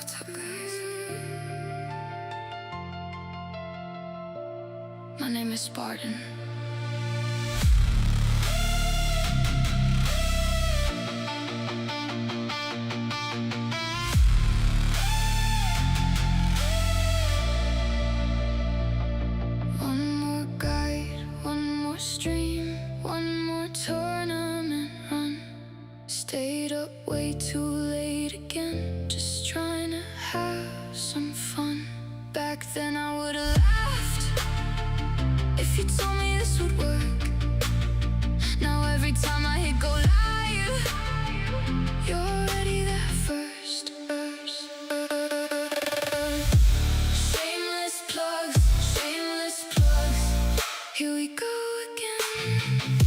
What's up, guys? My name is Spartan. One more guide, one more stream, one more tournament run. Stayed up way too late again, just trying to have some fun. Back then I would've laughed if you told me this would work. Now every time I hit go live, you're already there first. Shameless plugs, shameless plugs. Here we go again.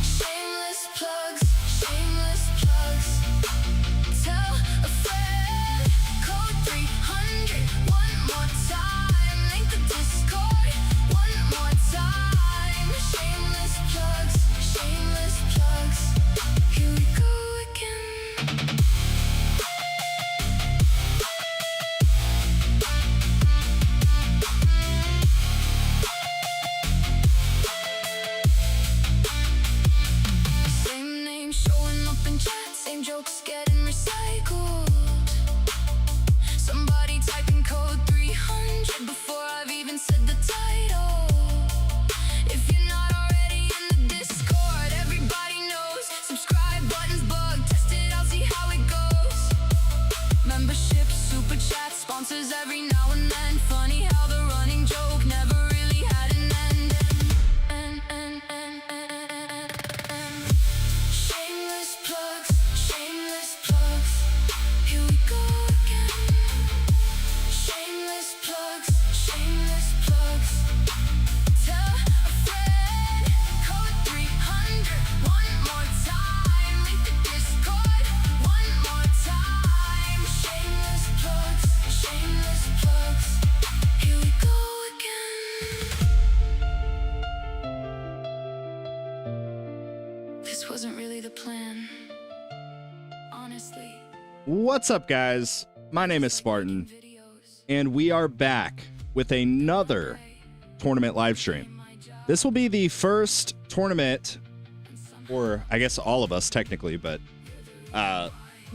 Shameless plugs, shameless plugs. Tell a friend, code 300. One more time, link the Discord. One more time. Shameless plugs, shameless plugs. Here we go again. Same name showing up in chat, same jokes getting recycled. Somebody typing code 300 before I've even said the title. If you're not already in the Discord, everybody knows. Subscribe button's bugged, test it out, see how it goes. Membership, super chat, sponsors every now and then. Funny how the running joke never really had an end. Shameless plugs, shameless plugs. Here we go again. Shameless plugs, shameless plugs. Tell a friend, code 300. One more time, link the Discord. One more time. Shameless plugs, shameless plugs. Here we go again. This wasn't really the plan, honestly. What's up, guys? My name is Spartan, and we are back with another tournament live stream. This will be the first tournament, or I guess all of us technically, but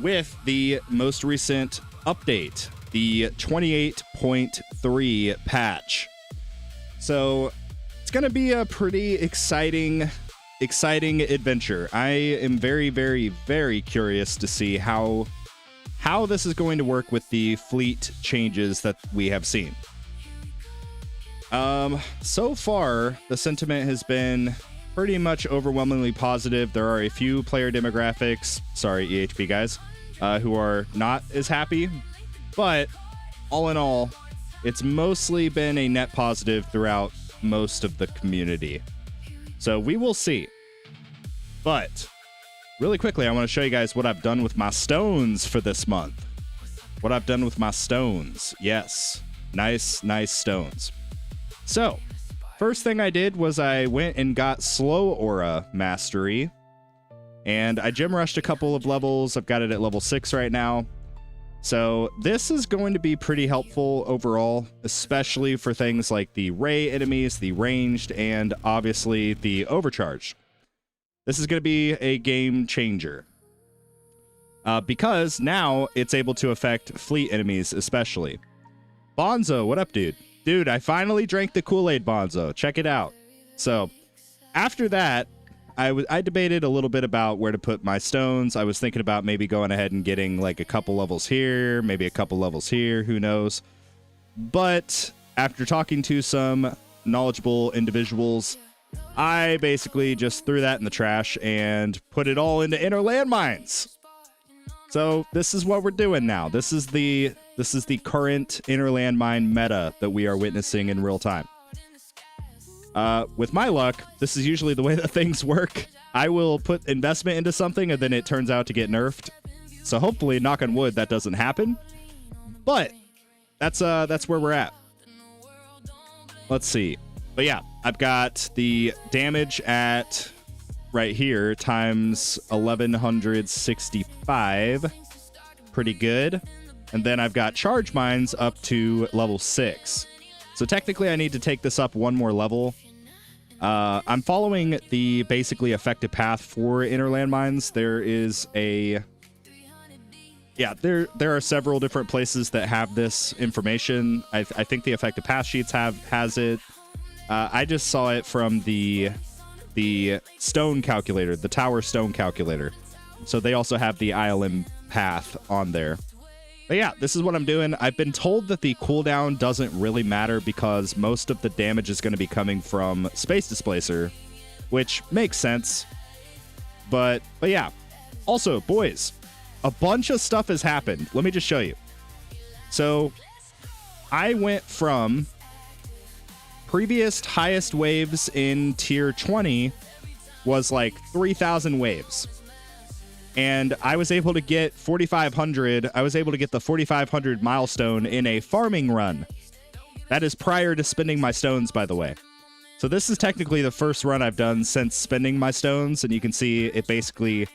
with the most recent update, the 28.3 patch. So it's going to be a pretty exciting adventure. I am very, very, very curious to see how this is going to work with the fleet changes that we have seen. So far, the sentiment has been pretty much overwhelmingly positive. There are a few player demographics, sorry, EHP guys, who are not as happy, but all in all, it's mostly been a net positive throughout most of the community. So we will see. But really quickly, I want to show you guys what I've done with my stones for this month. What I've done with my stones. Yes, nice stones. So, first thing I did was I went and got Slow Aura Mastery. And I gem rushed a couple of levels. I've got it at level 6 right now. So this is going to be pretty helpful overall, especially for things like the Ray enemies, the ranged, and obviously the overcharged. This is going to be a game changer. Because now it's able to affect fleet enemies especially. Bonzo, what up, dude? Dude, I finally drank the Kool-Aid, Bonzo. Check it out. So after that, I debated a little bit about where to put my stones. I was thinking about maybe going ahead and getting like a couple levels here, maybe a couple levels here, who knows. But after talking to some knowledgeable individuals, I basically just threw that in the trash and put it all into inner landmines. So this is what we're doing now. This is the current inner landmine meta that we are witnessing in real time. With my luck, this is usually the way that things work. I will put investment into something and then it turns out to get nerfed. So hopefully, knock on wood, that doesn't happen. But that's where we're at. Let's see. But yeah, I've got the damage at right here times 1165. Pretty good. And then I've got charge mines up to level 6. So technically I need to take this up one more level. I'm following the basically effective path for inner landmines. There is a... Yeah, there are several different places that have this information. I think the effective path sheets has it. I just saw it from the stone calculator, the tower stone calculator. So they also have the ILM path on there. But yeah, this is what I'm doing. I've been told that the cooldown doesn't really matter because most of the damage is going to be coming from Space Displacer, which makes sense. But yeah. Also, boys, a bunch of stuff has happened. Let me just show you. So I went from previous highest waves in tier 20 was like 3,000 waves. And I was able to get 4,500. I was able to get the 4,500 milestone in a farming run. That is prior to spending my stones, by the way. So this is technically the first run I've done since spending my stones. And you can see it basically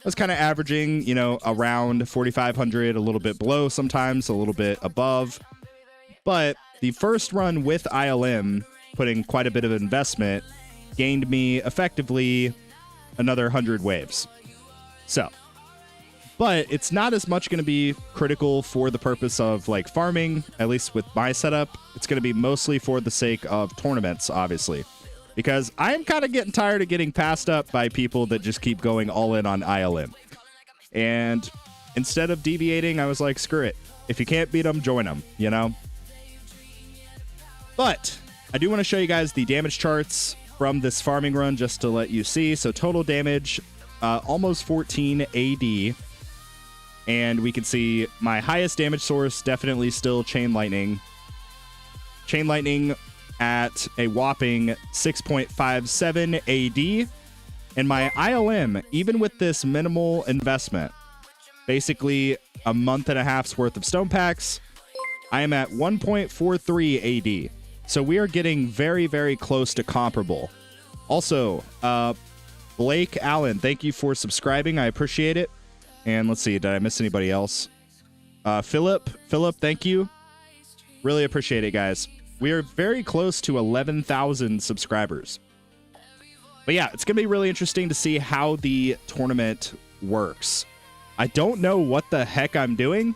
was kind of averaging, you know, around 4,500, a little bit below sometimes, a little bit above. But the first run with ILM, putting quite a bit of investment, gained me effectively another 100 waves. So, but it's not as much going to be critical for the purpose of like farming, at least with my setup. It's going to be mostly for the sake of tournaments, obviously, because I'm kind of getting tired of getting passed up by people that just keep going all in on ILM. And instead of deviating, I was like, screw it. If you can't beat them, join them, you know? But I do want to show you guys the damage charts from this farming run just to let you see. So total damage, almost 14 AD. And we can see my highest damage source, definitely still Chain Lightning. Chain Lightning at a whopping 6.57 AD. And my ILM, even with this minimal investment, basically a month and a half's worth of stone packs, I am at 1.43 AD. So we are getting very, very close to comparable. Also, Blake Allen, thank you for subscribing. I appreciate it. And let's see, did I miss anybody else? Philip, thank you. Really appreciate it, guys. We are very close to 11,000 subscribers. But yeah, it's going to be really interesting to see how the tournament works. I don't know what the heck I'm doing,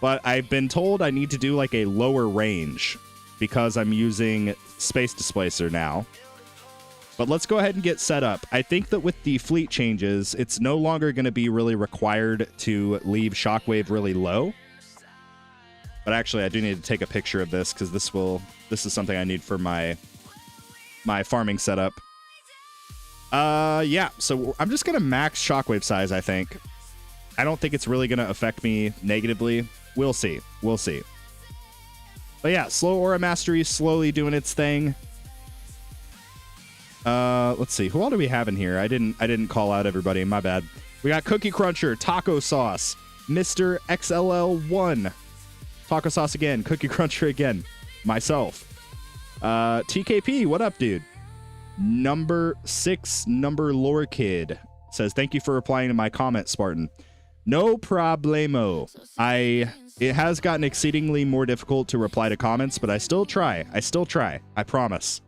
but I've been told I need to do like a lower range because I'm using Space Displacer now. But let's go ahead and get set up. I think that with the fleet changes, it's no longer going to be really required to leave Shockwave really low. But actually, I do need to take a picture of this because this is something I need for my farming setup. Yeah, so I'm just going to max Shockwave size, I think. I don't think it's really going to affect me negatively. We'll see. We'll see. But yeah, Slow Aura Mastery slowly doing its thing. Let's see. Who all do we have in here? I didn't call out everybody. My bad. We got Cookie Cruncher, Taco Sauce, Mr. XLL1, Taco Sauce again, Cookie Cruncher again, myself. TKP, what up, dude? Number 6, Lore Kid says, thank you for replying to my comment, Spartan. No problemo. It has gotten exceedingly more difficult to reply to comments, but I still try. I promise.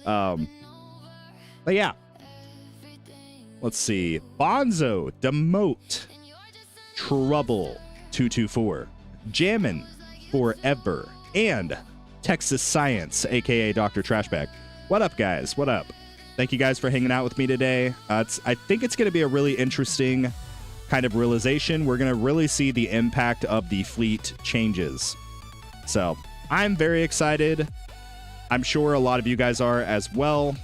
But yeah. Let's see. Bonzo, Demote, Trouble 224, Jammin' Forever, and Texas Science, aka Dr. Trashbag. What up, guys? What up? Thank you guys for hanging out with me today. I think it's going to be a really interesting kind of realization. We're going to really see the impact of the fleet changes. So I'm very excited. I'm sure a lot of you guys are as well.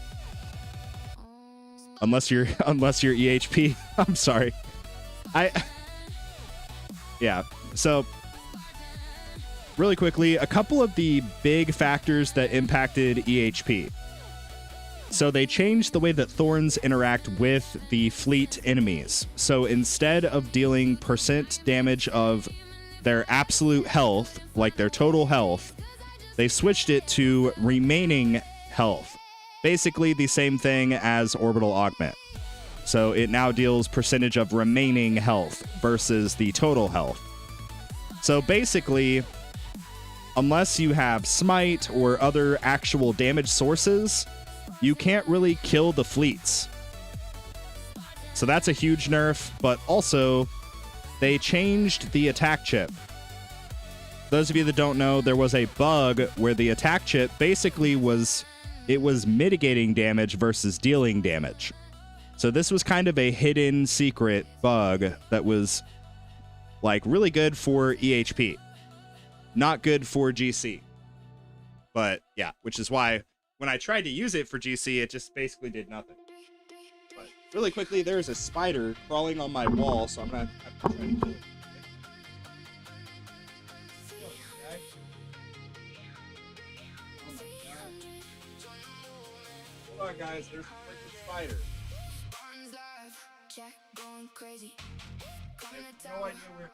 Unless you're EHP. I'm sorry. Yeah. So really quickly, a couple of the big factors that impacted EHP. So they changed the way that Thorns interact with the fleet enemies. So instead of dealing percent damage of their absolute health, like their total health, they switched it to remaining health. Basically the same thing as Orbital Augment. So it now deals percentage of remaining health versus the total health. So basically, unless you have smite or other actual damage sources, you can't really kill the fleets. So that's a huge nerf, but also they changed the attack chip. Those of you that don't know, there was a bug where the attack chip basically was mitigating damage versus dealing damage. So this was kind of a hidden secret bug that was like really good for EHP, not good for GC. But yeah, which is why when I tried to use it for GC, it just basically did nothing. But really quickly, there's a spider crawling on my wall, so I'm gonna have to try to kill it. Hold on, guys, there's a freaking spider. I have no idea where.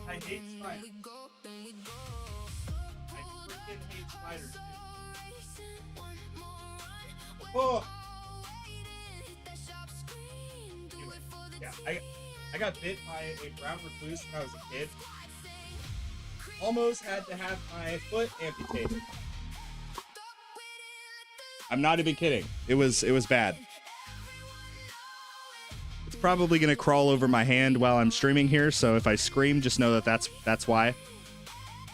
I hate spiders. I freaking hate spiders. Oh! Anyway, yeah, I got bit by a brown recluse when I was a kid. Almost had to have my foot amputated. I'm not even kidding. It was bad. It's probably gonna crawl over my hand while I'm streaming here, so if I scream, just know that that's why.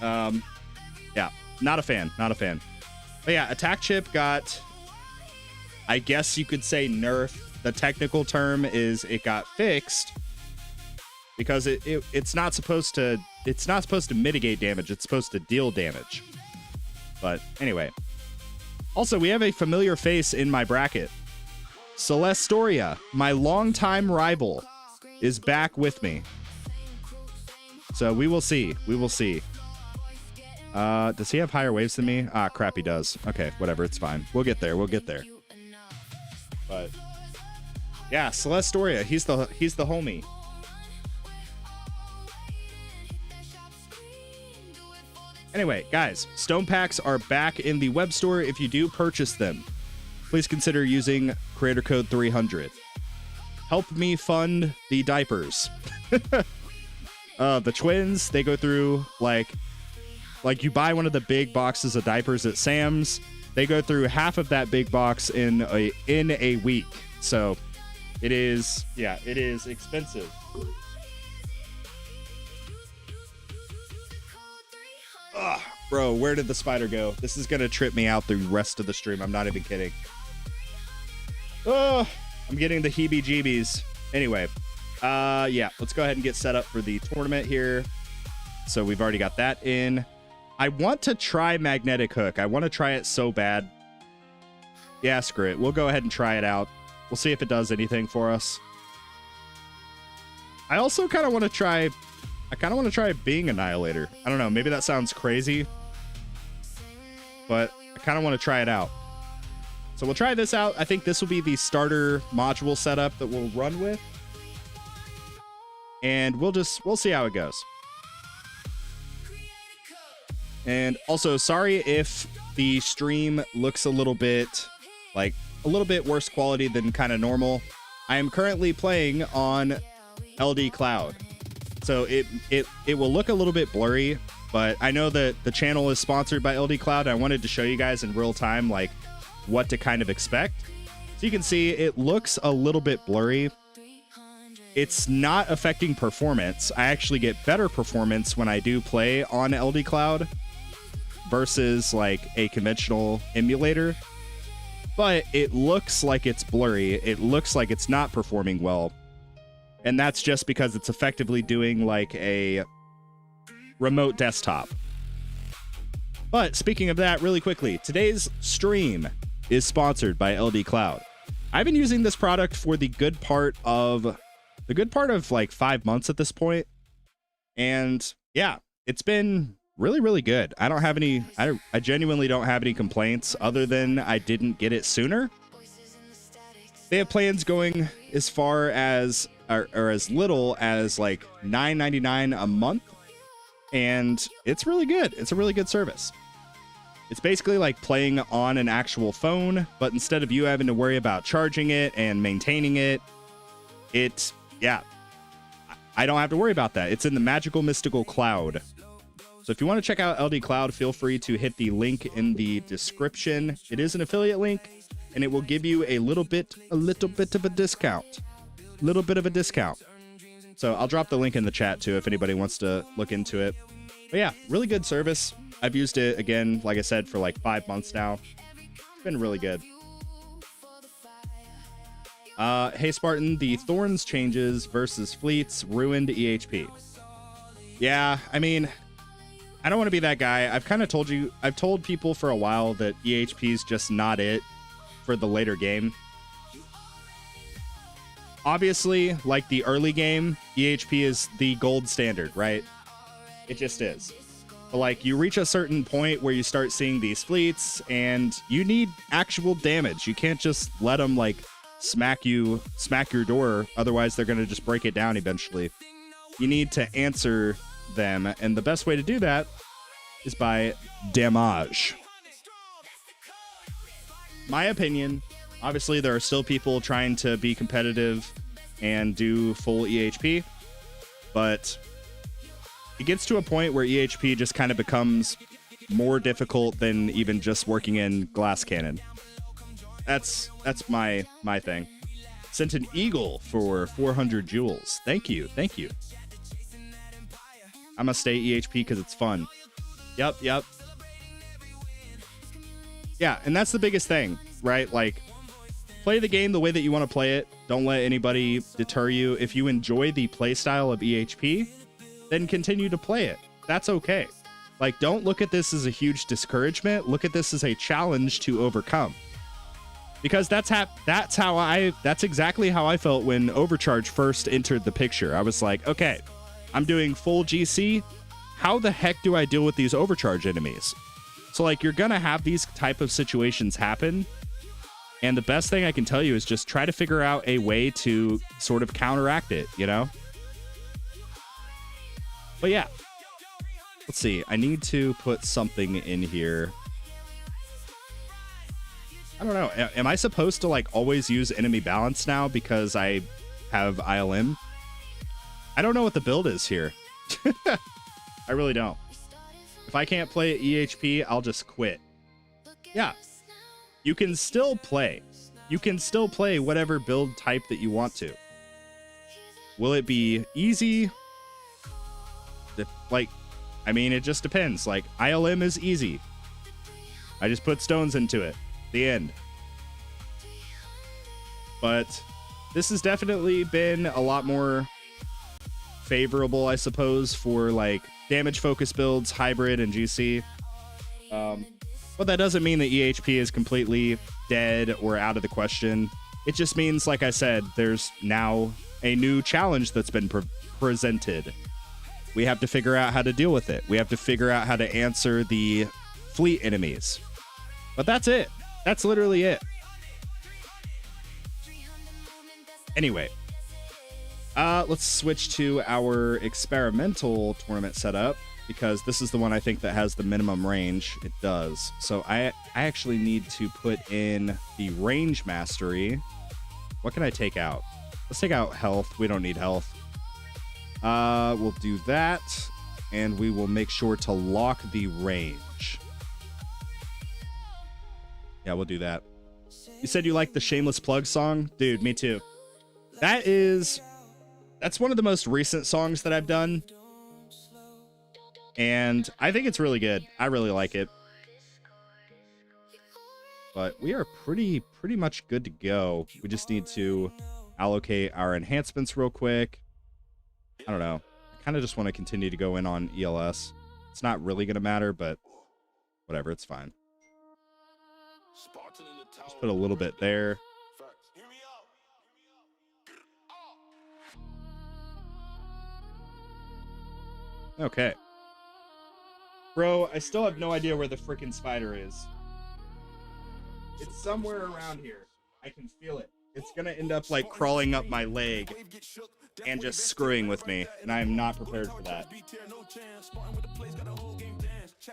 Yeah, not a fan. But yeah, attack chip got, I guess you could say, nerfed. The technical term is it got fixed because it's not supposed to mitigate damage. It's supposed to deal damage. But anyway. Also, we have a familiar face in my bracket. Celestoria, my longtime rival, is back with me. So we will see. Does he have higher waves than me? Ah, crap, he does. Okay, whatever, it's fine. We'll get there. But yeah, Celestoria, he's the homie. Anyway, guys, stone packs are back in the web store. If you do purchase them, please consider using creator code 300. Help me fund the diapers. The twins, they go through like you buy one of the big boxes of diapers at Sam's. They go through half of that big box in a week. So it is expensive. Ugh, bro, where did the spider go? This is gonna trip me out the rest of the stream. I'm not even kidding. Oh, I'm getting the heebie-jeebies. Anyway, yeah, let's go ahead and get set up for the tournament here. So we've already got that in. I want to try magnetic hook. I want to try it so bad. Yeah, screw it. We'll go ahead and try it out. We'll see if it does anything for us. I also kind of want to try being Annihilator. I don't know, maybe that sounds crazy, but I kind of want to try it out. So we'll try this out. I think this will be the starter module setup that we'll run with. And we'll see how it goes. And also, sorry if the stream looks a little bit worse quality than kind of normal. I am currently playing on LD Cloud. So it will look a little bit blurry, but I know that the channel is sponsored by LD Cloud. I wanted to show you guys in real time like what to kind of expect. So you can see it looks a little bit blurry. It's not affecting performance. I actually get better performance when I do play on LD Cloud versus like a conventional emulator. But it looks like it's blurry. It looks like it's not performing well. And that's just because it's effectively doing like a remote desktop. But speaking of that, really quickly, today's stream is sponsored by LD Cloud. I've been using this product for the good part of like 5 months at this point. And yeah, it's been really, really good. I genuinely don't have any complaints other than I didn't get it sooner. They have plans going as far as or as little as like $9.99 a month, and it's really good. It's a really good service. It's basically like playing on an actual phone, but instead of you having to worry about charging it and maintaining it, Yeah, I don't have to worry about that. It's in the magical mystical cloud. So if you want to check out LD Cloud, feel free to hit the link in the description. It is an affiliate link, and it will give you a little bit of a discount. Little bit of a discount. So I'll drop the link in the chat too if anybody wants to look into it. But yeah, really good service. I've used it again, like I said, for like 5 months now. It's been really good. Hey Spartan, the Thorns changes versus Fleets ruined EHP. Yeah, I mean, I don't want to be that guy. I've told people for a while that EHP is just not it for the later game. Obviously, like the early game, EHP is the gold standard, right? It just is. But like, you reach a certain point where you start seeing these fleets, and you need actual damage. You can't just let them like smack your door, otherwise they're gonna just break it down eventually. You need to answer them, and the best way to do that is by damage. My opinion. Obviously, there are still people trying to be competitive and do full EHP, but it gets to a point where EHP just kind of becomes more difficult than even just working in Glass Cannon. That's my thing. Sent an eagle for 400 jewels. Thank you. I'm gonna stay EHP because it's fun. Yep. Yeah, and that's the biggest thing, right? Like, play the game the way that you want to play it. Don't let anybody deter you. If you enjoy the playstyle of EHP, then continue to play it. That's okay. Like, don't look at this as a huge discouragement. Look at this as a challenge to overcome. Because that's exactly how I felt when Overcharge first entered the picture. I was like, okay, I'm doing full GC. How the heck do I deal with these Overcharge enemies? So, like, you're gonna have these type of situations happen. And the best thing I can tell you is just try to figure out a way to sort of counteract it, you know? But yeah. Let's see. I need to put something in here. I don't know. Am I supposed to, like, always use enemy balance now because I have ILM? I don't know what the build is here. I really don't. If I can't play EHP, I'll just quit. Yeah. You can still play. You can still play whatever build type that you want to. Will it be easy? Like, I mean, it just depends. Like, ILM is easy. I just put stones into it. The end. But this has definitely been a lot more favorable, I suppose, for like damage focus builds, hybrid, and GC. But that doesn't mean that EHP is completely dead or out of the question. It just means, like I said, there's now a new challenge that's been presented. We have to figure out how to deal with it. We have to figure out how to answer the fleet enemies. But that's it. That's literally it. Anyway, let's switch to our experimental tournament setup, because this is the one I think that has the minimum range. It does. So I actually need to put in the range mastery. What can I take out? Let's take out health. We don't need health. We'll do that, and we will make sure to lock the range. Yeah, we'll do that. You said you like the Shameless Plug song? Dude, me too. That's one of the most recent songs that I've done. And I think it's really good. I really like it. But we are pretty much good to go. We just need to allocate our enhancements real quick. I don't know. I kind of just want to continue to go in on ELS. It's not really going to matter, but whatever, it's fine. Just put a little bit there. Okay. Bro, I still have no idea where the freaking spider is. It's somewhere around here. I can feel it. It's gonna end up like crawling up my leg and just screwing with me, and I am not prepared for that.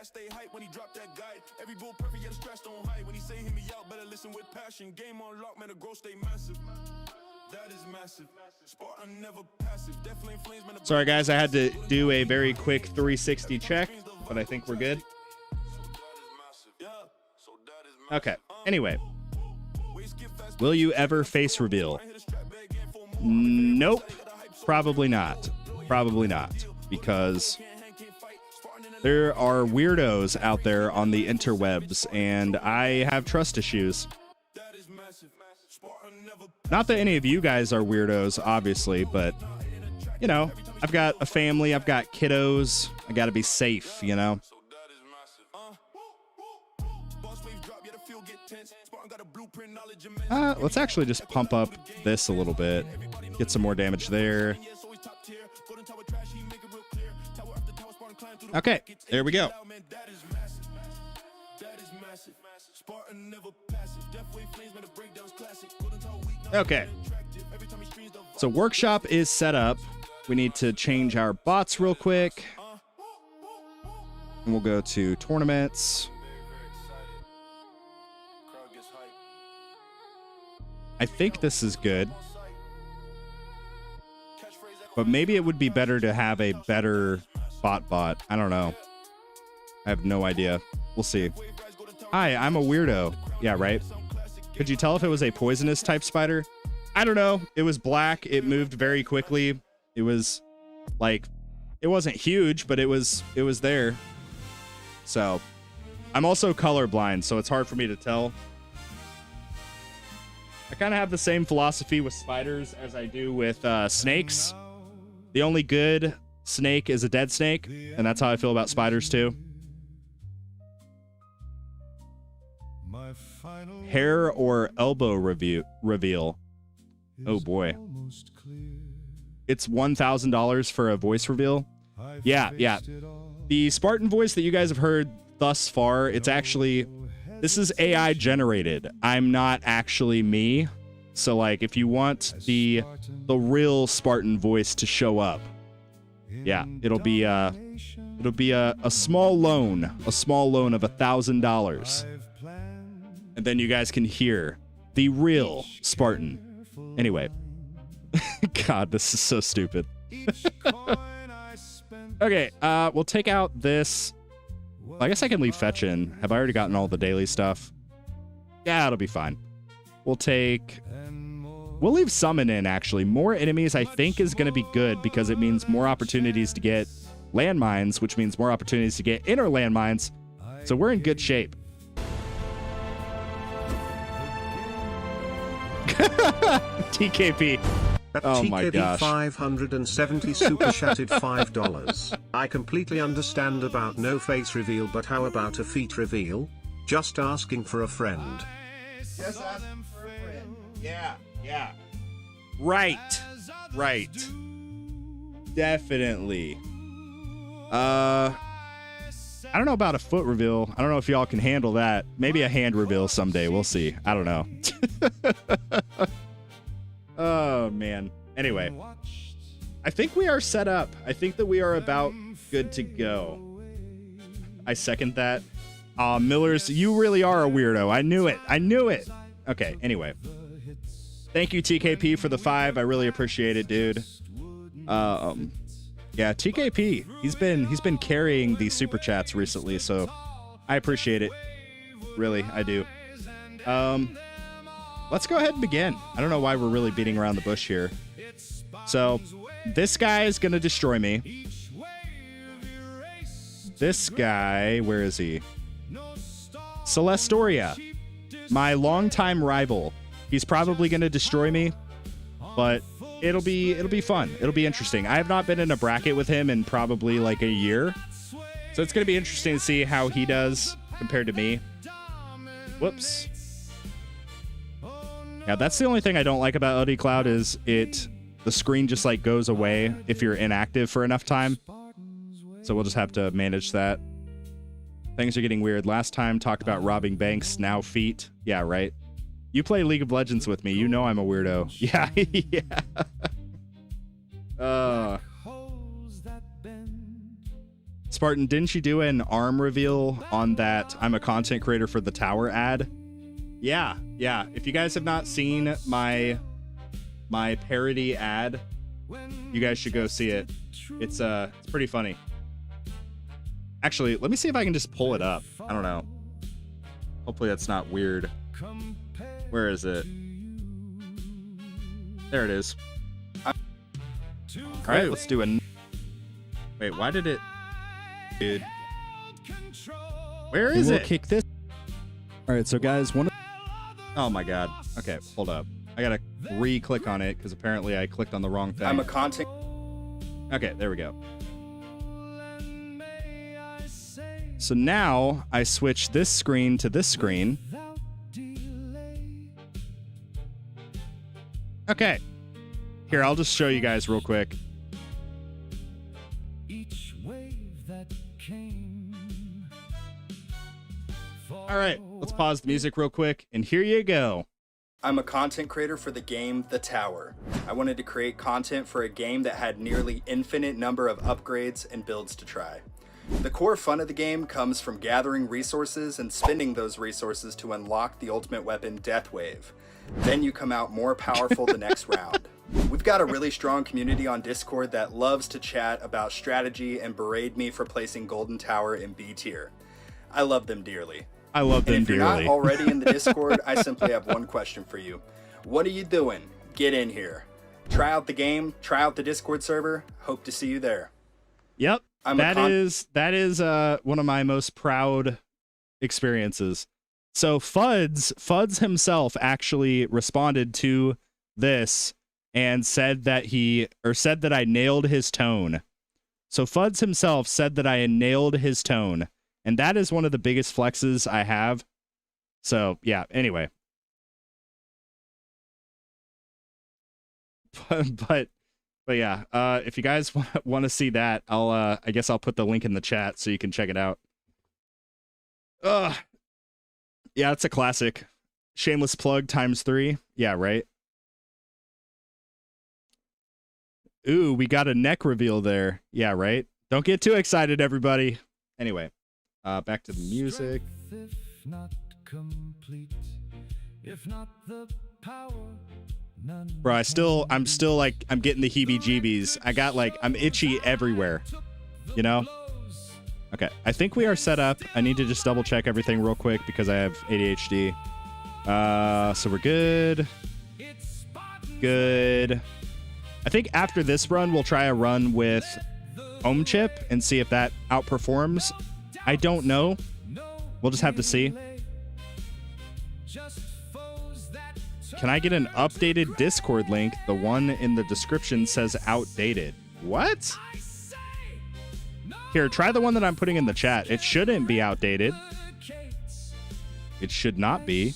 Stay hype when he dropped that guide. Every bull perfect, yet scratched on high. When he say hit me out, better listen with passion. Game on lock, man, the growth stay massive. That is massive. Sorry, guys, I had to do a very quick 360 check, but I think we're good. Okay, anyway. Will you ever face reveal? Nope. Probably not. Probably not. Because there are weirdos out there on the interwebs, and I have trust issues. Not that any of you guys are weirdos, obviously, but, you know, I've got a family, I've got kiddos, I gotta be safe, you know? Let's actually just pump up this a little bit, get some more damage there. Okay, there we go. Okay. So workshop is set up. We need to change our bots real quick. And we'll go to tournaments. I think this is good. But maybe it would be better to have a better bot. I don't know. I have no idea. We'll see. Hi, I'm a weirdo. Yeah, right? Could you tell if it was a poisonous type spider? I don't know. It was black. It moved very quickly. It was like, it wasn't huge, but it was there. So I'm also colorblind, so it's hard for me to tell. I kind of have the same philosophy with spiders as I do with snakes. The only good snake is a dead snake, and that's how I feel about spiders too. Hair or elbow reveal. Oh boy. It's $1,000 for a voice reveal. Yeah. The Spartan voice that you guys have heard thus far, it's actually, this is AI generated. I'm not actually me. So like if you want the real Spartan voice to show up, yeah, it'll be a small loan of $1,000. And then you guys can hear the real Spartan. Anyway. God, this is so stupid. Okay, we'll take out this. I guess I can leave fetch in. Have I already gotten all the daily stuff? Yeah, it'll be fine. We'll leave summon in, actually. More enemies, I think, is going to be good because it means more opportunities to get landmines, which means more opportunities to get inner landmines. So we're in good shape. TKP. Oh my gosh. 570 super chatted $5. I completely understand about no face reveal, but how about a feet reveal? Just asking for a friend. Just asking for a friend. Yeah. Right. Definitely. I don't know about a foot reveal. I don't know if y'all can handle that. Maybe a hand reveal someday. We'll see. I don't know. Oh, man. Anyway, I think we are set up. I think that we are about good to go. I second that. Millers, you really are a weirdo. I knew it. Okay, anyway. Thank you, TKP, for the 5. I really appreciate it, dude. Yeah, TKP. He's been carrying these super chats recently, so I appreciate it. Really, I do. Let's go ahead and begin. I don't know why we're really beating around the bush here. So, this guy is going to destroy me. This guy, where is he? Celestoria, my longtime rival. He's probably going to destroy me, but it'll be fun. It'll be interesting. I have not been in a bracket with him in probably like a year. So it's going to be interesting to see how he does compared to me. Whoops. Yeah, that's the only thing I don't like about LD Cloud is the screen just like goes away if you're inactive for enough time. So we'll just have to manage that. Things are getting weird. Last time talked about robbing banks, now feet. Yeah, right. You play League of Legends with me. You know I'm a weirdo. Yeah, yeah. Spartan, didn't you do an arm reveal on that I'm a content creator for the tower ad? Yeah. If you guys have not seen my my parody ad. You guys should go see it. It's pretty funny. Actually, let me see if I can just pull it up. I don't know. Hopefully that's not weird. Where is it? There it is. All right, let's do a... Wait, why did it... Dude. Where is it? Kick this. All right, so guys, oh my god. Okay, hold up. I gotta re-click on it because apparently I clicked on the wrong thing. I'm a content. Okay, there we go. So now I switch this screen to this screen. Okay. Here, I'll just show you guys real quick. All right, let's pause the music real quick, and here you go. I'm a content creator for the game The Tower. I wanted to create content for a game that had nearly infinite number of upgrades and builds to try. The core fun of the game comes from gathering resources and spending those resources to unlock the ultimate weapon, Death Wave. Then you come out more powerful the next round. We've got a really strong community on Discord that loves to chat about strategy and berate me for placing Golden Tower in B tier. I love them dearly. I love them if dearly. If you're not already in the Discord, I simply have one question for you. What are you doing? Get in here. Try out the game, try out the Discord server. Hope to see you there. Yep. That is one of my most proud experiences. So Fuds himself actually responded to this and said that I nailed his tone. So Fuds himself said that I nailed his tone. And that is one of the biggest flexes I have. So, yeah, anyway. But yeah, if you guys want to see that, I guess I'll put the link in the chat so you can check it out. Yeah, it's a classic. Shameless plug ×3. Yeah, right. Ooh, we got a neck reveal there. Yeah, right. Don't get too excited, everybody. Anyway. Back to the music. Bro, I'm still like, I'm getting the heebie-jeebies. I got like, I'm itchy everywhere, you know? Okay, I think we are set up. I need to just double check everything real quick because I have ADHD. So we're good. Good. I think after this run, we'll try a run with Home Chip and see if that outperforms. I don't know. We'll just have to see. Can I get an updated Discord link? The one in the description says outdated. What? Here, try the one that I'm putting in the chat. It shouldn't be outdated. It should not be.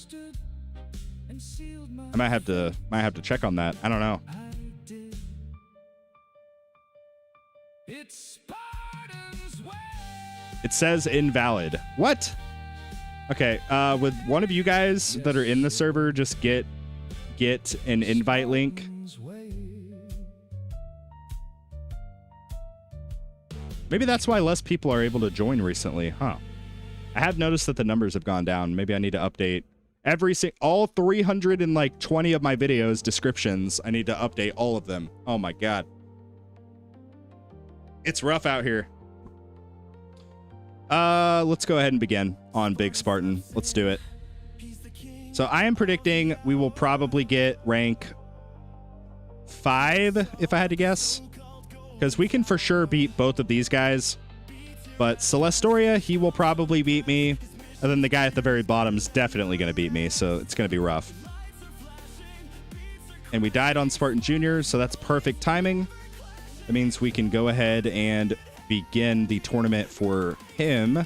I might have to check on that. I don't know. It says invalid. What? Okay, would one of you guys that are in the server just get an invite link? Maybe that's why less people are able to join recently, huh? I have noticed that the numbers have gone down. Maybe I need to update all 320 of my videos descriptions. I need to update all of them. Oh my god. It's rough out here. Let's go ahead and begin on Big Spartan. Let's do it. So I am predicting we will probably get rank 5, if I had to guess. Because we can for sure beat both of these guys. But Celestoria, he will probably beat me. And then the guy at the very bottom is definitely going to beat me, so it's going to be rough. And we died on Spartan Jr., so that's perfect timing. That means we can go ahead and begin the tournament for him.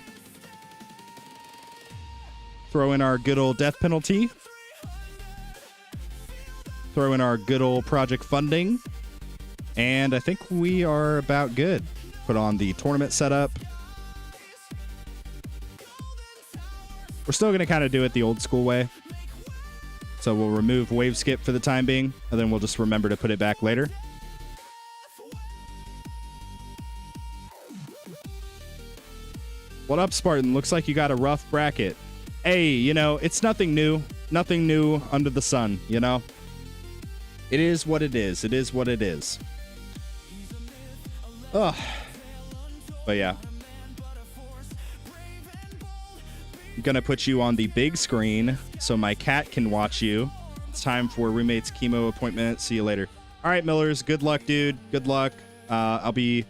Throw in our good old death penalty. Throw in our good old project funding. And I think we are about good. Put on the tournament setup. We're still going to kind of do it the old school way. So we'll remove wave skip for the time being, and then we'll just remember to put it back later. What up, Spartan? Looks like you got a rough bracket. Hey, you know, it's nothing new. Nothing new under the sun, you know? It is what it is. It is what it is. Ugh. But yeah. I'm gonna put you on the big screen so my cat can watch you. It's time for roommate's chemo appointment. See you later. All right, Millers. Good luck, dude. Good luck. I'll be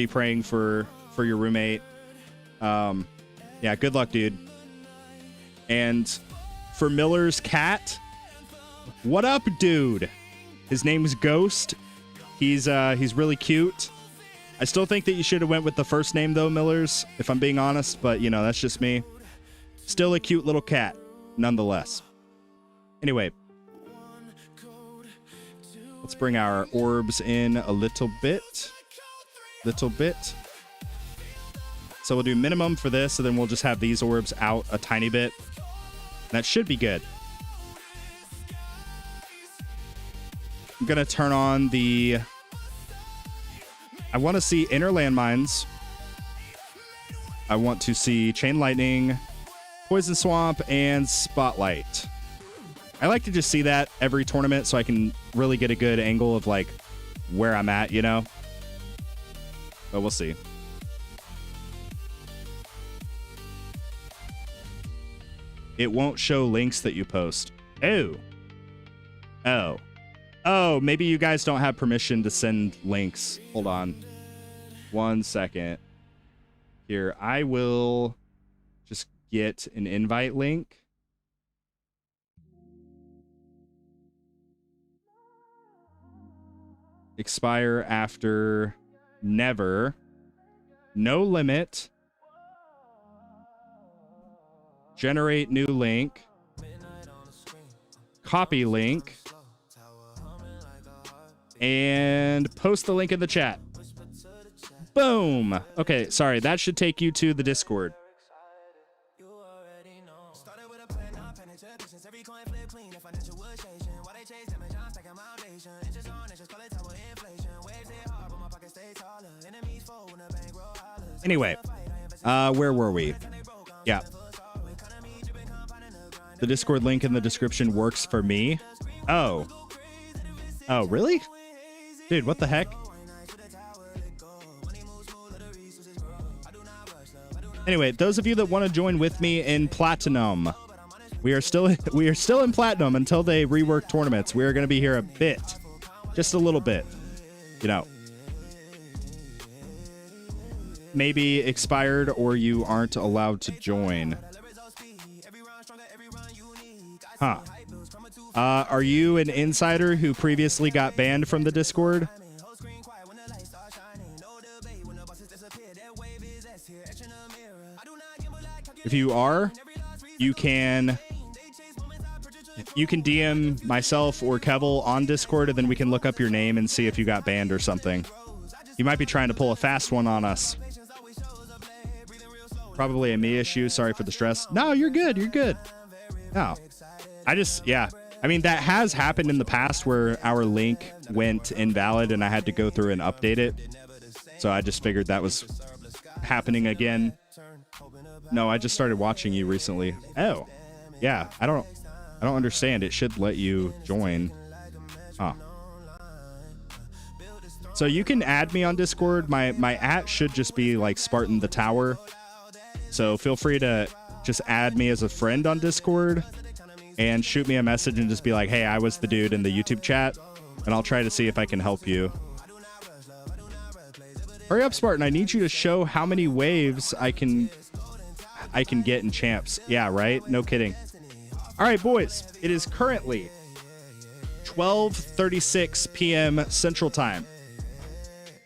praying for your roommate. Yeah, good luck, dude. And for Miller's cat, what up, dude? His name's Ghost. He's really cute. I still think that you should have went with the first name though, Millers, if I'm being honest, but you know, that's just me. Still a cute little cat, nonetheless. Anyway, let's bring our orbs in a little bit. So we'll do minimum for this, and then we'll just have these orbs out a tiny bit. That should be good. I'm going to turn on the... I want to see inner landmines. I want to see chain lightning, poison swamp, and spotlight. I like to just see that every tournament so I can really get a good angle of like where I'm at, you know? But we'll see. It won't show links that you post. Oh, maybe you guys don't have permission to send links. Hold on. 1 second. Here, I will just get an invite link. Expire after never. No limit. Generate new link. Copy link. And post the link in the chat. Boom. Okay, sorry. That should take you to the Discord. Anyway, where were we? Yeah. The Discord link in the description works for me. Oh, really? Dude, what the heck? Anyway, those of you that want to join with me in Platinum, we are still in Platinum until they rework tournaments. We are going to be here a bit. Just a little bit. You know. Maybe expired or you aren't allowed to join. Huh. Are you an insider who previously got banned from the Discord? If you are, you can DM myself or Kevel on Discord, and then we can look up your name and see if you got banned or something. You might be trying to pull a fast one on us. Probably a me issue. Sorry for the stress. No, you're good. You're good. No. Yeah. I mean, that has happened in the past where our link went invalid and I had to go through and update it. So I just figured that was happening again. No, I just started watching you recently. Oh, yeah. I don't understand. It should let you join. Huh. So you can add me on Discord. My @ should just be like Spartan the Tower. So feel free to just add me as a friend on Discord and shoot me a message and just be like, hey, I was the dude in the YouTube chat, and I'll try to see if I can help you. Hurry up, Spartan. I need you to show how many waves I can get in champs. Yeah, right? No kidding. All right, boys. It is currently 12:36 p.m. Central Time.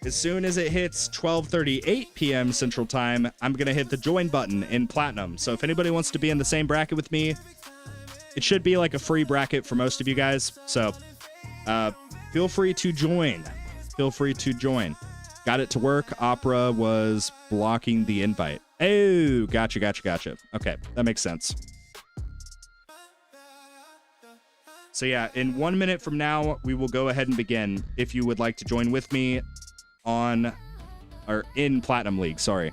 As soon as it hits 12:38 p.m. Central Time, I'm going to hit the join button in Platinum. So if anybody wants to be in the same bracket with me, it should be like a free bracket for most of you guys. So feel free to join. Feel free to join. Got it to work. Opera was blocking the invite. Oh, gotcha. Okay, that makes sense. So yeah, in 1 minute from now, we will go ahead and begin. If you would like to join with me in Platinum League, sorry.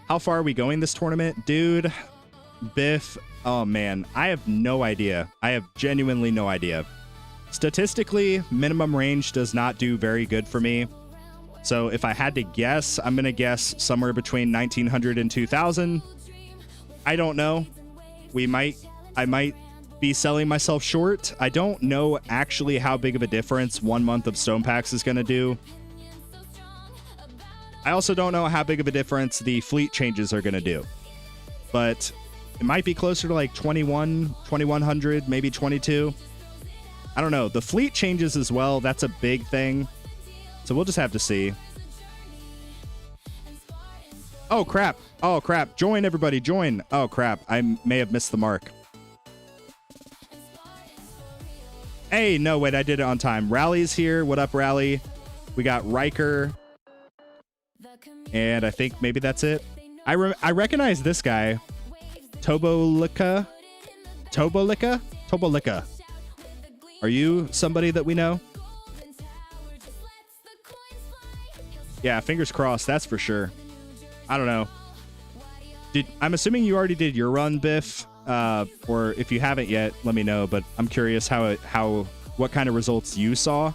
How far are we going this tournament? Dude, Biff, oh man, I have no idea. I have genuinely no idea. Statistically, minimum range does not do very good for me. So if I had to guess, I'm going to guess somewhere between 1900 and 2000. I don't know. I might be selling myself short. I don't know actually how big of a difference 1 month of stone packs is going to do. I also don't know how big of a difference the fleet changes are going to do. But it might be closer to like 2100, maybe 22. I don't know. The fleet changes as well. That's a big thing. So we'll just have to see. Oh, crap. Oh, crap. Join, everybody. Join. Oh, crap. I may have missed the mark. Hey, no, wait. I did it on time. Rally's here. What up, Rally? We got Riker. And I think maybe that's it. I recognize this guy. Tobolika. Are you somebody that we know? Yeah, fingers crossed, that's for sure. I don't know. I'm assuming you already did your run, Biff. Or if you haven't yet, let me know. But I'm curious what kind of results you saw.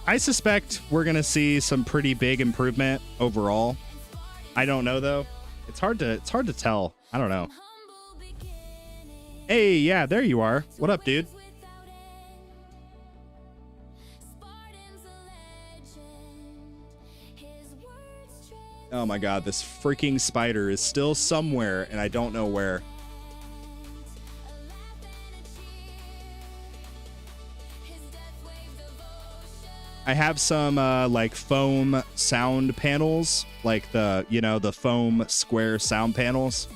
I suspect we're gonna see some pretty big improvement overall. I don't know though. It's hard to tell. I don't know. Hey, yeah, there you are. What up, dude? Oh my god, this freaking spider is still somewhere and I don't know where. I have some like foam sound panels, like the foam square sound panels,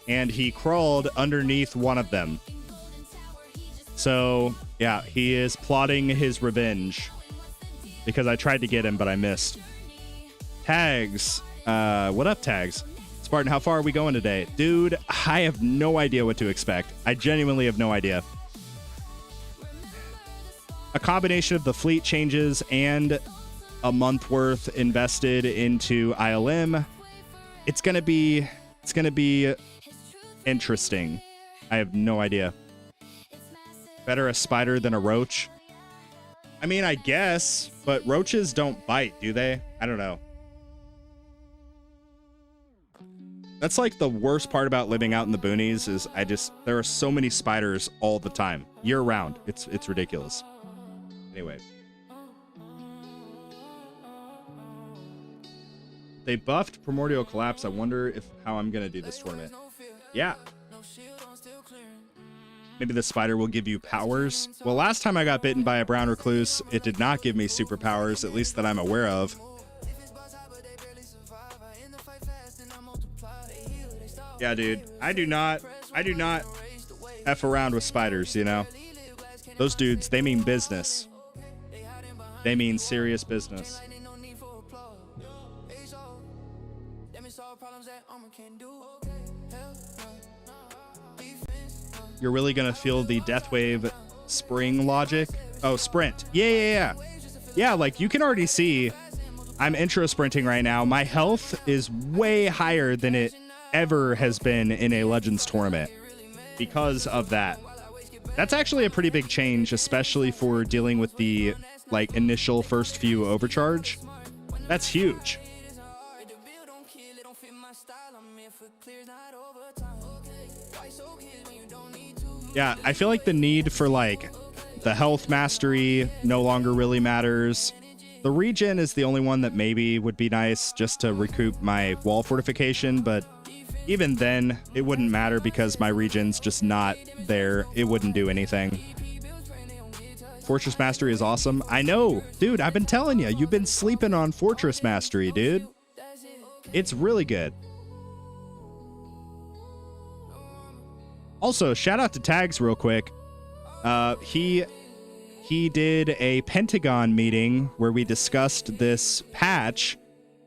and he crawled underneath one of them. So yeah, he is plotting his revenge because I tried to get him, but I missed. Tags, what up, Tags? Spartan, how far are we going today? Dude, I have no idea what to expect. I genuinely have no idea. A combination of the fleet changes and a month worth invested into ILM. It's gonna be interesting. I have no idea. Better a spider than a roach? I mean, I guess, but roaches don't bite, do they? I don't know. That's like the worst part about living out in the boonies is there are so many spiders all the time, year round. It's ridiculous. Anyway. They buffed Primordial Collapse. I wonder how I'm going to do this tournament. Yeah. Maybe the spider will give you powers. Well, last time I got bitten by a brown recluse, it did not give me superpowers, at least that I'm aware of. Yeah, dude. I do not F around with spiders, you know? Those dudes, they mean business. They mean serious business. You're really gonna feel the death wave spring logic? Oh, sprint. Yeah. Yeah, like you can already see I'm intro sprinting right now. My health is way higher than it ever has been in a Legends tournament because of that. That's actually a pretty big change, especially for dealing with the initial first few overcharge. That's huge. Yeah, I feel like the need for the health mastery no longer really matters. The regen is the only one that maybe would be nice just to recoup my wall fortification, but even then it wouldn't matter because my regen's just not there. It wouldn't do anything. Fortress Mastery is awesome. I know, dude, I've been telling you, you've been sleeping on Fortress Mastery, dude. It's really good. Also, shout out to Tags real quick. He did a Pentagon meeting where we discussed this patch.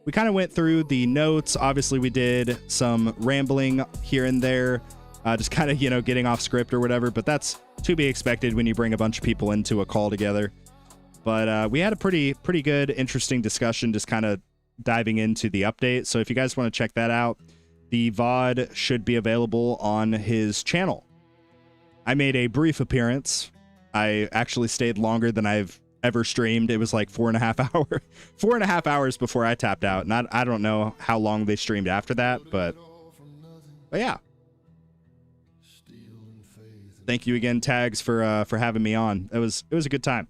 We kind of went through the notes. Obviously, we did some rambling here and there, just kind of, getting off script or whatever, but that's to be expected when you bring a bunch of people into a call together. But we had a pretty good, interesting discussion, just kind of diving into the update. So if you guys want to check that out, the VOD should be available on his channel. I made a brief appearance. I actually stayed longer than I've ever streamed. It was like 4.5 hours before I tapped out. And I don't know how long they streamed after that, but yeah. Thank you again, Tags, for having me on. It was a good time.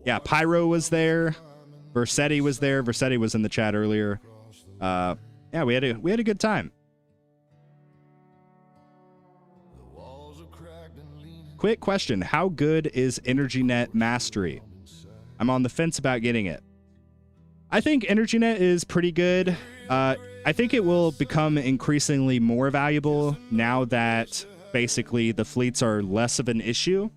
Yeah, Pyro was there. Versetti was there. Versetti was in the chat earlier. Yeah, we had a good time. Quick question: how good is EnergyNet Mastery? I'm on the fence about getting it. I think EnergyNet is pretty good. I think it will become increasingly more valuable now that basically the fleets are less of an issue.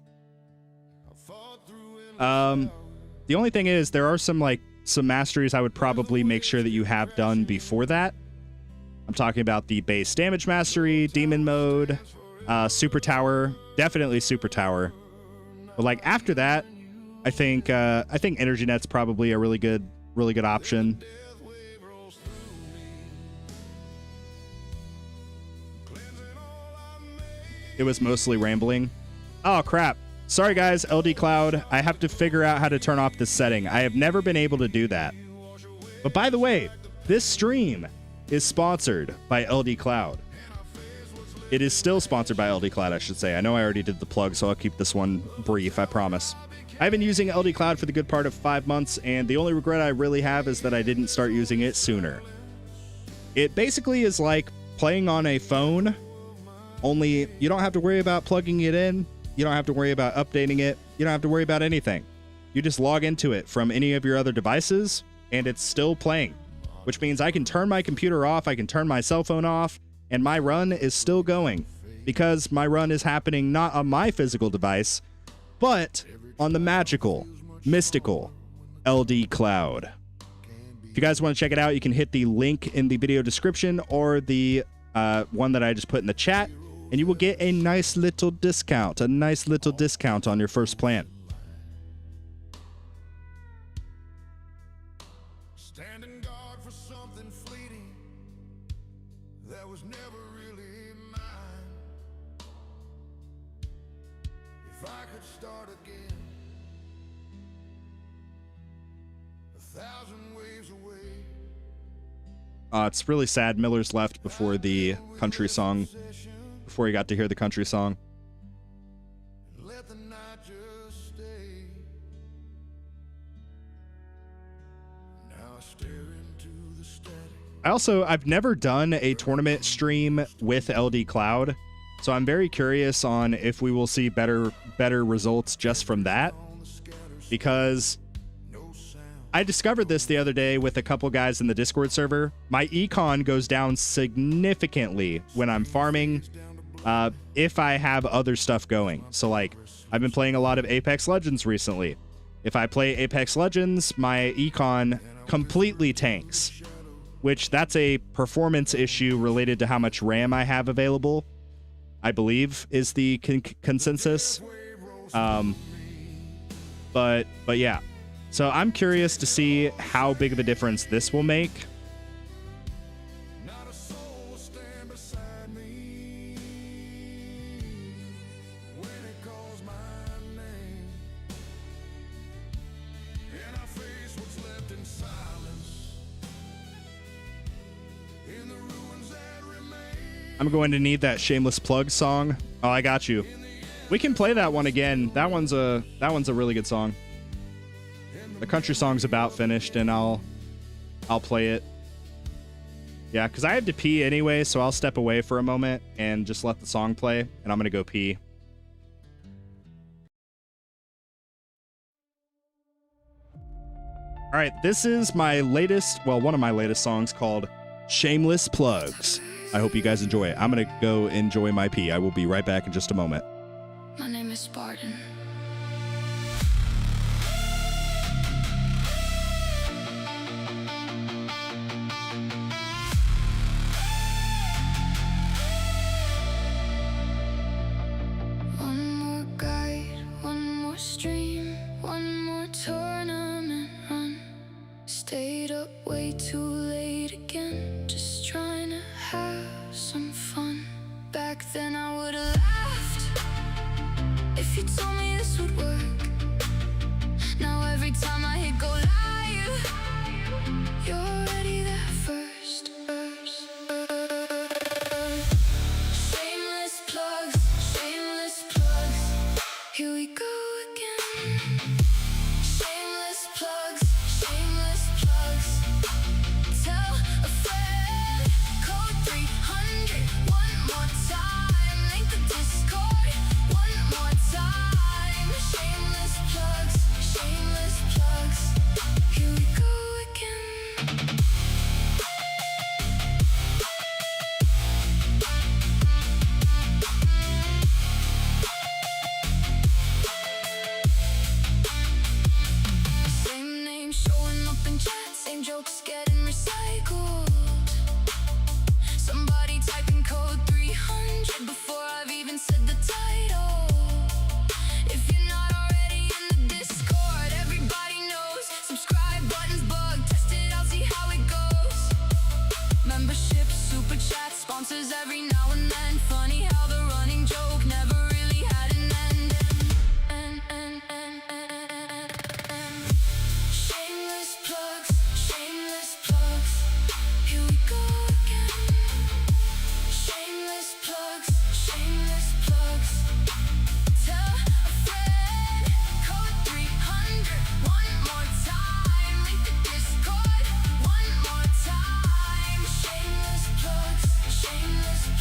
The only thing is there are some masteries I would probably make sure that you have done before that. I'm talking about the base damage mastery, demon mode, super tower, definitely super tower. But like after that, I think EnergyNet's probably a really good option. It was mostly rambling. Oh crap. Sorry guys, LD Cloud. I have to figure out how to turn off this setting. I have never been able to do that. But by the way, this stream is sponsored by LD Cloud. It is still sponsored by LD Cloud, I should say. I know I already did the plug, so I'll keep this one brief, I promise. I've been using LD Cloud for the good part of 5 months, and the only regret I really have is that I didn't start using it sooner. It basically is like playing on a phone, only you don't have to worry about plugging it in. You don't have to worry about updating it. You don't have to worry about anything. You just log into it from any of your other devices, and it's still playing, which means I can turn my computer off, I can turn my cell phone off, and my run is still going because my run is happening not on my physical device, but on the magical, mystical LD Cloud. If you guys want to check it out, you can hit the link in the video description or the one that I just put in the chat, and you will get a nice little discount on your first plan. Standing guard for something fleeting that was never really mine. If I could start again 1,000 waves away. It's really sad Miller's left before the country song, before he got to hear the country song. Let the night just stay. Now I stare into the static. I've never done a tournament stream with LD Cloud, so I'm very curious on if we will see better results just from that, because I discovered this the other day with a couple guys in the Discord server. My econ goes down significantly when I'm farming, if I have other stuff going. So like, I've been playing a lot of Apex Legends recently. If I play Apex Legends, my econ completely tanks, which that's a performance issue related to how much RAM I have available, I believe is the consensus. But yeah. So I'm curious to see how big of a difference this will make. Not a soul will stand beside me when it calls my name. And I face what's left in silence in the ruins that remain. I'm going to need that shameless plug song. Oh, I got you. We can play that one again. That one's a really good song. The country song's about finished, and I'll play it. Yeah, because I have to pee anyway, so I'll step away for a moment and just let the song play, and I'm going to go pee. All right, this is my latest, well, one of my latest songs called Shameless Plugs. I hope you guys enjoy it. I'm going to go enjoy my pee. I will be right back in just a moment. My name is Spartan. One more guide, one more stream, one more tournament run. Stayed up way too late again, just trying to have some fun. Back then I would've laughed if you told me this would work. Now every time I hit go live, you're already there first. Shameless plugs, here we go again. Shameless plugs, tell a friend, code 300, one more time, link the Discord, one more time. Shameless plugs, here we go again. Same name showing up in chat, same jokes getting recycled. Somebody typing code 300 before I've even said the title. If you're not already in the Discord, everybody knows. Subscribe button's bug, test it out, see how it goes. Membership, super chat, sponsors every now and then. Funny how the running joke never really had an end. Shameless plugs, here we go again. Shameless plugs, tell a friend, code 300, one more time, link the Discord, one more time. Shameless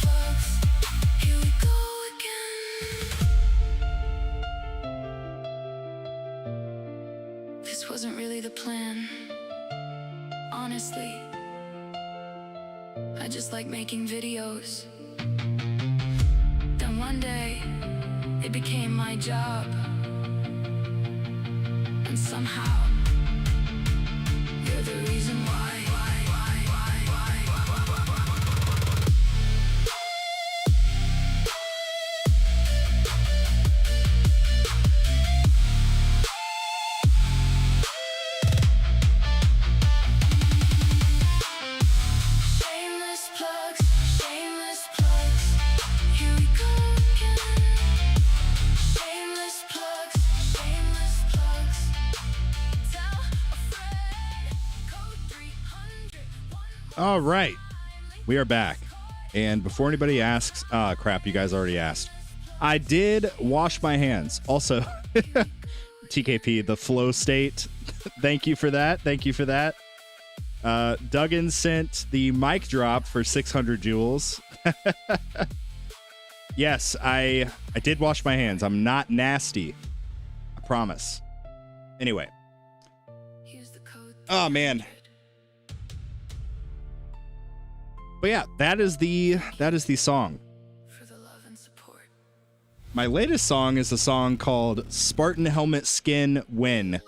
plugs, here we go again. This wasn't really the plan, honestly. I just like making videos. Then one day, it became my job. And somehow, you're the reason why. Shameless plugs, here we go again. Shameless plugs, tell a friend, code 300. All right, we are back. And before anybody asks, crap, you guys already asked. I did wash my hands. Also, TKP, the flow state. Thank you for that. Duggan sent the mic drop for 600 joules. Yes, I did wash my hands. I'm not nasty. I promise. Anyway. Here's the code. Oh, man. But yeah, that is the song. For the love and support. My latest song is a song called Spartan Helmet Skin Win.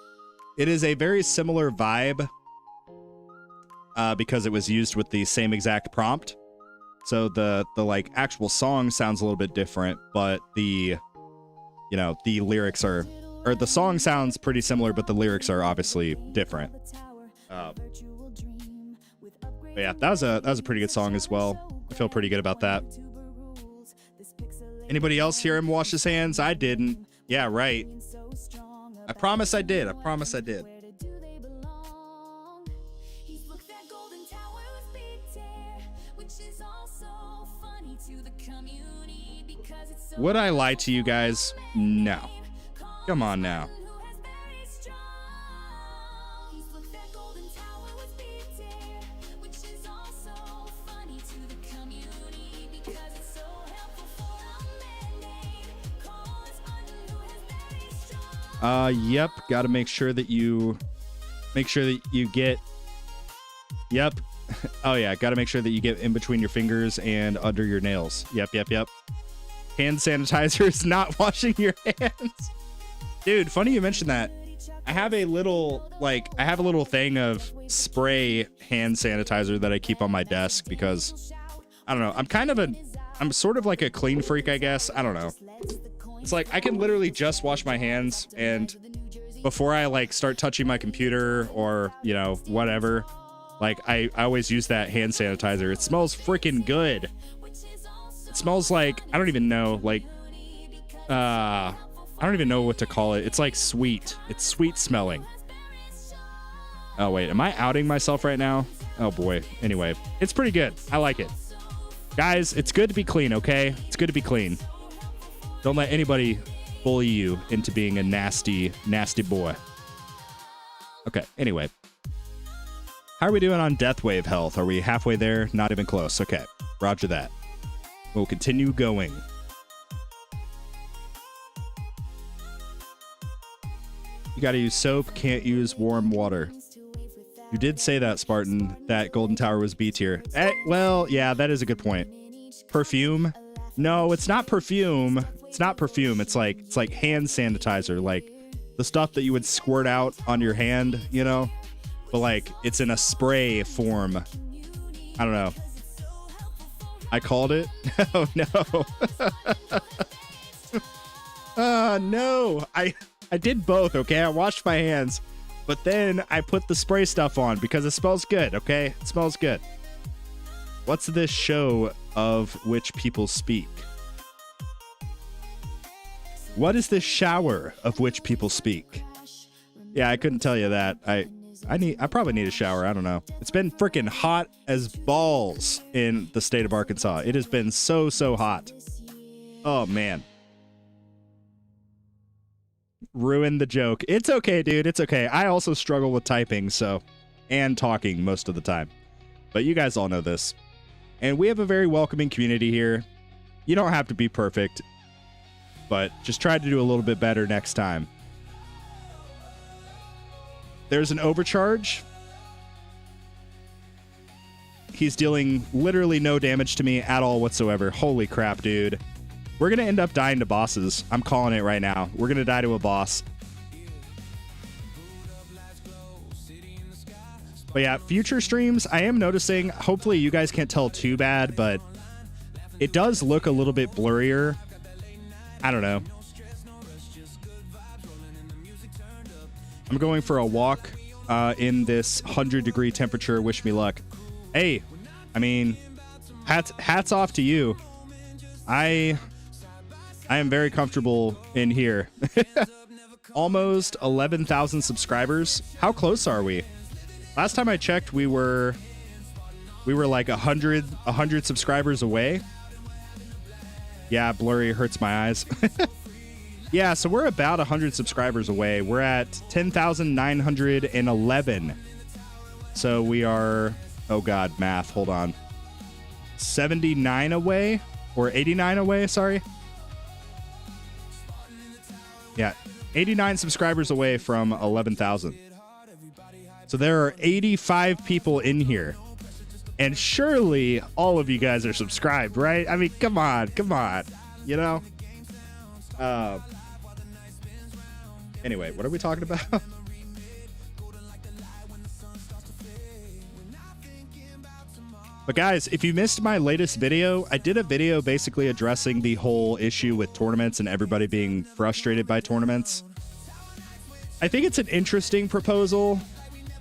It is a very similar vibe because it was used with the same exact prompt. So the like actual song sounds a little bit different, but the lyrics are, or the song sounds pretty similar, but the lyrics are obviously different. But yeah, that was a pretty good song as well. I feel pretty good about that. Anybody else hear him wash his hands? I didn't. Yeah, right. I promise I did. Would I lie to you guys? No. Come on now. Yep. Got to make sure that you get. Yep. Oh yeah. Got to make sure that you get in between your fingers and under your nails. Yep. Hand sanitizer is not washing your hands. Dude, funny you mentioned that. I have a little thing of spray hand sanitizer that I keep on my desk because I don't know. I'm sort of like a clean freak, I guess. I don't know. It's like I can literally just wash my hands, and before I like start touching my computer or, whatever, like I always use that hand sanitizer. It smells freaking good. It smells like, I don't even know, like I don't even know what to call it. It's like sweet. It's sweet smelling. Oh, wait. Am I outing myself right now? Oh, boy. Anyway, it's pretty good. I like it. Guys, it's good to be clean, okay? It's good to be clean. Don't let anybody bully you into being a nasty, nasty boy. Okay, anyway. How are we doing on Death Wave health? Are we halfway there? Not even close. Okay, roger that. We'll continue going. You gotta use soap, can't use warm water. You did say that, Spartan, that Golden Tower was B tier. Well, yeah, that is a good point. Perfume? No, it's not perfume. It's not perfume. It's like hand sanitizer, like the stuff that you would squirt out on your hand, you know? But like it's in a spray form. I don't know. I called it. Oh no. No. I did both, okay? I washed my hands, but then I put the spray stuff on because it smells good, okay? It smells good. What's this show of which people speak? What is this shower of which people speak? Yeah, I couldn't tell you that. I probably need a shower. I don't know. It's been freaking hot as balls in the state of Arkansas. It has been so hot. Oh, man. Ruined the joke. It's okay, dude. It's okay. I also struggle with typing, so, and talking most of the time. But you guys all know this. And we have a very welcoming community here. You don't have to be perfect, but just try to do a little bit better next time. There's an overcharge. He's dealing literally no damage to me at all whatsoever. Holy crap, dude. We're going to end up dying to bosses. I'm calling it right now. We're going to die to a boss. But yeah, future streams, I am noticing, hopefully you guys can't tell too bad, but it does look a little bit blurrier. I don't know. I'm going for a walk in this 100-degree temperature. Wish me luck. Hey, I mean, hats off to you. I am very comfortable in here. Almost 11,000 subscribers. How close are we? Last time I checked, we were like 100 subscribers away. Yeah, blurry hurts my eyes. Yeah, so we're about 100 subscribers away. We're at 10,911. So we are, oh God, math, hold on. 79 away, or 89 away, sorry. Yeah, 89 subscribers away from 11,000. So there are 85 people in here. And surely all of you guys are subscribed, right? I mean, come on. You know? Anyway, what are we talking about? But guys, if you missed my latest video, I did a video basically addressing the whole issue with tournaments and everybody being frustrated by tournaments. I think it's an interesting proposal.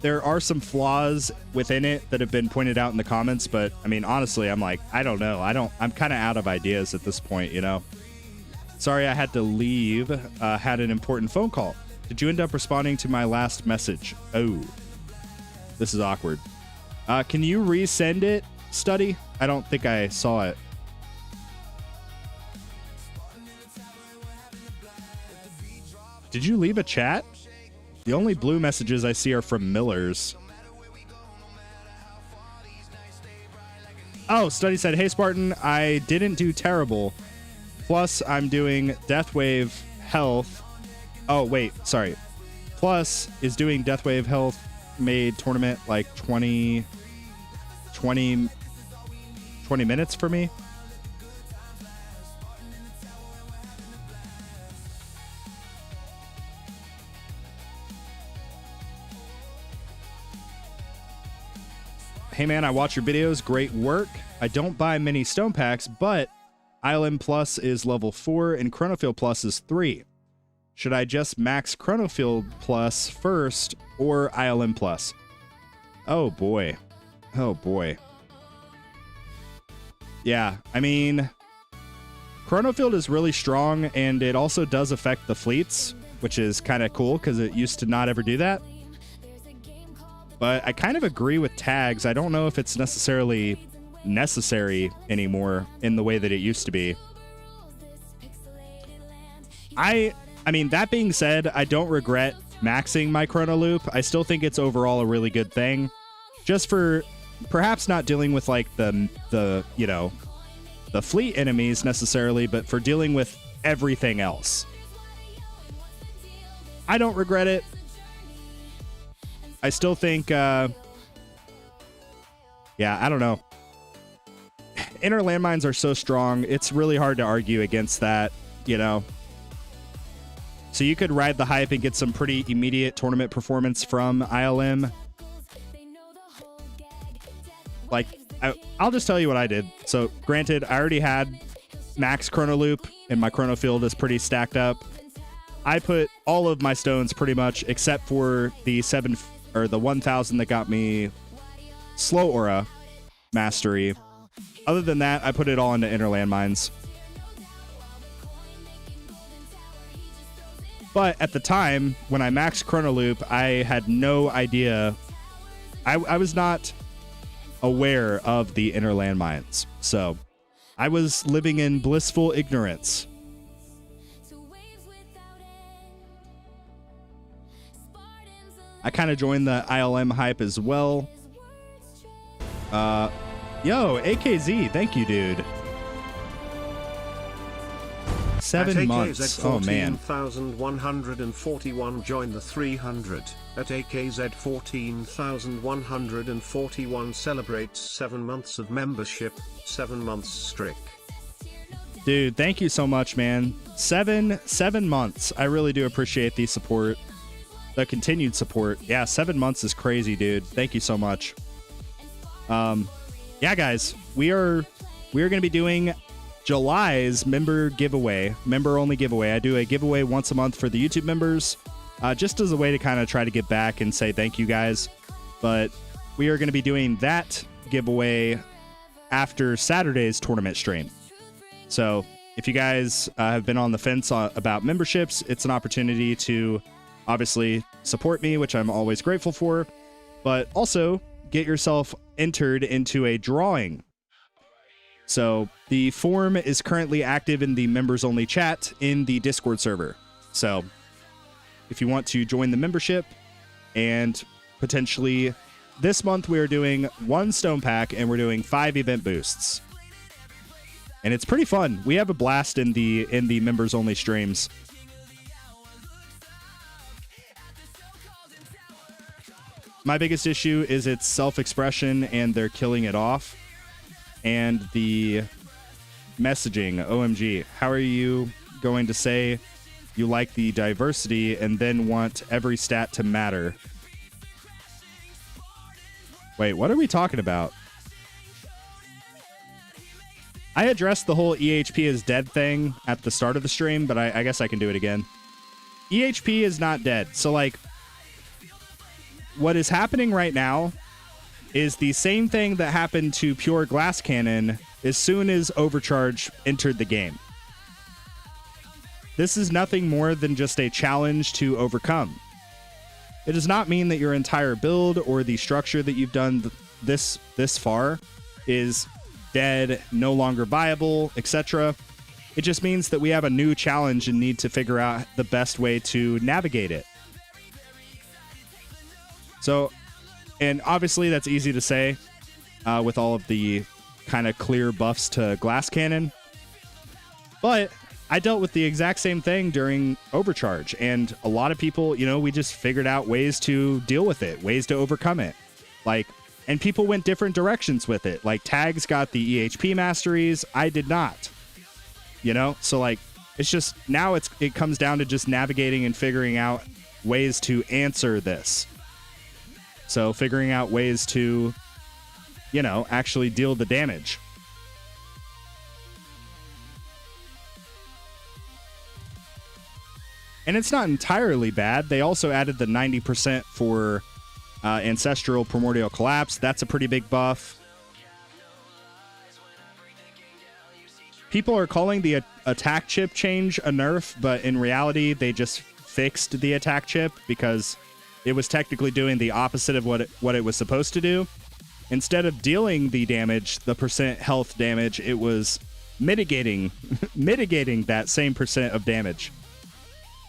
There are some flaws within it that have been pointed out in the comments, but I mean, honestly, I'm like, I don't know. I'm kind of out of ideas at this point, you know? Sorry, I had to leave. Had an important phone call. Did you end up responding to my last message? Oh, this is awkward. Can you resend it, Study? I don't think I saw it. Did you leave a chat? The only blue messages I see are from Millers. Oh, Study said, hey, Spartan, I didn't do terrible. Plus, I'm doing Deathwave Health. Oh, wait, sorry. Plus is doing Deathwave Health made tournament like 20 minutes for me. Hey man, I watch your videos. Great work. I don't buy many stone packs, but ILM Plus is level 4 and Chronofield Plus is 3. Should I just max Chronofield Plus first or ILM Plus? Oh boy. Oh boy. Yeah, I mean, Chrono Field is really strong, and it also does affect the fleets, which is kind of cool because it used to not ever do that. But I kind of agree with tags. I don't know if it's necessarily necessary anymore in the way that it used to be. I mean, that being said, I don't regret maxing my Chrono Loop. I still think it's overall a really good thing. Just for perhaps not dealing with like the you know, the fleet enemies necessarily, but for dealing with everything else. I don't regret it. I still think, yeah, I don't know. Inner landmines are so strong. It's really hard to argue against that, you know. So you could ride the hype and get some pretty immediate tournament performance from ILM. Like, I'll just tell you what I did. So, granted, I already had max Chrono Loop, and my Chrono Field is pretty stacked up. I put all of my stones pretty much, except for the 1,000 that got me Slow Aura Mastery. Other than that, I put it all into Inner Landmines. But at the time, when I maxed Chrono Loop, I had no idea. I was not aware of the Inner Landmines. So I was living in blissful ignorance. I kind of joined the ILM hype as well. Yo, AKZ, thank you, dude. 7 months. Oh, man. 14,141 join the 300. At AKZ 14,141 celebrates 7 months of membership, 7 months strict. Dude, thank you so much, man. 7 months. I really do appreciate the support. The continued support. Yeah, 7 months is crazy, dude. Thank you so much. Yeah, guys, we are going to be doing July's member only giveaway. I do a giveaway once a month for the YouTube members, just as a way to kind of try to get back and say thank you guys. But we are going to be doing that giveaway after Saturday's tournament stream. So if you guys have been on the fence about memberships, it's an opportunity to obviously support me, which I'm always grateful for, but also get yourself entered into a drawing. So the form is currently active in the members only chat in the Discord server. So if you want to join the membership, and potentially this month we are doing 1 stone pack and we're doing 5 event boosts. And it's pretty fun. We have a blast in the members only streams. My biggest issue is its self-expression, and they're killing it off. And the messaging, OMG. How are you going to say you like the diversity and then want every stat to matter? Wait, what are we talking about? I addressed the whole EHP is dead thing at the start of the stream, but I guess I can do it again. EHP is not dead. So, like, what is happening right now is the same thing that happened to Pure Glass Cannon as soon as Overcharge entered the game. This is nothing more than just a challenge to overcome. It does not mean that your entire build or the structure that you've done this far is dead, no longer viable, etc. It just means that we have a new challenge and need to figure out the best way to navigate it. So, and obviously that's easy to say with all of the kind of clear buffs to Glass Cannon. But I dealt with the exact same thing during Overcharge, and a lot of people, you know, we just figured out ways to deal with it, ways to overcome it. Like, and people went different directions with it. Like, Tags got the EHP masteries, I did not. You know? So, like, it's just, now it comes down to just navigating and figuring out ways to answer this. So, figuring out ways to, you know, actually deal the damage. And it's not entirely bad. They also added the 90% for Ancestral Primordial Collapse. That's a pretty big buff. people are calling the attack chip change a nerf, but in reality, they just fixed the attack chip because it was technically doing the opposite of what it was supposed to do. Instead of dealing the damage, the percent health damage, it was mitigating that same percent of damage,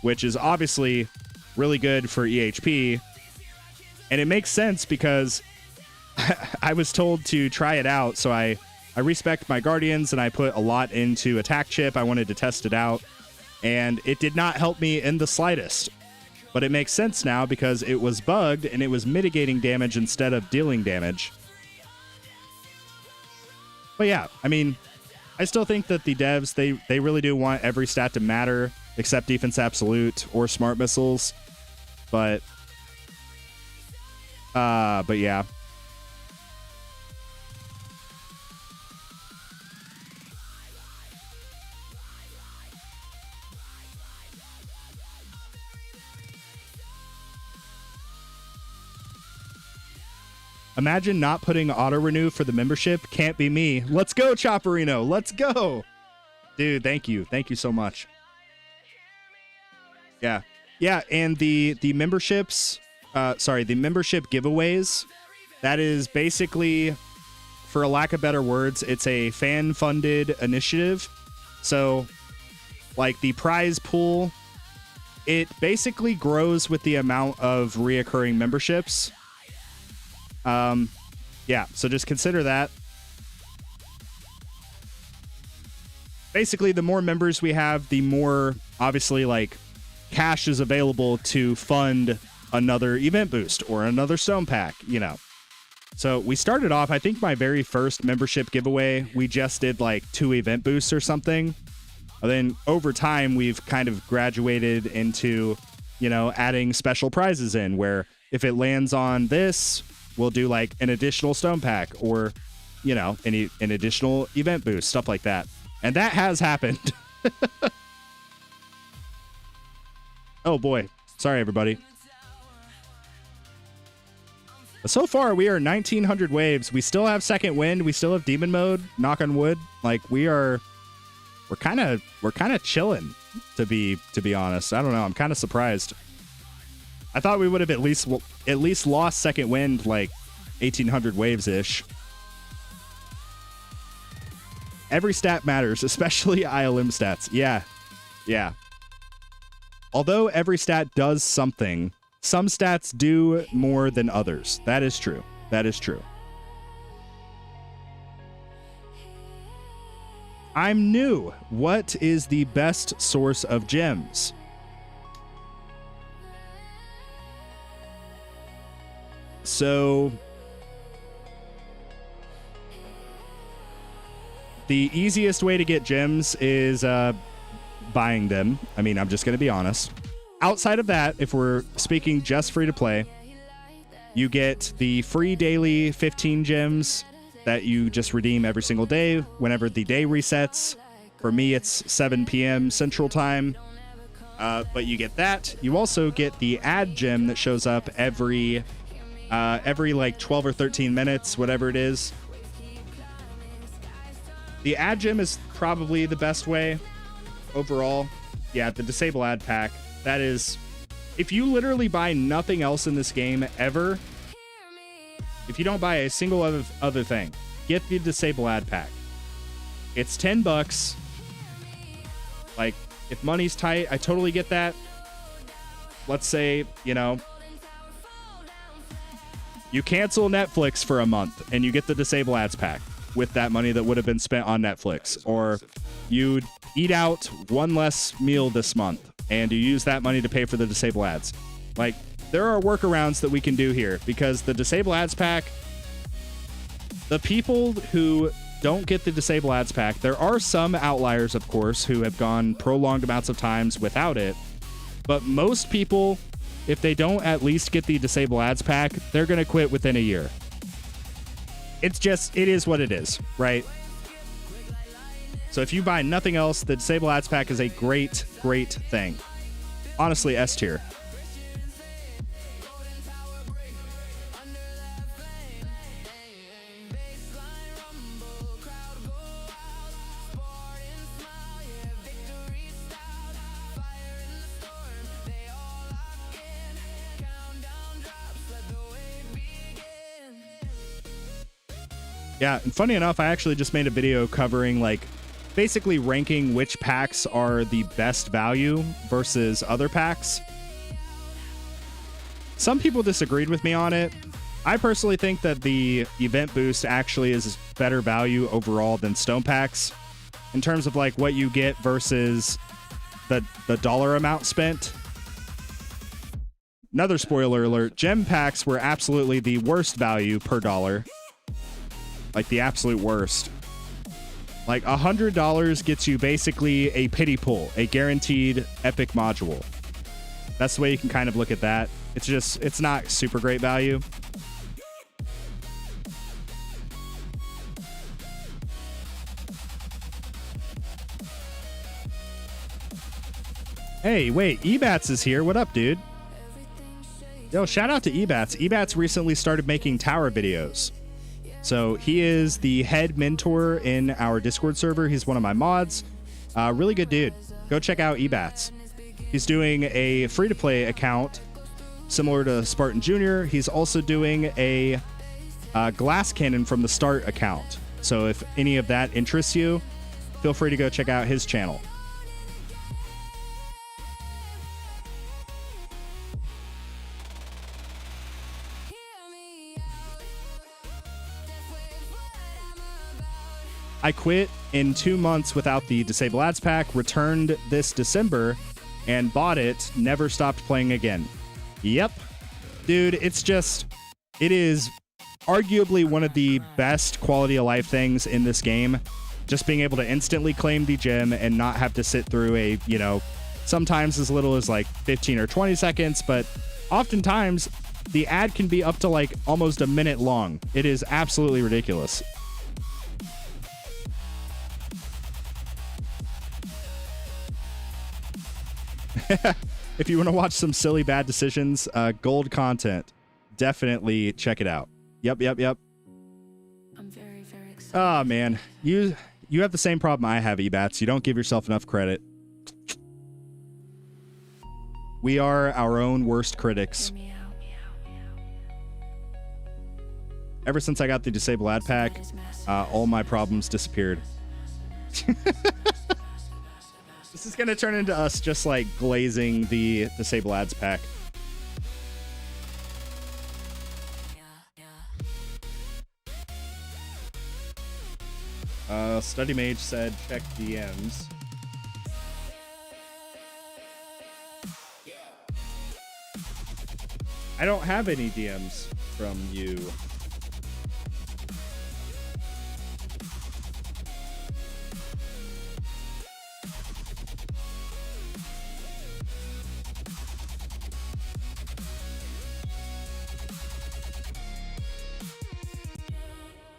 which is obviously really good for EHP. And it makes sense because I was told to try it out, so I respect my Guardians and I put a lot into attack chip. I wanted to test it out, and it did not help me in the slightest. But it makes sense now because it was bugged and it was mitigating damage instead of dealing damage. But yeah, I mean, I still think that the devs, they really do want every stat to matter except defense absolute or smart missiles. But yeah. Imagine not putting auto renew for the membership. Can't be me. Let's go, Chopperino. Let's go. Dude, thank you. Thank you so much. Yeah. Yeah, and the memberships, the membership giveaways, that is basically, for a lack of better words, it's a fan-funded initiative. So, like, the prize pool, it basically grows with the amount of reoccurring memberships. Yeah, so just consider that. Basically, the more members we have, the more, obviously, like, cash is available to fund another event boost or another stone pack, you know. So we started off, I think my very first membership giveaway, we just did like 2 event boosts or something. And then over time, we've kind of graduated into, you know, adding special prizes in where if it lands on this, we'll do like an additional stone pack or, you know, an additional event boost, stuff like that. And that has happened. Oh boy. Sorry, everybody. So far, we are 1900 waves. We still have second wind. We still have demon mode. Knock on wood. Like we're kind of chilling, to be honest. I don't know. I'm kind of surprised. I thought we would have at least lost second wind like 1800 waves ish. Every stat matters, especially ILM stats. Yeah. Yeah. Although every stat does something, some stats do more than others. That is true. That is true. I'm new. What is the best source of gems? So, the easiest way to get gems is buying them. I mean, I'm just going to be honest. Outside of that, if we're speaking just free to play, you get the free daily 15 gems that you just redeem every single day whenever the day resets. For me, it's 7 p.m. Central Time. But you get that. You also get the ad gem that shows up every like 12 or 13 minutes, whatever it is. The ad gem is probably the best way overall. Yeah, the disable ad pack. That is, if you literally buy nothing else in this game ever, if you don't buy a single other thing, get the disable ad pack. It's $10. Like, if money's tight, I totally get that. Let's say, you know, you cancel Netflix for a month and you get the disable ads pack with that money that would have been spent on Netflix. Or you eat out one less meal this month and you use that money to pay for the disable ads. Like, there are workarounds that we can do here because the disable ads pack, the people who don't get the disable ads pack, there are some outliers, of course, who have gone prolonged amounts of times without it. But most people, if they don't at least get the disable ads pack, they're going to quit within a year. It's just, it is what it is, right? So if you buy nothing else, the disable ads pack is a great, great thing. Honestly, S tier. Yeah, and funny enough, I actually just made a video covering like basically ranking which packs are the best value versus other packs. Some people disagreed with me on it. I personally think that the event boost actually is better value overall than stone packs in terms of like what you get versus the dollar amount spent. Another spoiler alert, gem packs were absolutely the worst value per dollar. Like the absolute worst. Like $100 gets you basically a pity pull, a guaranteed epic module. That's the way you can kind of look at that. It's not super great value. Hey, wait, Ebats is here. What up, dude? Yo, shout out to Ebats. Ebats recently started making tower videos. So he is the head mentor in our Discord server. He's one of my mods. Really good dude. Go check out Ebats. He's doing a free-to-play account similar to Spartan Jr. He's also doing a glass cannon from the start account. So if any of that interests you, feel free to go check out his channel. I quit in 2 months without the Disable Ads pack, returned this December, and bought it, never stopped playing again. Yep. Dude, it is arguably one of the best quality of life things in this game. Just being able to instantly claim the gem and not have to sit through a, sometimes as little as like 15 or 20 seconds, but oftentimes the ad can be up to like almost a minute long. It is absolutely ridiculous. If you want to watch some silly bad decisions, gold content, definitely check it out. Yep. I'm very, very excited. Oh man, you have the same problem I have, Ebats. You don't give yourself enough credit. We are our own worst critics. Ever since I got the Disable Ad pack, all my problems disappeared. This is going to turn into us just like glazing the Disable Ads pack. Study Mage said check DMs. I don't have any DMs from you.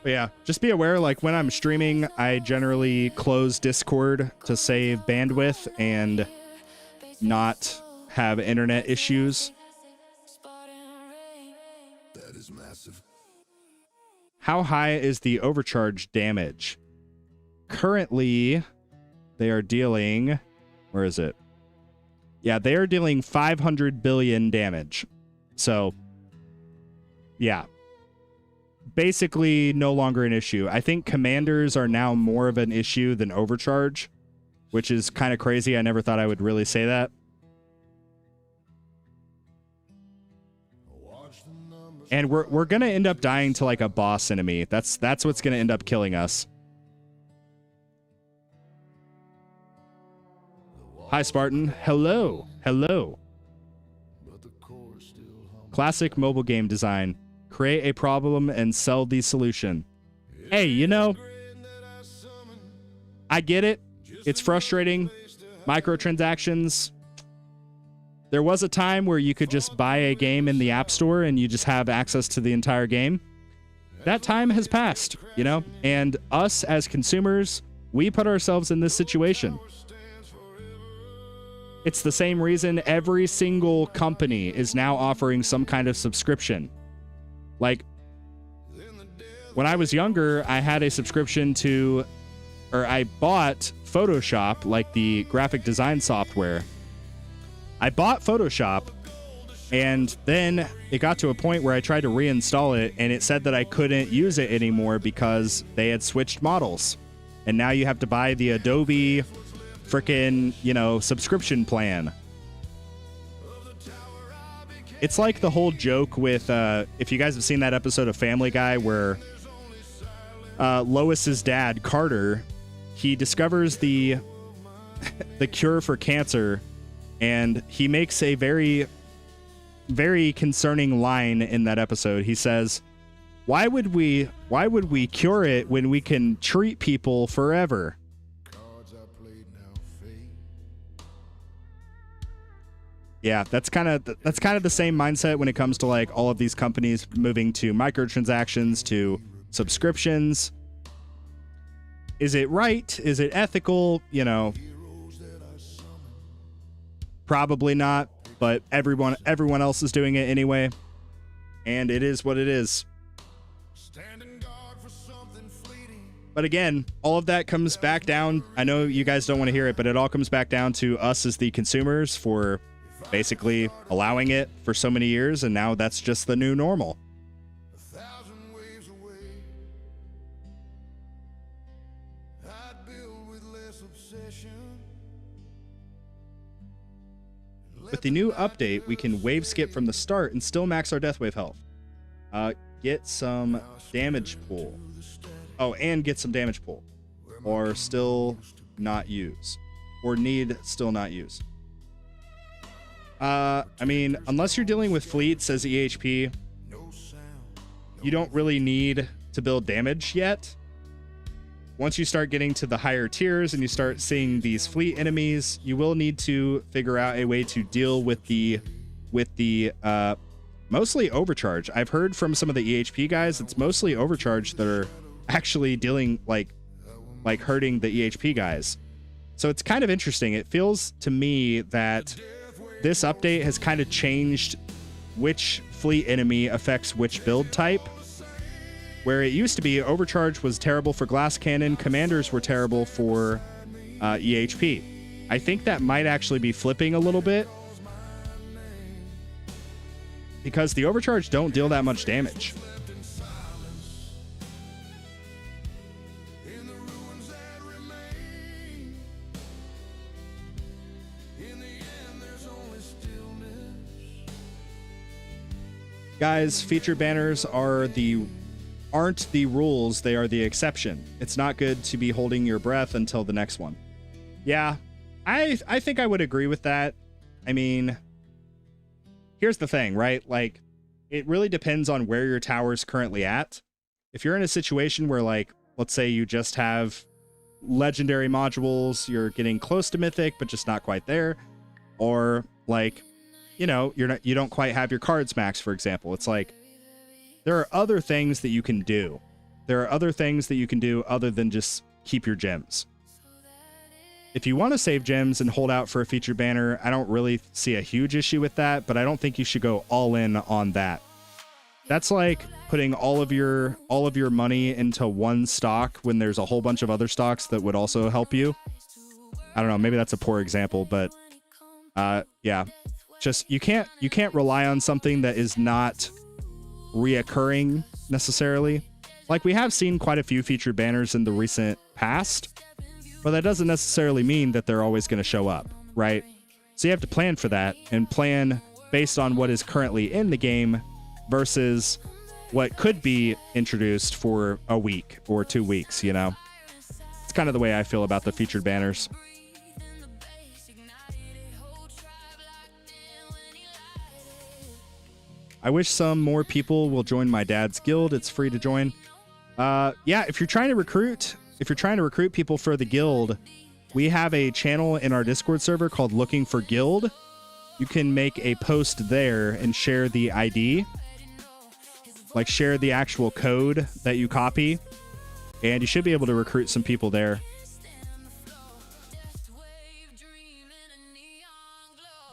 But yeah, just be aware, like when I'm streaming, I generally close Discord to save bandwidth and not have internet issues. That is massive. How high is the overcharge damage? Currently, they are dealing... Where is it? Yeah, they are dealing 500 billion damage. So, yeah. Basically no longer an issue. I think commanders are now more of an issue than overcharge, which is kind of crazy. I never thought I would really say that. And we're gonna end up dying to like a boss enemy. That's what's gonna end up killing us. Hi Spartan. Hello. Classic mobile game design. Create a problem and sell the solution. Hey, I get it. It's frustrating. Microtransactions. There was a time where you could just buy a game in the App Store and you just have access to the entire game. That time has passed, and us as consumers, we put ourselves in this situation. It's the same reason every single company is now offering some kind of subscription. Like, when I was younger, I had a subscription to, or I bought Photoshop, like the graphic design software. I bought Photoshop, And then it got to a point where I tried to reinstall it, and it said that I couldn't use it anymore because they had switched models. And now you have to buy the Adobe frickin', subscription plan. It's like the whole joke with, if you guys have seen that episode of Family Guy where Lois's dad, Carter, he discovers the cure for cancer, and he makes a very, very concerning line in that episode. He says, why would we cure it when we can treat people forever? Yeah, that's kind of the same mindset when it comes to like all of these companies moving to microtransactions, to subscriptions. Is it right? Is it ethical? Probably not, but everyone else is doing it anyway, and it is what it is. But again, all of that comes back down. I know you guys don't want to hear it, but it all comes back down to us as the consumers for basically allowing it for so many years, and now that's just the new normal. With the new update, we can wave skip from the start and still max our death wave health. Get some damage pool. Oh, and get some damage pool. Or still not use. Or need still not use. I mean, unless you're dealing with fleets as EHP, you don't really need to build damage yet. Once you start getting to the higher tiers and you start seeing these fleet enemies, you will need to figure out a way to deal with the mostly overcharge. I've heard from some of the EHP guys, it's mostly overcharge that are actually dealing like hurting the EHP guys. So it's kind of interesting. It feels to me that this update has kind of changed which fleet enemy affects which build type. Where it used to be overcharge was terrible for glass cannon, commanders were terrible for EHP. I think that might actually be flipping a little bit, because the overcharge don't deal that much damage. Guys, feature banners aren't the rules, they are the exception. It's not good to be holding your breath until the next one. Yeah, I think I would agree with that. I mean, here's the thing, right? Like, it really depends on where your tower's currently at. If you're in a situation where, like, let's say you just have legendary modules, you're getting close to mythic, but just not quite there, or like, you don't quite have your cards maxed, for example. It's like, there are other things that you can do. There are other things that you can do other than just keep your gems. If you want to save gems and hold out for a featured banner, I don't really see a huge issue with that, but I don't think you should go all in on that. That's like putting all of your money into one stock when there's a whole bunch of other stocks that would also help you. I don't know, maybe that's a poor example, but yeah. Just you can't rely on something that is not reoccurring necessarily. Like, we have seen quite a few featured banners in the recent past, but that doesn't necessarily mean that they're always going to show up, right? So you have to plan for that and plan based on what is currently in the game versus what could be introduced for a week or 2 weeks, It's kind of the way I feel about the featured banners. I wish some more people will join my dad's guild. It's free to join. Yeah, if you're trying to recruit people for the guild, we have a channel in our Discord server called Looking for Guild. You can make a post there and share the ID. Like, share the actual code that you copy, and you should be able to recruit some people there.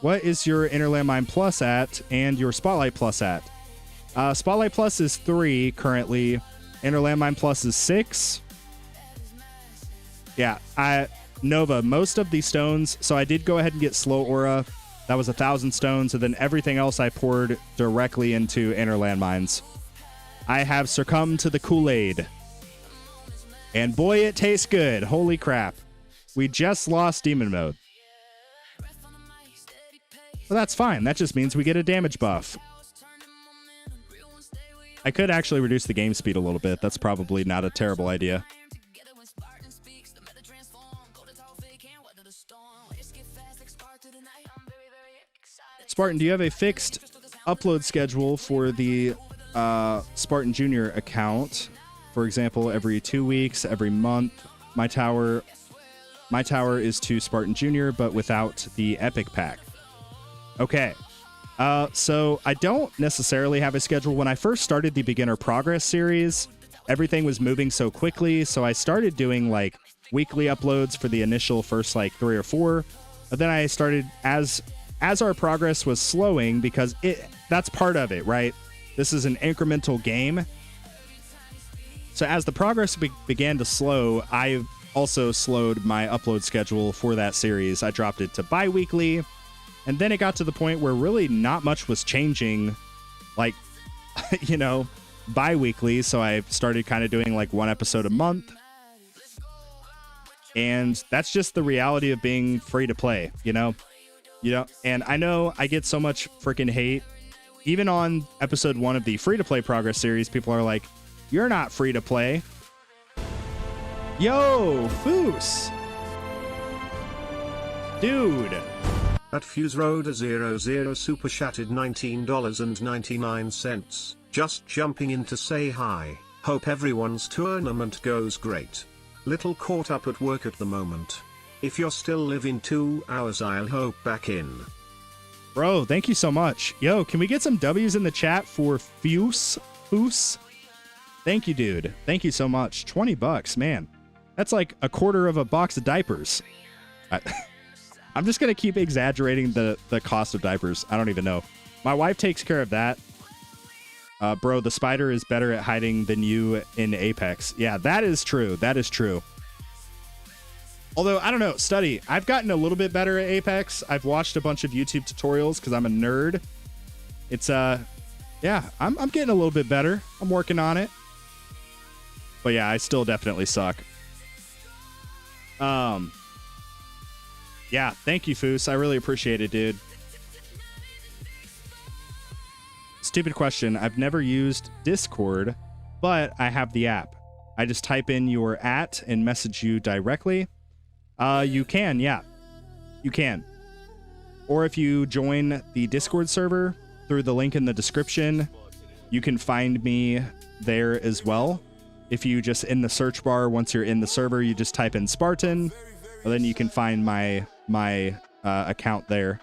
What is your Inner Landmine Plus at and your Spotlight Plus at? Spotlight Plus is 3 currently. Inner Landmine Plus is 6. Yeah, Nova, most of these stones, so I did go ahead and get Slow Aura. That was 1,000 stones, and then everything else I poured directly into inner landmines. I have succumbed to the Kool-Aid. And boy, it tastes good. Holy crap. We just lost demon mode. Well, that's fine. That just means we get a damage buff. I could actually reduce the game speed a little bit. That's probably not a terrible idea. Spartan, do you have a fixed upload schedule for the Spartan Junior account? For example, every 2 weeks, every month. My tower is to Spartan Junior, but without the epic pack. Okay. So I don't necessarily have a schedule. When I first started the beginner progress series, everything was moving so quickly. So I started doing like weekly uploads for the initial first like 3 or 4. But then I started as our progress was slowing, because that's part of it, right? This is an incremental game. So as the progress began to slow, I also slowed my upload schedule for that series. I dropped it to bi-weekly, and then it got to the point where really not much was changing, like, you know, bi-weekly. So I started kind of doing like 1 episode a month. And that's just the reality of being free to play, you know? And I know I get so much freaking hate. Even on episode 1 of the free to play progress series, people are like, "You're not free to play." Yo, Foos. Dude. At Fuse Road a 00 super chatted $19.99. Just jumping in to say hi. Hope everyone's tournament goes great. Little caught up at work at the moment. If you're still live in 2 hours, I'll hope back in. Bro, thank you so much. Yo, can we get some W's in the chat for Fuse? Foos? Thank you, dude. Thank you so much. $20, man. That's like a quarter of a box of diapers. I'm just going to keep exaggerating the cost of diapers. I don't even know. My wife takes care of that. Bro, the spider is better at hiding than you in Apex. Yeah, that is true. That is true. Although, I don't know, Study, I've gotten a little bit better at Apex. I've watched a bunch of YouTube tutorials because I'm a nerd. It's, yeah, I'm getting a little bit better. I'm working on it. But yeah, I still definitely suck. Yeah, thank you, Foos. I really appreciate it, dude. Stupid question. I've never used Discord, but I have the app. I just type in your @ and message you directly. You can, yeah. You can. Or if you join the Discord server through the link in the description, you can find me there as well. If you just in the search bar, once you're in the server, you just type in Spartan, and then you can find my account there.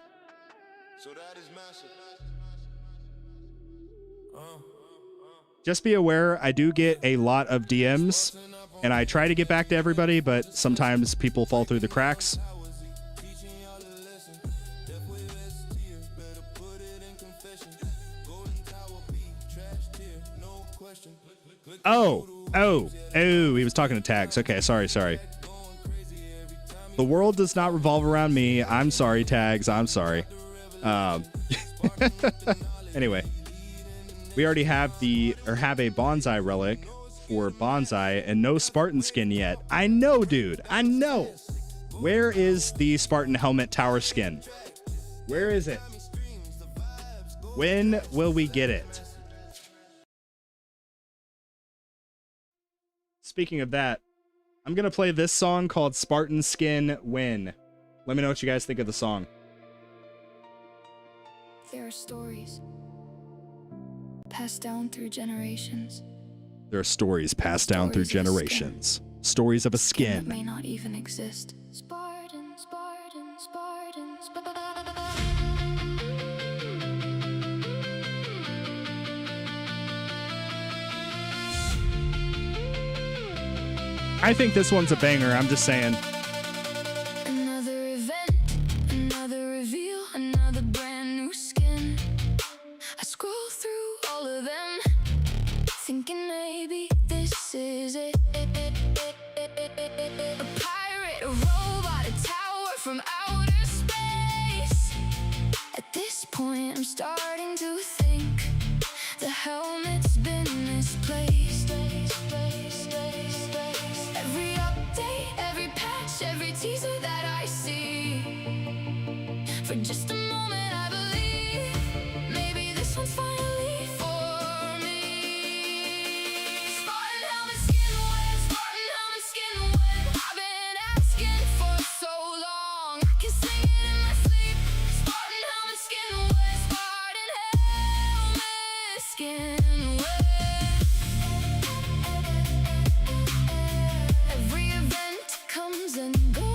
Just be aware, I do get a lot of DMs, and I try to get back to everybody, but sometimes people fall through the cracks. Oh, he was talking to Tags. Okay, sorry. The world does not revolve around me. I'm sorry, Tags. I'm sorry. Anyway, we already have a bonsai relic for bonsai and no Spartan skin yet. I know, dude. I know. Where is the Spartan helmet tower skin? Where is it? When will we get it? Speaking of that, I'm going to play this song called Spartan Skin Win. Let me know what you guys think of the song. There are stories passed down through generations. There are stories passed down through generations. Stories of a That skin. may not even exist. Spartan, Spartan, Spartan, Spartan. I think this one's a banger. I'm just saying. Another event, another reveal, another brand new skin. I scroll through all of them, thinking maybe this is it. A pirate, a robot, a tower from outer space. For just a moment I believe maybe this one's finally for me. Spartan helmet skin wet, Spartan helmet skin wet. I've been asking for so long. I can sing it in my sleep. Spartan helmet skin wet, Spartan helmet skin wet. Every event comes and goes,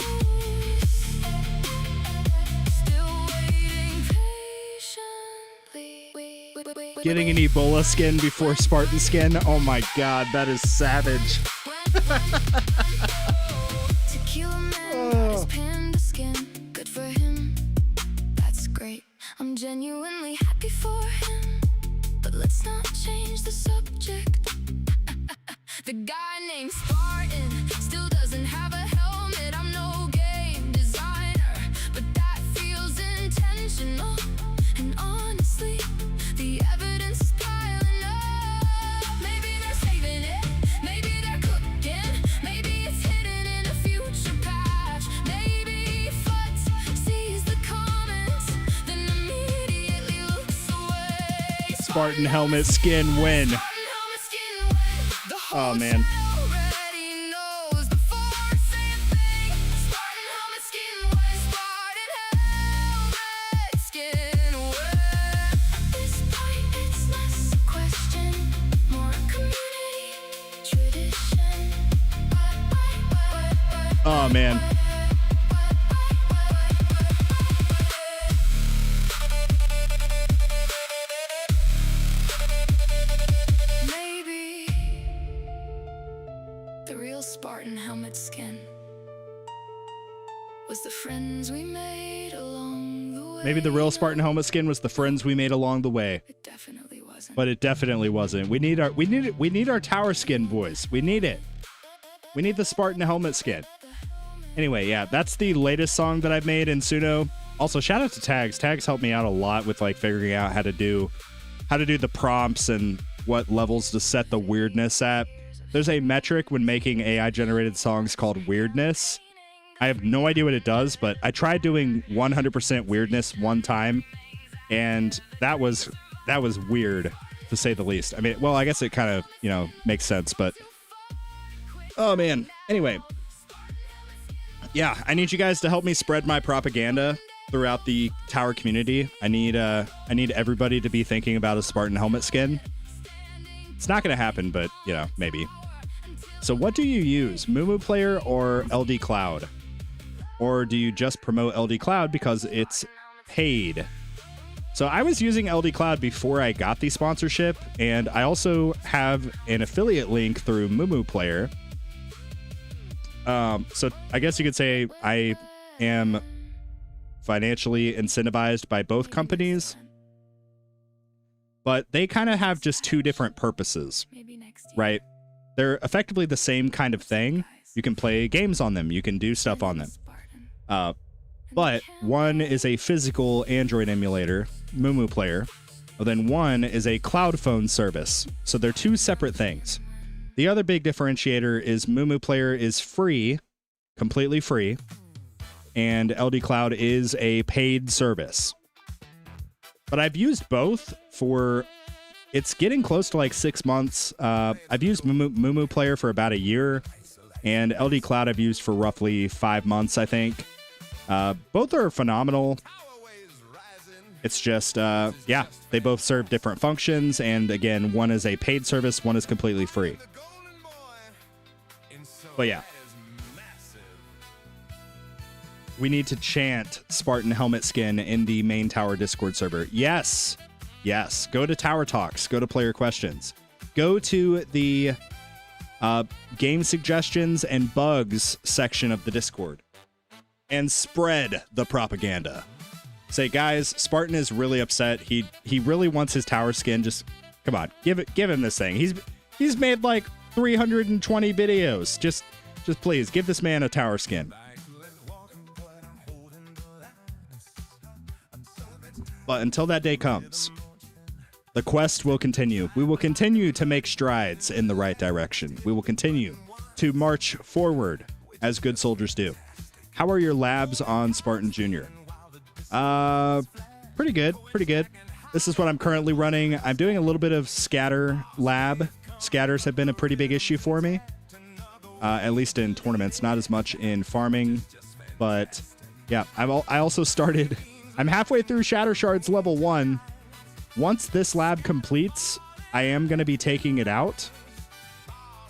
still waiting patiently. Getting an Ebola skin before Spartan skin. Oh my god, that is savage. Tequila man got his panda skin. Good for him. That's great. I'm genuinely happy for him. But let's not change the subject. The guy named Spartan still doesn't have a helmet. I'm no game designer, but that feels intentional. And honestly, the evidence is piling up. Maybe they're saving it, maybe they're cooking, maybe it's hidden in a future patch. Maybe FUT sees the comments, then immediately looks away. Spartan helmet skin win. Spartan helmet skin wet. The whole Oh, man. town already knows before I say a thing. Spartan helmet skin wet, Spartan helmet skin wet. At this point, it's less a question, more community tradition. Oh man. Maybe the real Spartan helmet skin was the friends we made along the way. Maybe the real Spartan helmet skin was the friends we made along the way, It definitely wasn't. but it definitely wasn't. We need our tower skin, boys. We need it. We need the Spartan helmet skin. Anyway, yeah, that's the latest song that I've made in Suno. Also, shout out to Tags. Tags helped me out a lot with like figuring out how to do the prompts and what levels to set the weirdness at. There's a metric when making AI generated songs called weirdness. I have no idea what it does, but I tried doing 100% weirdness one time, and that was weird to say the least. I mean, well, I guess it kind of, makes sense, but oh man. Anyway, yeah, I need you guys to help me spread my propaganda throughout the tower community. I need everybody to be thinking about a Spartan helmet skin. It's not going to happen, but maybe. So what do you use, Mumu Player or LD Cloud? Or do you just promote LD Cloud because it's paid? So I was using LD Cloud before I got the sponsorship, and I also have an affiliate link through Mumu Player. So I guess you could say I am financially incentivized by both companies, but they kind of have just two different purposes, Maybe next year. right? They're effectively the same kind of thing. You can play games on them. You can do stuff on them. Spartan. But one is a physical Android emulator, Mumu Player, and then one is a cloud phone service. So they're two separate things. The other big differentiator is Mumu Player is free, completely free, and LD Cloud is a paid service. But I've used both for, it's getting close to like 6 months. I've used Mumu Player for about a year, and LD Cloud I've used for roughly 5 months, I think. Both are phenomenal. It's just, yeah, they both serve different functions, and again, one is a paid service, one is completely free. But yeah. We need to chant Spartan helmet skin in the main tower Discord server. Yes. Yes. Go to Tower Talks. Go to Player Questions. Go to the game suggestions and bugs section of the Discord and spread the propaganda. Say, guys, Spartan is really upset. He really wants his tower skin. Just come on, give him this thing. He's made like 320 videos. Just please give this man a tower skin. But until that day comes, the quest will continue. We will continue to make strides in the right direction. We will continue to march forward as good soldiers do. How are your labs on Spartan Junior? Pretty good. Pretty good. This is what I'm currently running. I'm doing a little bit of scatter lab. Scatters have been a pretty big issue for me. At least in tournaments, not as much in farming. But yeah, I also started... I'm halfway through Shatter Shards level 1. Once this lab completes, I am going to be taking it out.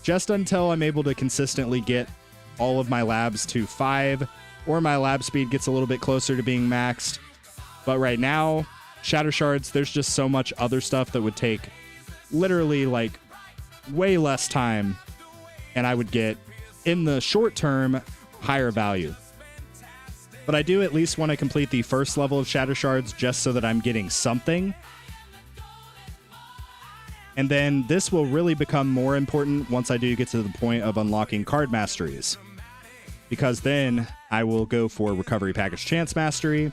Just until I'm able to consistently get all of my labs to 5, or my lab speed gets a little bit closer to being maxed. But right now, Shatter Shards, there's just so much other stuff that would take literally like way less time, and I would get, in the short term, higher value. But I do at least want to complete the first level of Shatter Shards just so that I'm getting something. And then this will really become more important once I do get to the point of unlocking card masteries. Because then I will go for Recovery Package Chance Mastery.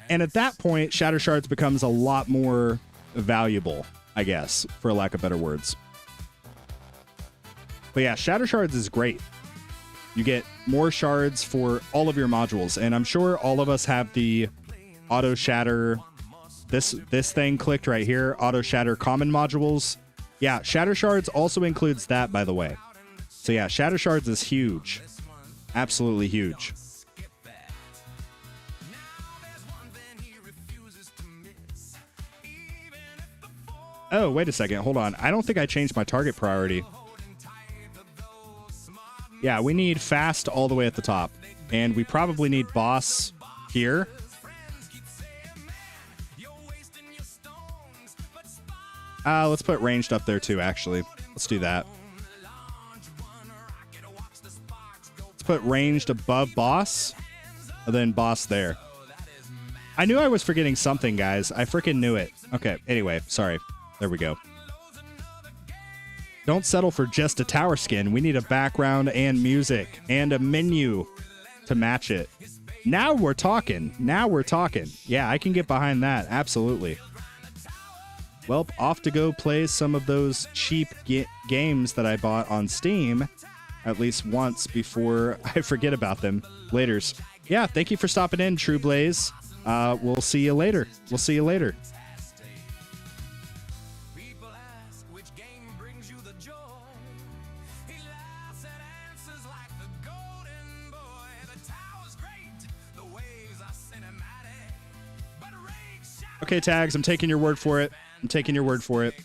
And at that point, Shatter Shards becomes a lot more valuable, I guess, for lack of better words. But yeah, Shatter Shards is great. You get more shards for all of your modules. And I'm sure all of us have the Auto Shatter... This thing clicked right here, Auto Shatter Common Modules. Yeah, Shatter Shards also includes that, by the way. So yeah, Shatter Shards is huge. Absolutely huge. Oh, wait a second. Hold on. I don't think I changed my target priority. Yeah, we need fast all the way at the top. And we probably need boss here. Let's put ranged up there too, actually. Let's do that. Let's put ranged above boss, and then boss there. I knew I was forgetting something, guys. I freaking knew it. Okay, anyway, sorry. There we go. Don't settle for just a tower skin. We need a background and music and a menu to match it. Now we're talking. Now we're talking. Yeah, I can get behind that. Absolutely. Well, off to go play some of those cheap games that I bought on Steam at least once before I forget about them. Laters. Yeah, thank you for stopping in, True Blaze. We'll see you later. We'll see you later. Okay, Tags, I'm taking your word for it. I'm taking your word for it.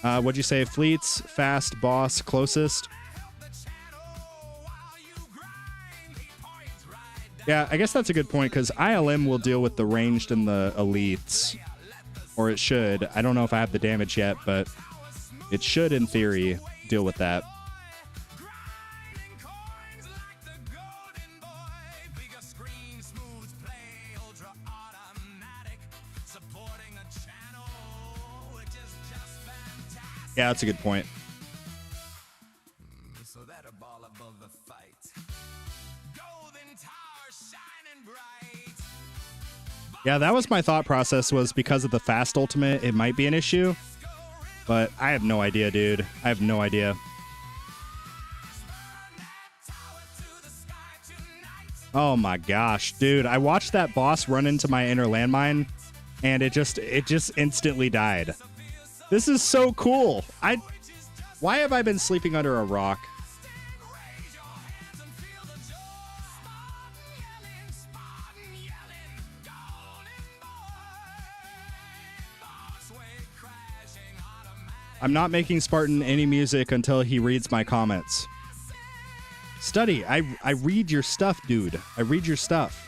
What'd you say? Fleets, fast, boss, closest? Yeah, I guess that's a good point, because ILM will deal with the ranged and the elites. Or it should. I don't know if I have the damage yet, but it should, in theory, deal with that. Yeah, that's a good point. Yeah, that was my thought process, was because of the fast ultimate, it might be an issue. But I have no idea, dude. I have no idea. Oh my gosh, dude. I watched that boss run into my inner landmine, and it just instantly died. This is so cool. Why have I been sleeping under a rock? I'm not making Spartan any music until he reads my comments. Study. I read your stuff, dude. I read your stuff.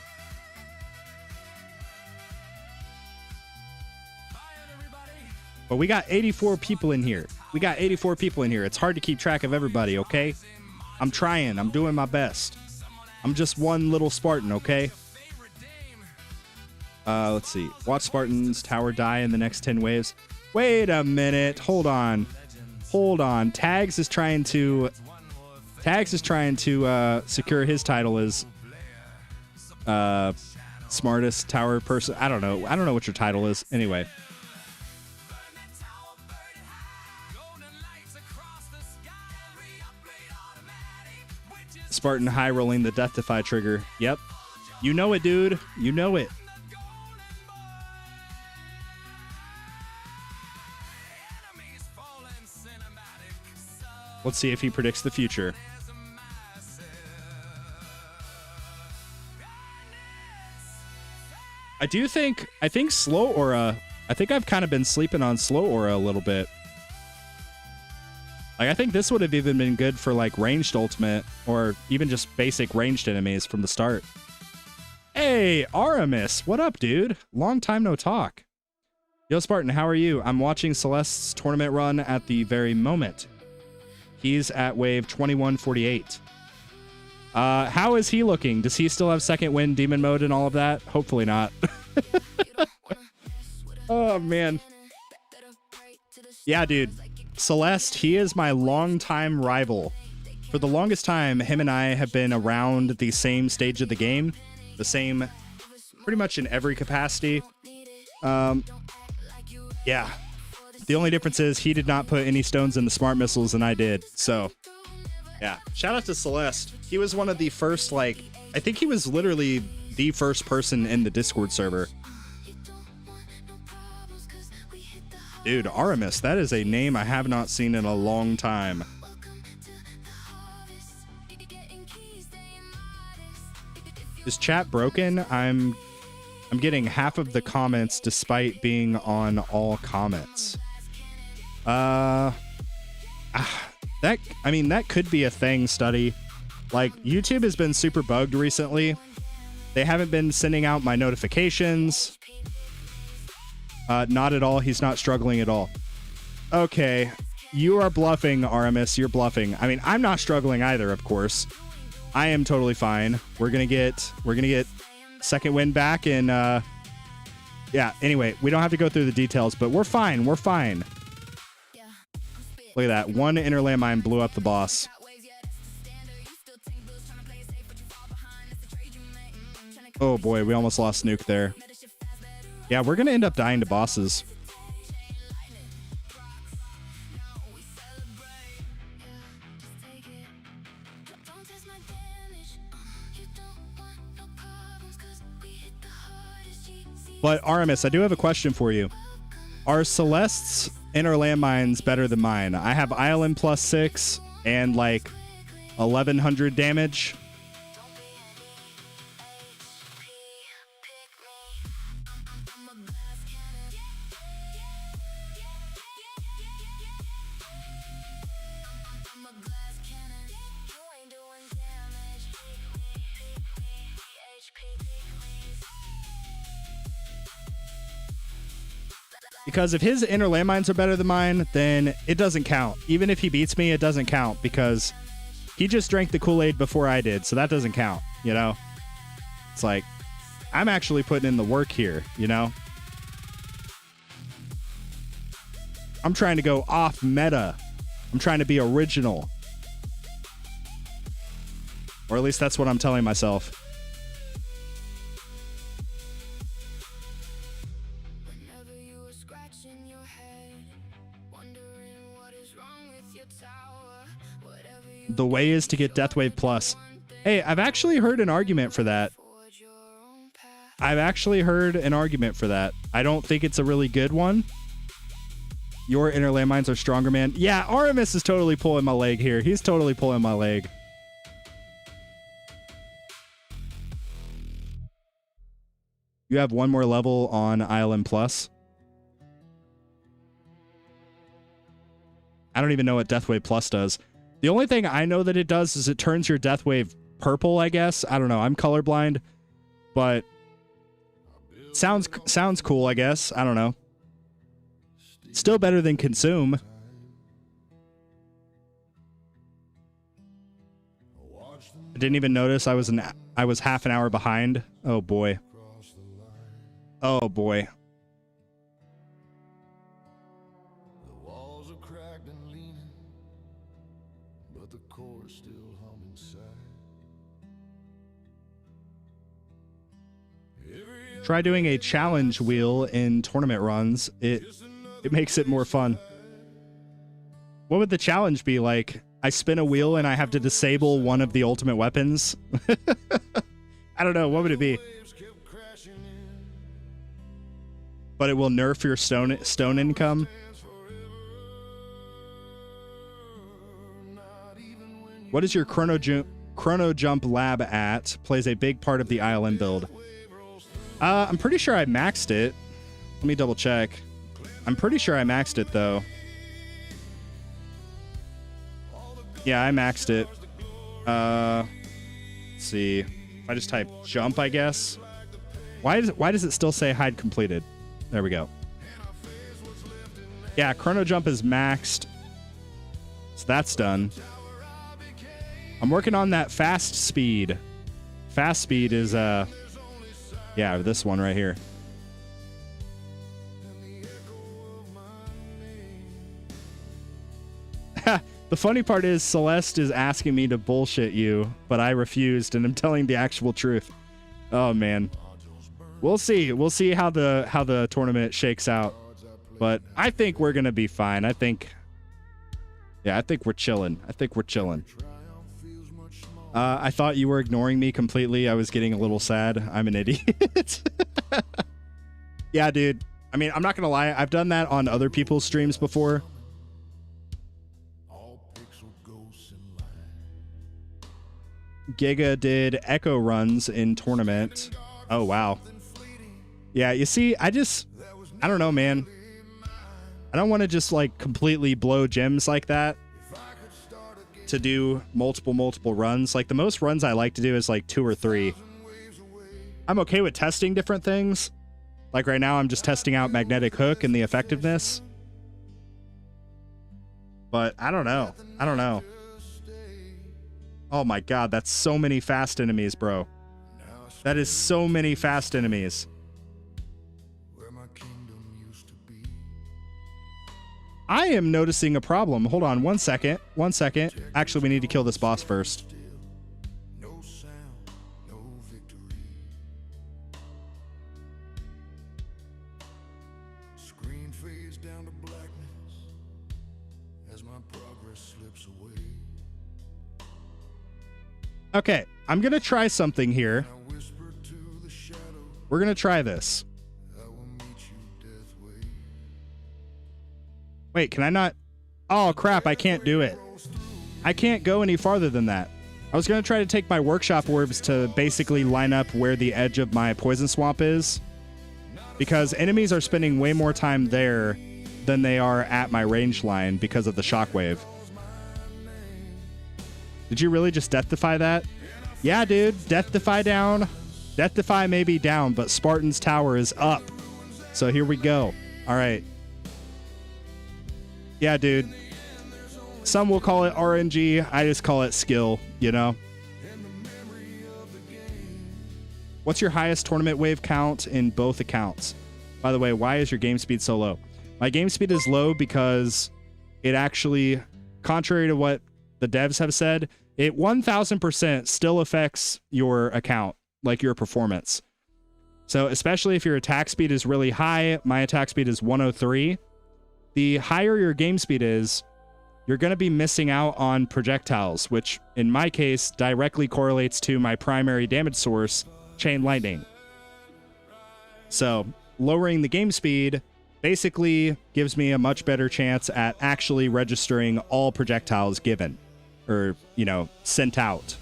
But we got 84 people in here. We got 84 people in here. It's hard to keep track of everybody, okay? I'm trying. I'm doing my best. I'm just one little Spartan, okay? Let's see. Watch Spartan's tower die in the next 10 waves. Wait a minute. Hold on. Hold on. Tags is trying to secure his title as smartest tower person. I don't know. I don't know what your title is. Anyway. Spartan high rolling the death defy trigger. Yep. You know it, dude. You know it. Let's see if he predicts the future. I think Slow Aura, I think I've kind of been sleeping on Slow Aura a little bit. Like, I think this would have even been good for, like, ranged ultimate, or even just basic ranged enemies from the start. Hey, Aramis, what up, dude? Long time no talk. Yo, Spartan, how are you? I'm watching Celeste's tournament run at the very moment. He's at wave 2148. How is he looking? Does he still have second wind demon mode and all of that? Hopefully not. Oh, man. Yeah, dude. Celeste, he is my longtime rival. For the longest time, him and I have been around the same stage of the game. The same, pretty much in every capacity. Yeah. The only difference is he did not put any stones in the smart missiles and I did. So, yeah. Shout out to Celeste. He was one of the first, like, I think he was literally the first person in the Discord server. Dude, Aramis, that is a name I have not seen in a long time. Is chat broken? I'm getting half of the comments despite being on all comments. That could be a thing, Study. Like, YouTube has been super bugged recently. They haven't been sending out my notifications. Not at all. He's not struggling at all. Okay. You are bluffing, Aramis. You're bluffing. I mean, I'm not struggling either, of course. I am totally fine. We're gonna get second wind back and yeah, anyway, we don't have to go through the details, but we're fine. We're fine. Look at that. One inner landmine blew up the boss. Oh boy, we almost lost Nuke there. Yeah, we're gonna end up dying to bosses. But Aramis, I do have a question for you. Are Celeste's inner landmines better than mine? I have ILM +6 and like 1100 damage. Because if his inner landmines are better than mine, then it doesn't count. Even if he beats me, it doesn't count because he just drank the Kool-Aid before I did, so that doesn't count, you know? It's like, I'm actually putting in the work here, you know? I'm trying to go off meta. I'm trying to be original. Or at least that's what I'm telling myself. The way is to get Deathwave Plus. Hey, I've actually heard an argument for that. I don't think it's a really good one. Your inner landmines are stronger, man. Yeah, Aramis is totally pulling my leg here. He's totally pulling my leg. You have one more level on ILM Plus. I don't even know what Deathwave Plus does. The only thing I know that it does is it turns your Deathwave purple, I guess. I don't know. I'm colorblind, but sounds cool, I guess. I don't know. Still better than Consume. I didn't even notice I was half an hour behind. Oh boy. Oh boy. Try doing a challenge wheel in tournament runs. It makes it more fun. What would the challenge be like? I spin a wheel and I have to disable one of the ultimate weapons. I don't know. What would it be? But it will nerf your stone income. What is your chrono jump lab at? Plays a big part of the ILM build. I'm pretty sure I maxed it. Let me double check. I'm pretty sure I maxed it though. Yeah, I maxed it. Let's see. If I just type jump, I guess. Why does it still say hide completed? There we go. Yeah, chrono jump is maxed. So that's done. I'm working on that fast speed. Fast speed is yeah, this one right here. The funny part is Celeste is asking me to bullshit you, but I refused and I'm telling the actual truth. Oh man. We'll see. We'll see how the tournament shakes out. But I think we're going to be fine. I think we're chilling. I thought you were ignoring me completely. I was getting a little sad. I'm an idiot. Yeah, dude. I mean, I'm not going to lie. I've done that on other people's streams before. Giga did echo runs in tournament. Oh, wow. Yeah, you see, I don't know, man. I don't want to just like completely blow gems like that to do multiple runs. Like the most runs I like to do is like 2 or 3. I'm okay with testing different things. Like right now, I'm just testing out magnetic hook and the effectiveness. But I don't know. Oh my god, that's so many fast enemies, bro. That is so many fast enemies. I am noticing a problem. Hold on 1 second. 1 second. Actually, we need to kill this boss first. Okay, I'm going to try something here. We're going to try this. Wait, can I not? Oh, crap, I can't do it. I can't go any farther than that. I was going to try to take my workshop orbs to basically line up where the edge of my poison swamp is. Because enemies are spending way more time there than they are at my range line because of the shockwave. Did you really just death defy that? Yeah, dude. Death defy down. Death defy may be down, but Spartan's tower is up. So here we go. All right. Yeah, dude. Some will call it RNG. I just call it skill, you know? What's your highest tournament wave count in both accounts? By the way, why is your game speed so low? My game speed is low because it actually, contrary to what the devs have said, it 1000% still affects your account, like your performance. So especially if your attack speed is really high, my attack speed is 103. The higher your game speed is, you're going to be missing out on projectiles, which in my case directly correlates to my primary damage source, chain lightning. So lowering the game speed basically gives me a much better chance at actually registering all projectiles given. Or, you know, sent out.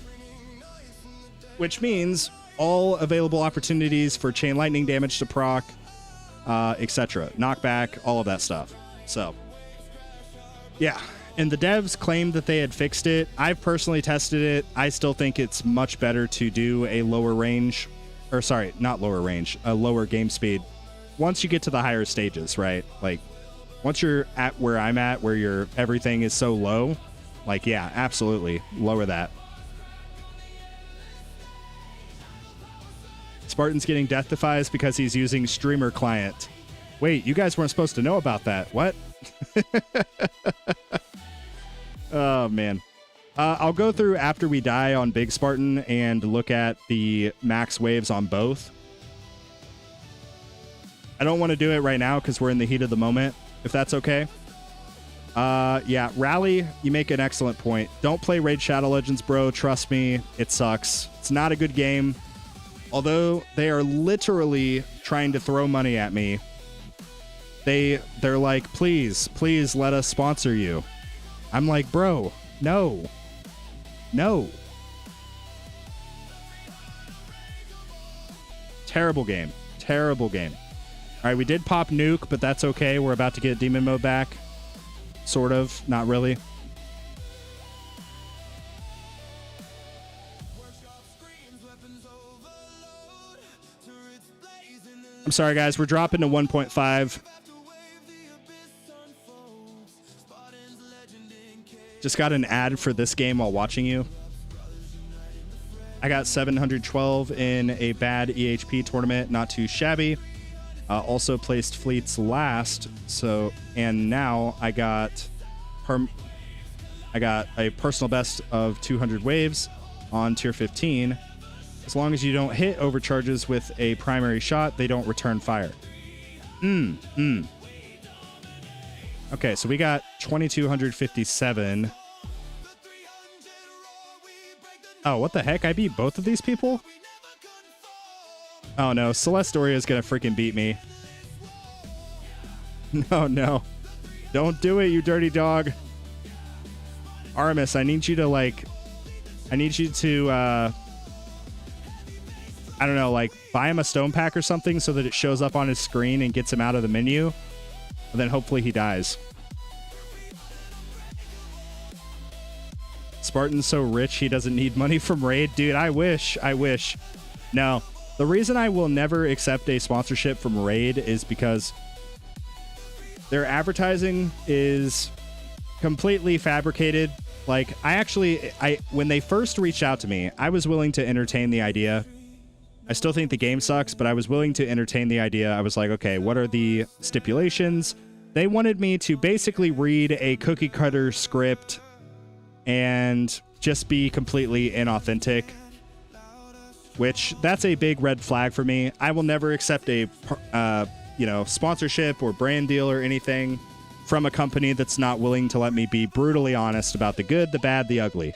Which means all available opportunities for chain lightning damage to proc, etc. Knockback, all of that stuff. So, yeah. And the devs claimed that they had fixed it. I've personally tested it. I still think it's much better to do a lower range. Or, sorry, not lower range. A lower game speed. Once you get to the higher stages, right? Like, once you're at where I'm at, where your everything is so low... Like, yeah, absolutely. Lower that. Spartan's getting death defies because he's using streamer client. Wait, you guys weren't supposed to know about that. What? Oh, man. I'll go through after we die on Big Spartan and look at the max waves on both. I don't want to do it right now because we're in the heat of the moment, if that's okay. Yeah, Rally, you make an excellent point. Don't play Raid Shadow Legends, bro. Trust me, it sucks. It's not a good game. Although they are literally trying to throw money at me, they're like, please let us sponsor you. I'm like, bro, no. Terrible game. All right, we did pop nuke, but that's okay. We're about to get demon mode back. Sort of, not really. I'm sorry, guys. We're dropping to 1.5. Just got an ad for this game while watching you. I got 712 in a bad EHP tournament. Not too shabby. Also placed fleets last. And now I got a personal best of 200 waves on tier 15. As long as you don't hit overcharges with a primary shot, they don't return fire. Okay, so we got 2,257. Oh, what the heck? I beat both of these people? Oh no, Celesteria is gonna freaking beat me. No. Don't do it, you dirty dog. Artemis, I need you to I don't know, like, buy him a stone pack or something so that it shows up on his screen and gets him out of the menu. And then hopefully he dies. Spartan's so rich he doesn't need money from Raid. Dude, I wish. No. The reason I will never accept a sponsorship from Raid is because their advertising is completely fabricated. Like, when they first reached out to me, I was willing to entertain the idea. I still think the game sucks, but I was willing to entertain the idea. I was like, okay, what are the stipulations? They wanted me to basically read a cookie cutter script and just be completely inauthentic, which that's a big red flag for me. I will never accept a sponsorship or brand deal or anything from a company that's not willing to let me be brutally honest about the good, the bad, the ugly.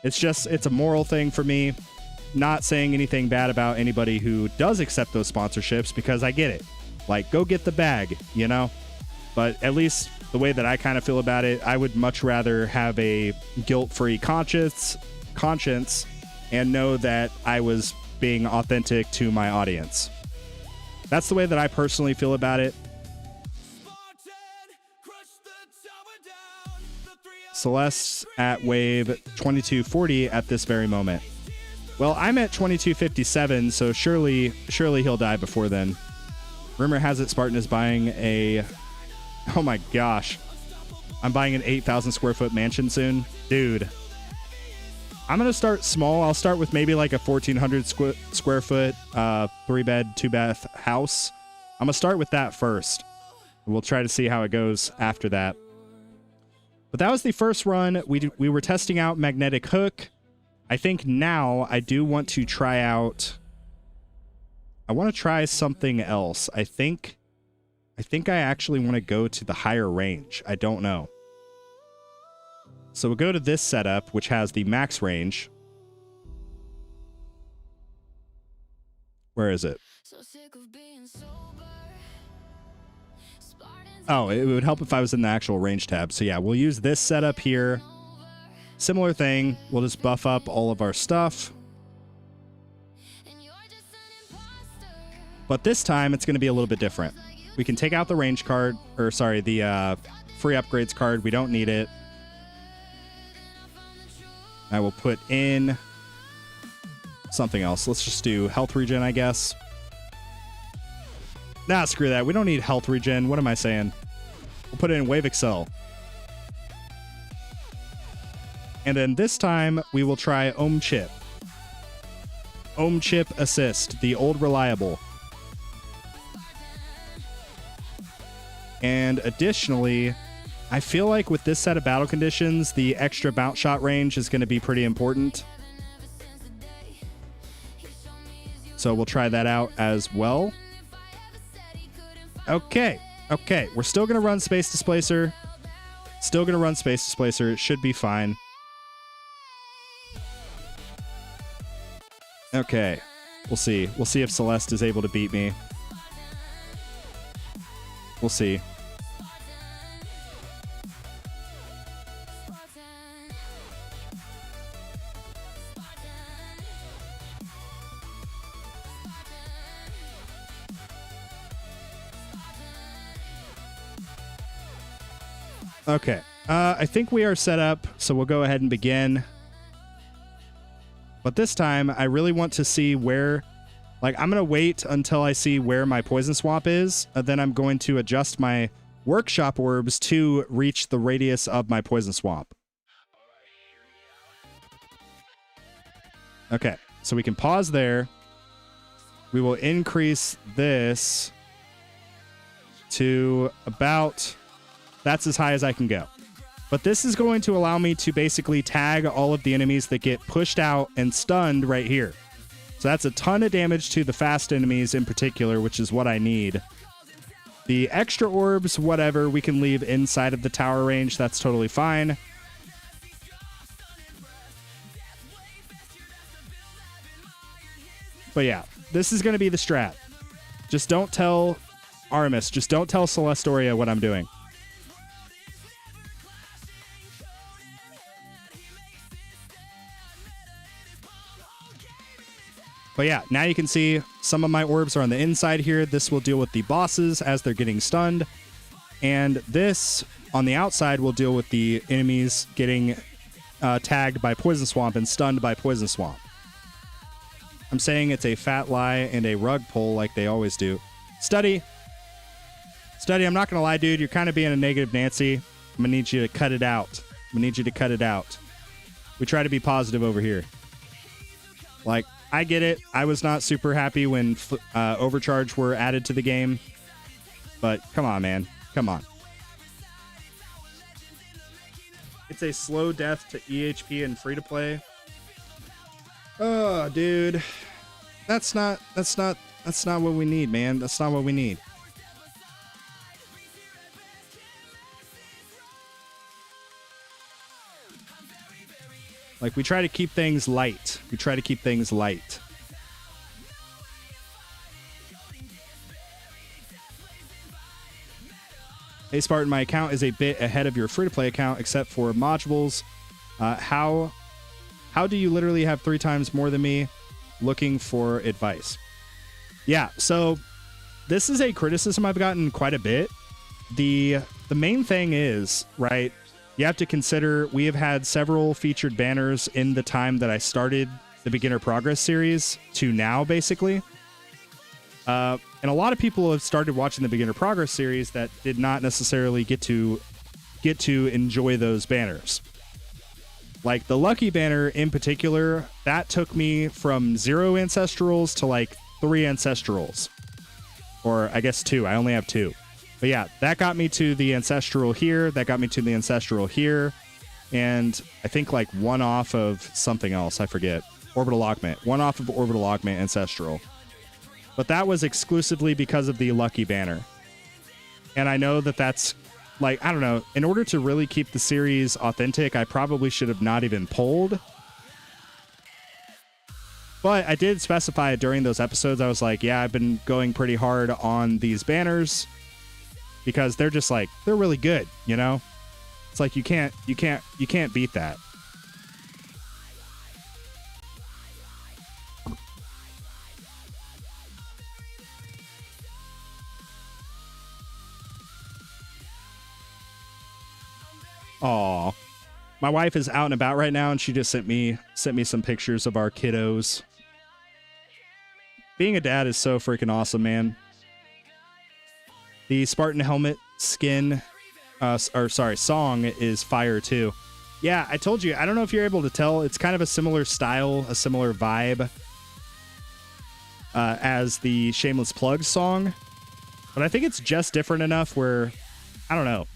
It's a moral thing for me. Not saying anything bad about anybody who does accept those sponsorships, because I get it. Like, go get the bag, you know? But at least the way that I kind of feel about it, I would much rather have a guilt-free conscience and know that I was being authentic to my audience. That's the way that I personally feel about it. Celeste's at wave 2240 at this very moment. Well, I'm at 2257, so surely he'll die before then. Rumor has it Spartan is buying oh my gosh. I'm buying an 8,000 square foot mansion soon. Dude. I'm going to start small. I'll start with maybe like a 1,400 square foot, 3-bed, 2-bath house. I'm going to start with that first. We'll try to see how it goes after that. But that was the first run. We were testing out Magnetic Hook. I think now I do want to try out... I want to try something else. I think I actually want to go to the higher range. I don't know. So we'll go to this setup, which has the max range. Where is it? Oh, it would help if I was in the actual range tab. So yeah, we'll use this setup here. Similar thing. We'll just buff up all of our stuff. But this time, it's going to be a little bit different. We can take out the range card, or sorry, the free upgrades card. We don't need it. I will put in something else. Let's just do health regen, I guess. Nah, screw that. We don't need health regen. What am I saying? We'll put it in Wave Excel. And then this time, we will try Ohm Chip. Ohm Chip Assist, the old reliable. And additionally, I feel like with this set of battle conditions, the extra bounce shot range is going to be pretty important. So we'll try that out as well. Okay. We're still going to run Space Displacer. It should be fine. Okay. We'll see. We'll see if Celeste is able to beat me. We'll see. Okay. I think we are set up, so we'll go ahead and begin. But this time, I really want to see where... Like, I'm going to wait until I see where my poison swamp is, and then I'm going to adjust my workshop orbs to reach the radius of my poison swamp. Okay, so we can pause there. We will increase this to about... That's as high as I can go. But this is going to allow me to basically tag all of the enemies that get pushed out and stunned right here. So that's a ton of damage to the fast enemies in particular, which is what I need. The extra orbs, whatever, we can leave inside of the tower range. That's totally fine. But yeah, this is going to be the strat. Just don't tell Artemis. Just don't tell Celestoria what I'm doing. But yeah, now you can see some of my orbs are on the inside here. This will deal with the bosses as they're getting stunned. And this, on the outside, will deal with the enemies getting tagged by Poison Swamp and stunned by Poison Swamp. I'm saying it's a fat lie and a rug pull like they always do. Study, I'm not going to lie, dude. You're kind of being a negative Nancy. I'm going to need you to cut it out. I'm going to need you to cut it out. We try to be positive over here. Like, I get it. I was not super happy when Overcharge were added to the game. But come on, man. Come on. It's a slow death to EHP and free-to-play. Oh, dude. That's not what we need, man. That's not what we need. Like, we try to keep things light. We try to keep things light. Hey, Spartan, my account is a bit ahead of your free-to-play account, except for modules. How do you literally have 3 times more than me? Looking for advice. Yeah, so this is a criticism I've gotten quite a bit. The main thing is, right, you have to consider we have had several featured banners in the time that I started the Beginner Progress series to now, basically. And a lot of people have started watching the Beginner Progress series that did not necessarily get to enjoy those banners. Like the Lucky banner in particular, that took me from 0 ancestrals to like 3 ancestrals. Or I guess 2. I only have 2. But yeah, that got me to the ancestral here. That got me to the ancestral here. And I think like 1 off of something else. I forget. Orbital Augment. 1 off of Orbital Augment ancestral. But that was exclusively because of the Lucky banner. And I know that that's like, I don't know. In order to really keep the series authentic, I probably should have not even polled. But I did specify during those episodes. I was like, yeah, I've been going pretty hard on these banners. Because they're just like, they're really good, you know? It's like you can't beat that. Aw. My wife is out and about right now and she just sent me some pictures of our kiddos. Being a dad is so freaking awesome, man. The Spartan helmet skin, song is fire too. Yeah, I told you, I don't know if you're able to tell, it's kind of a similar style, a similar vibe as the Shameless Plug song. But I think it's just different enough where, I don't know.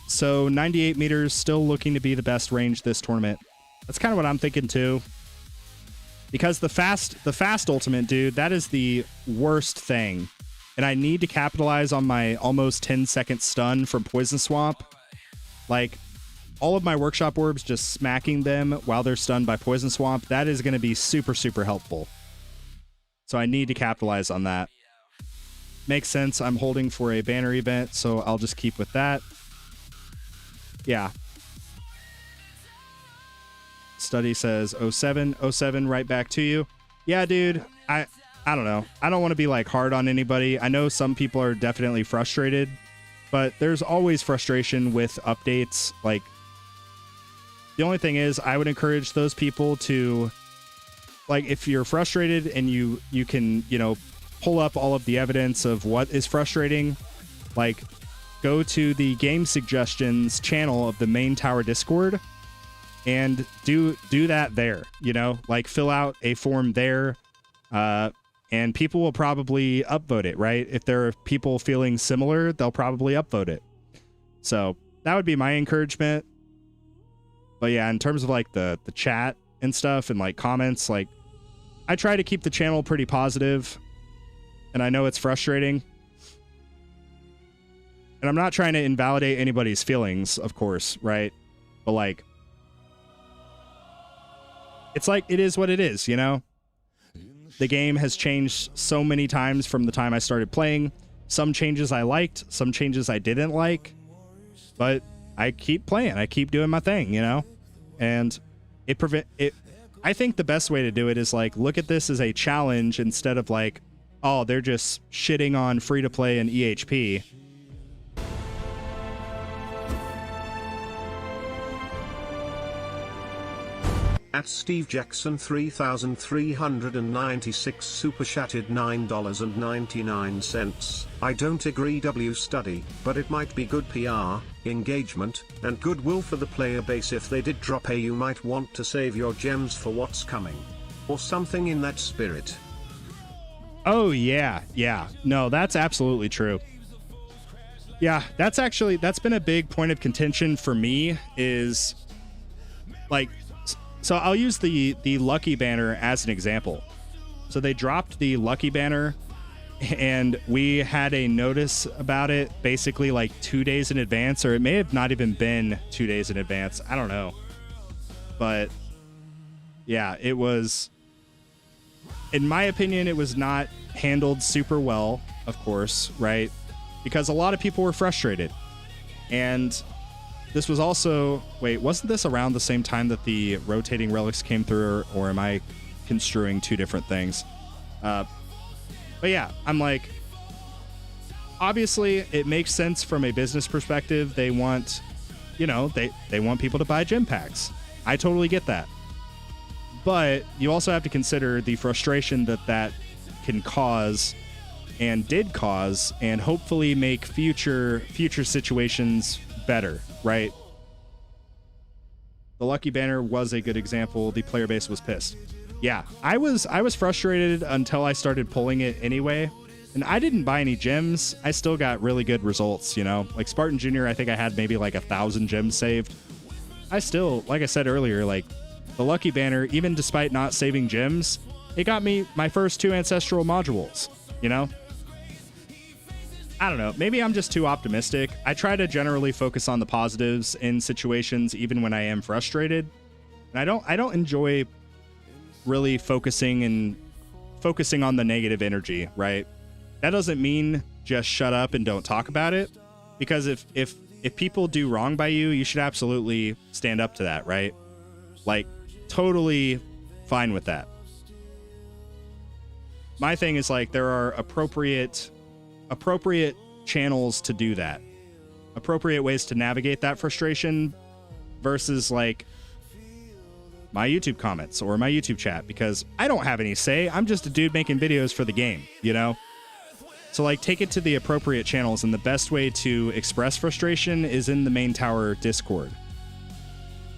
So 98 meters, still looking to be the best range this tournament. That's kind of what I'm thinking too. Because the fast ultimate, dude, that is the worst thing. And I need to capitalize on my almost 10-second stun from Poison Swamp. Like, all of my workshop orbs, just smacking them while they're stunned by Poison Swamp, that is going to be super, super helpful. So I need to capitalize on that. Makes sense. I'm holding for a banner event, so I'll just keep with that. Yeah. Study says 07, 07, right back to you. Yeah, dude, I don't know. I don't want to be like hard on anybody. I know some people are definitely frustrated, but there's always frustration with updates. Like, the only thing is, I would encourage those people to, like, if you're frustrated and you can, you know, pull up all of the evidence of what is frustrating, like, go to the game suggestions channel of the main tower Discord and do that there, you know, like fill out a form there, and people will probably upvote it, right? If there are people feeling similar, they'll probably upvote it. So that would be my encouragement. But yeah, in terms of like the chat and stuff and like comments, like I try to keep the channel pretty positive, and I know it's frustrating. And I'm not trying to invalidate anybody's feelings, of course, right? But like, it's like, it is what it is, you know? The game has changed so many times from the time I started playing. Some changes I liked, some changes I didn't like, but I keep playing. I keep doing my thing, you know? And I think the best way to do it is like, look at this as a challenge instead of like, oh, they're just shitting on free-to-play and EHP. At Steve Jackson 3396 super chatted $9.99. I don't agree study, but it might be good PR, engagement, and goodwill for the player base if they did drop a you might want to save your gems for what's coming. Or something in that spirit. Oh yeah, yeah. No, that's absolutely true. Yeah, that's been a big point of contention for me is like, so I'll use the Lucky banner as an example. So they dropped the Lucky banner and we had a notice about it basically like 2 days in advance, or it may have not even been 2 days in advance. I don't know. But yeah, it was, in my opinion, it was not handled super well, of course, right? Because a lot of people were frustrated. And this was also, wait, wasn't this around the same time that the rotating relics came through, or am I construing two different things? But yeah, I'm like, obviously it makes sense from a business perspective. They want, you know, they want people to buy gem packs. I totally get that. But you also have to consider the frustration that can cause and did cause, and hopefully make future situations better, right? The Lucky banner was a good example. The player base was pissed. Yeah, I was frustrated until I started pulling it anyway. And I didn't buy any gems. I still got really good results, you know? Like Spartan Jr., I think I had maybe like 1,000 gems saved. I still, like I said earlier, like the Lucky banner, even despite not saving gems, it got me my first 2 ancestral modules, you know? I don't know. Maybe I'm just too optimistic. I try to generally focus on the positives in situations, even when I am frustrated. And I don't enjoy really focusing on the negative energy, right? That doesn't mean just shut up and don't talk about it. Because if people do wrong by you, you should absolutely stand up to that, right? Like, totally fine with that. My thing is like, there are appropriate channels to do that, appropriate ways to navigate that frustration versus like my YouTube comments or my YouTube chat, because I don't have any say. I'm just a dude making videos for the game, you know? So like, take it to the appropriate channels, and the best way to express frustration is in the main tower Discord.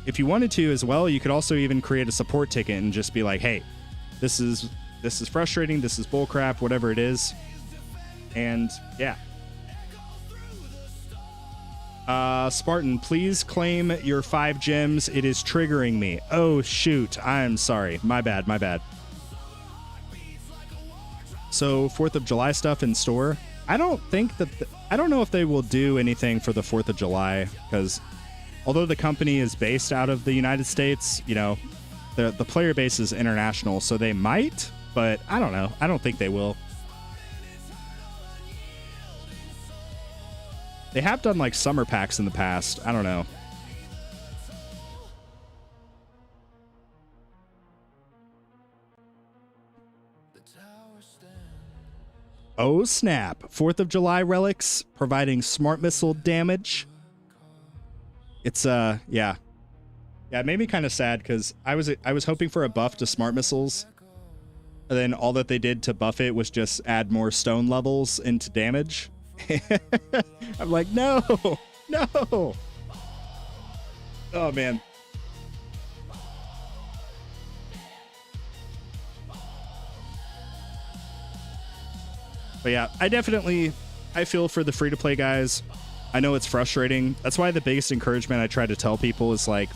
If you wanted to as well, you could also even create a support ticket and just be like, hey, this is frustrating, this is bullcrap, whatever it is. And yeah. Spartan, please claim your 5 gems. It is triggering me. Oh, shoot. I'm sorry. My bad. So 4th of July stuff in store. I don't think that, I don't know if they will do anything for the 4th of July, because although the company is based out of the United States, you know, the player base is international, so they might, but I don't know. I don't think they will. They have done like summer packs in the past. I don't know. Oh snap. 4th of July relics providing smart missile damage. It's yeah. Yeah, it made me kind of sad because I was hoping for a buff to smart missiles. And then all that they did to buff it was just add more stone levels into damage. I'm like, no. No. Oh man. But yeah, I feel for the free-to-play guys. I know it's frustrating. That's why the biggest encouragement I try to tell people is like,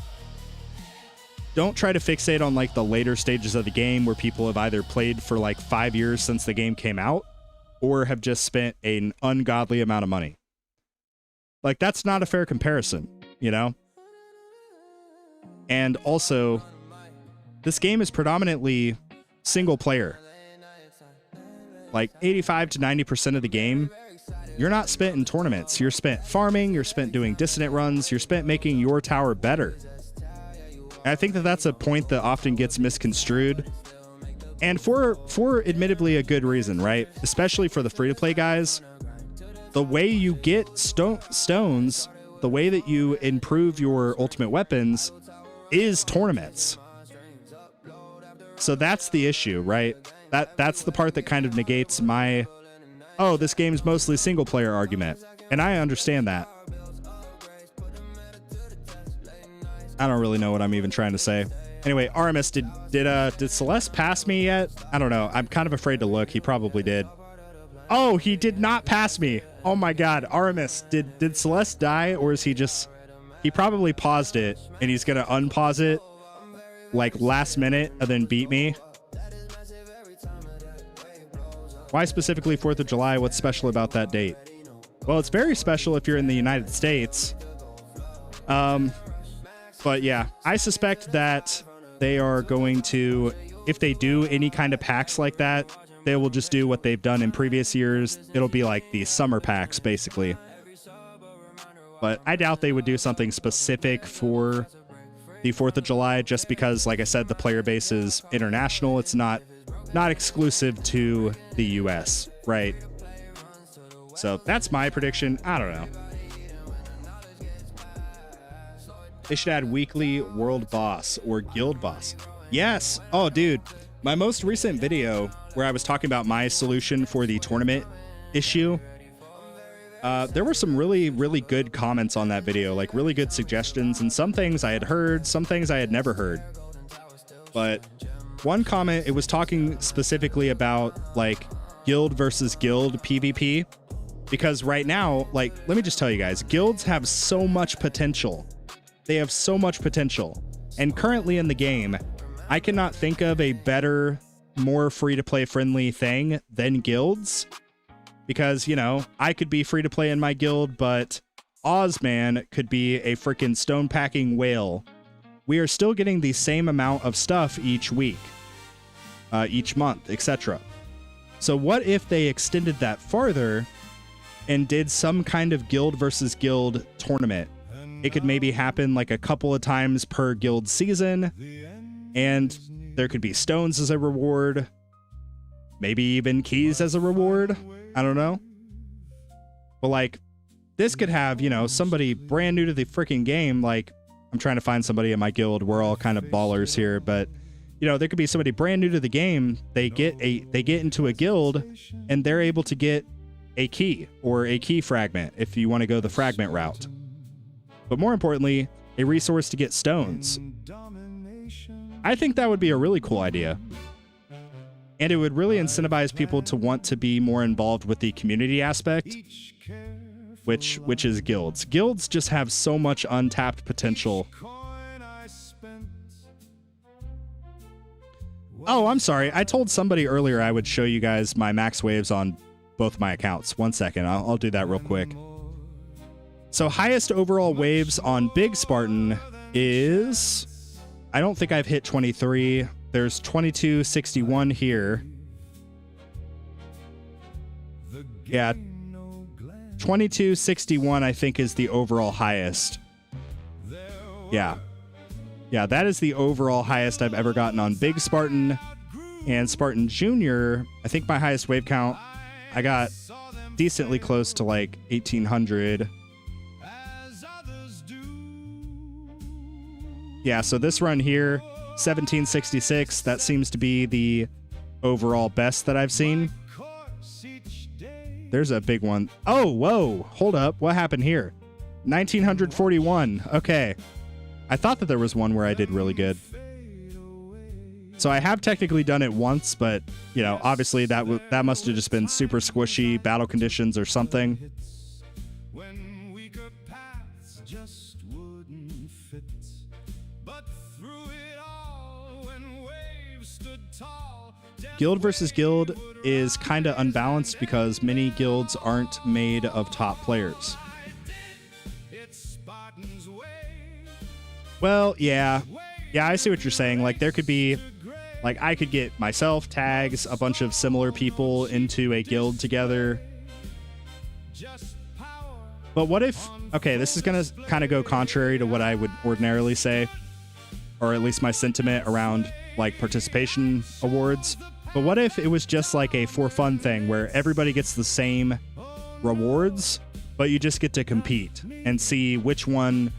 don't try to fixate on like the later stages of the game where people have either played for like 5 years since the game came out or have just spent an ungodly amount of money. Like, that's not a fair comparison, you know? And also, this game is predominantly single player. Like 85 to 90% of the game, you're not spent in tournaments. You're spent farming, you're spent doing dissonant runs, you're spent making your tower better. And I think that that's a point that often gets misconstrued. And for admittedly a good reason, right? Especially for the free-to-play guys. The way you get stones, the way that you improve your ultimate weapons is tournaments. So that's the issue, right? That's the part that kind of negates my, oh, this game's mostly single player argument. And I understand that. I don't really know what I'm even trying to say. Anyway, Aramis, did Celeste pass me yet? I don't know. I'm kind of afraid to look. He probably did. Oh, he did not pass me. Oh my god, Aramis, did Celeste die, or is he just, he probably paused it and he's gonna unpause it like last minute and then beat me. Why specifically 4th of July? What's special about that date? Well, it's very special if you're in the United States. But yeah, I suspect that they are going to, if they do any kind of packs like that, they will just do what they've done in previous years. It'll be like the summer packs, basically. But I doubt they would do something specific for the 4th of July, just because, like I said, the player base is international. It's not exclusive to the US, right? So that's my prediction. I don't know. They should add weekly world boss or guild boss. Yes. Oh, dude. My most recent video where I was talking about my solution for the tournament issue, there were some really, really good comments on that video, like really good suggestions, and some things I had heard, some things I had never heard. But one comment, it was talking specifically about like guild versus guild PvP, because right now, like, let me just tell you guys, guilds have so much potential. They have so much potential. And currently in the game, I cannot think of a better, more free-to-play friendly thing than guilds. Because, you know, I could be free-to-play in my guild, but Ozman could be a freaking stone-packing whale. We are still getting the same amount of stuff each week, each month, etc. So what if they extended that farther and did some kind of guild versus guild tournament? It could maybe happen like a couple of times per guild season, and there could be stones as a reward, maybe even keys as a reward. I don't know. But like, this could have, you know, somebody brand new to the freaking game. Like, I'm trying to find somebody in my guild. We're all kind of ballers here, but you know, there could be somebody brand new to the game. They get into a guild and they're able to get a key or a key fragment if you want to go the fragment route. But more importantly, a resource to get stones. I think that would be a really cool idea. And it would really incentivize people to want to be more involved with the community aspect, which is guilds. Guilds just have so much untapped potential. Oh, I'm sorry. I told somebody earlier I would show you guys my max waves on both my accounts. 1 second. I'll do that real quick. So highest overall waves on Big Spartan is, I don't think I've hit 23. There's 2261 here. Yeah, 2261 I think is the overall highest. Yeah, that is the overall highest I've ever gotten on Big Spartan. And Spartan Junior, I think my highest wave count, I got decently close to like 1800. Yeah, so this run here, 1766, that seems to be the overall best that I've seen. There's a big one. Oh, whoa, hold up. What happened here? 1941. Okay. I thought that there was one where I did really good. So I have technically done it once, but, you know, obviously that must have just been super squishy battle conditions or something. Guild versus guild is kind of unbalanced because many guilds aren't made of top players. Well, yeah, I see what you're saying. Like, there could be, like, I could get myself, tags, a bunch of similar people into a guild together. But what if, okay, this is going to kind of go contrary to what I would ordinarily say, or at least my sentiment around, like, participation awards. But what if it was just like a for fun thing where everybody gets the same rewards, but you just get to compete and see which one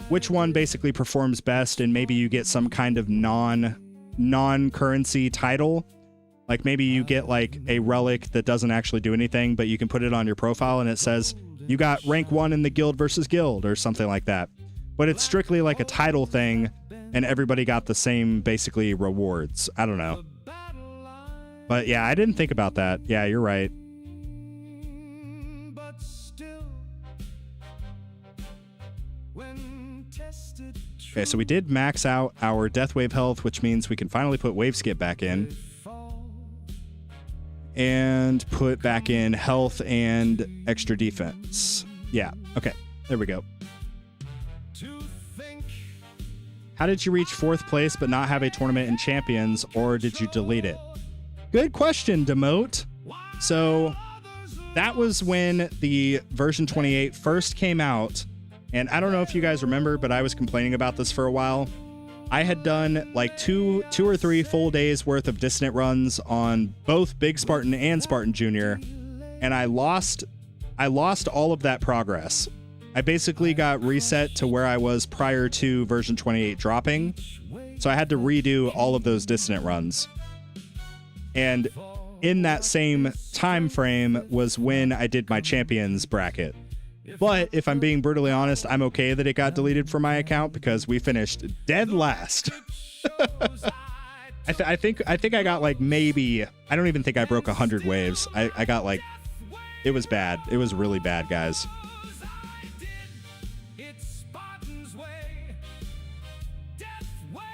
basically performs best, and maybe you get some kind of non-currency title. Like maybe you get like a relic that doesn't actually do anything, but you can put it on your profile and it says you got rank 1 in the guild versus guild or something like that. But it's strictly like a title thing and everybody got the same basically rewards. I don't know. But yeah, I didn't think about that. Yeah, you're right. Okay, so we did max out our death wave health, which means we can finally put wave skip back in. And put back in health and extra defense. Yeah, okay, there we go. How did you reach 4th place but not have a tournament in champions, or did you delete it? Good question, Demote. So that was when the version 28 first came out. And I don't know if you guys remember, but I was complaining about this for a while. I had done like two or three full days worth of dissonant runs on both Big Spartan and Spartan Junior. And I lost all of that progress. I basically got reset to where I was prior to version 28 dropping. So I had to redo all of those dissonant runs. And in that same time frame was when I did my champions bracket. But if I'm being brutally honest, I'm okay that it got deleted from my account because we finished dead last. I think I got like maybe, I don't even think I broke 100 waves. I got like, it was bad. It was really bad, guys.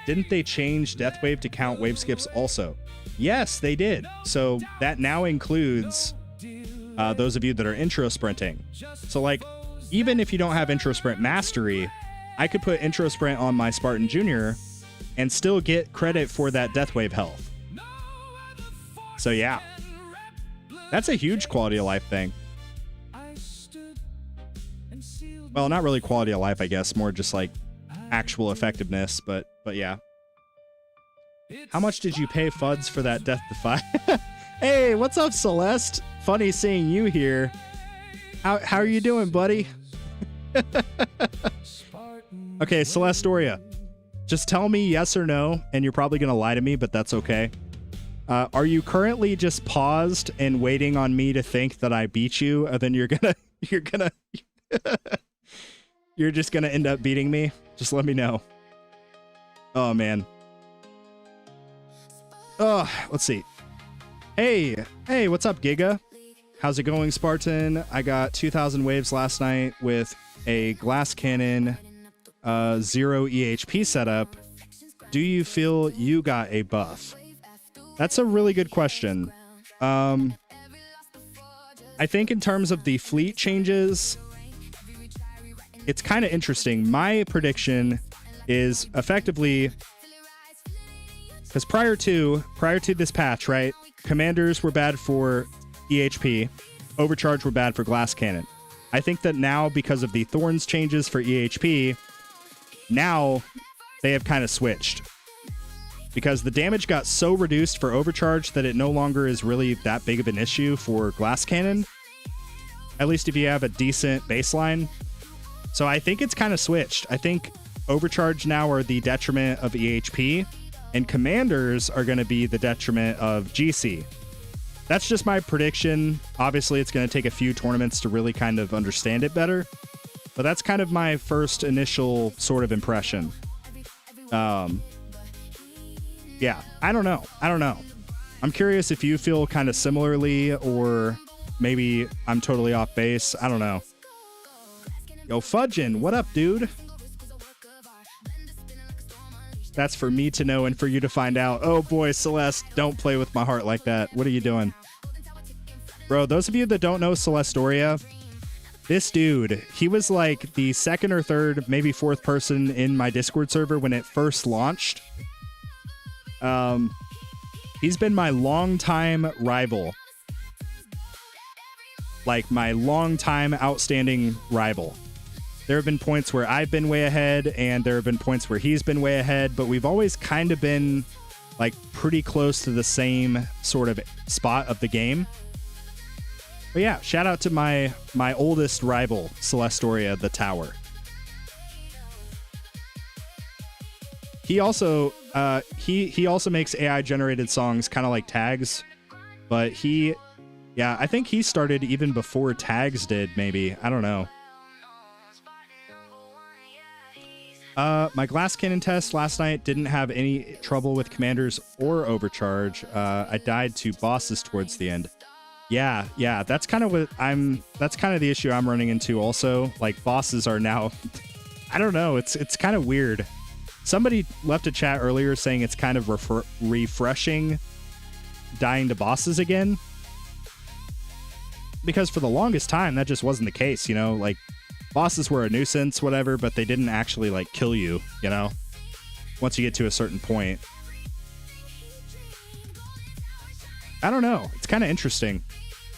Didn't they change death wave to count wave skips also? Yes, they did. So that now includes those of you that are intro sprinting. So like, even if you don't have intro sprint mastery, I could put intro sprint on my Spartan Junior and still get credit for that death wave health. So yeah, that's a huge quality of life thing. Well, not really quality of life, I guess, more just like actual effectiveness, but yeah. How much did you pay Fuds for that Death Defy? Hey, what's up, Celeste? Funny seeing you here. How are you doing, buddy? Okay, Celesteoria. Just tell me yes or no, and you're probably going to lie to me, but that's okay. Are you currently just paused and waiting on me to think that I beat you, and then you're just gonna end up beating me? Just let me know. Oh, man. Oh, let's see. Hey, what's up, Giga? How's it going, Spartan? I got 2,000 waves last night with a glass cannon, 0 EHP setup. Do you feel you got a buff? That's a really good question. I think in terms of the fleet changes, it's kind of interesting. My prediction is effectively, because prior to this patch, right, commanders were bad for EHP, overcharge were bad for glass cannon. I think that now, because of the Thorns changes for EHP, now they have kind of switched. Because the damage got so reduced for overcharge that it no longer is really that big of an issue for glass cannon. At least if you have a decent baseline. So I think it's kind of switched. I think overcharge now are the detriment of EHP, and commanders are going to be the detriment of GC. That's just my prediction. Obviously, it's going to take a few tournaments to really kind of understand it better. But that's kind of my first initial sort of impression. Yeah, I don't know. I'm curious if you feel kind of similarly, or maybe I'm totally off base. I don't know. Yo, Fudgin', what up, dude? That's for me to know and for you to find out. Oh boy, Celeste, don't play with my heart like that. What are you doing? Bro, those of you that don't know Celestoria, this dude, he was like the second or third, maybe fourth person in my Discord server when it first launched. He's been my longtime rival. Like my longtime outstanding rival. There have been points where I've been way ahead, and there have been points where he's been way ahead, but we've always kind of been like pretty close to the same sort of spot of the game. But yeah, shout out to my oldest rival, Celestoria, the Tower. He also he also makes AI generated songs, kind of like Tags, but I think he started even before Tags did, maybe. I don't know. My glass cannon test last night didn't have any trouble with commanders or overcharge. I died to bosses towards the end. Yeah, that's kind of the issue I'm running into also. Like, bosses are now, I don't know, it's kind of weird. Somebody left a chat earlier saying it's kind of refreshing dying to bosses again. Because for the longest time, that just wasn't the case, you know? Like, bosses were a nuisance, whatever, but they didn't actually, like, kill you, you know? Once you get to a certain point. I don't know. It's kind of interesting.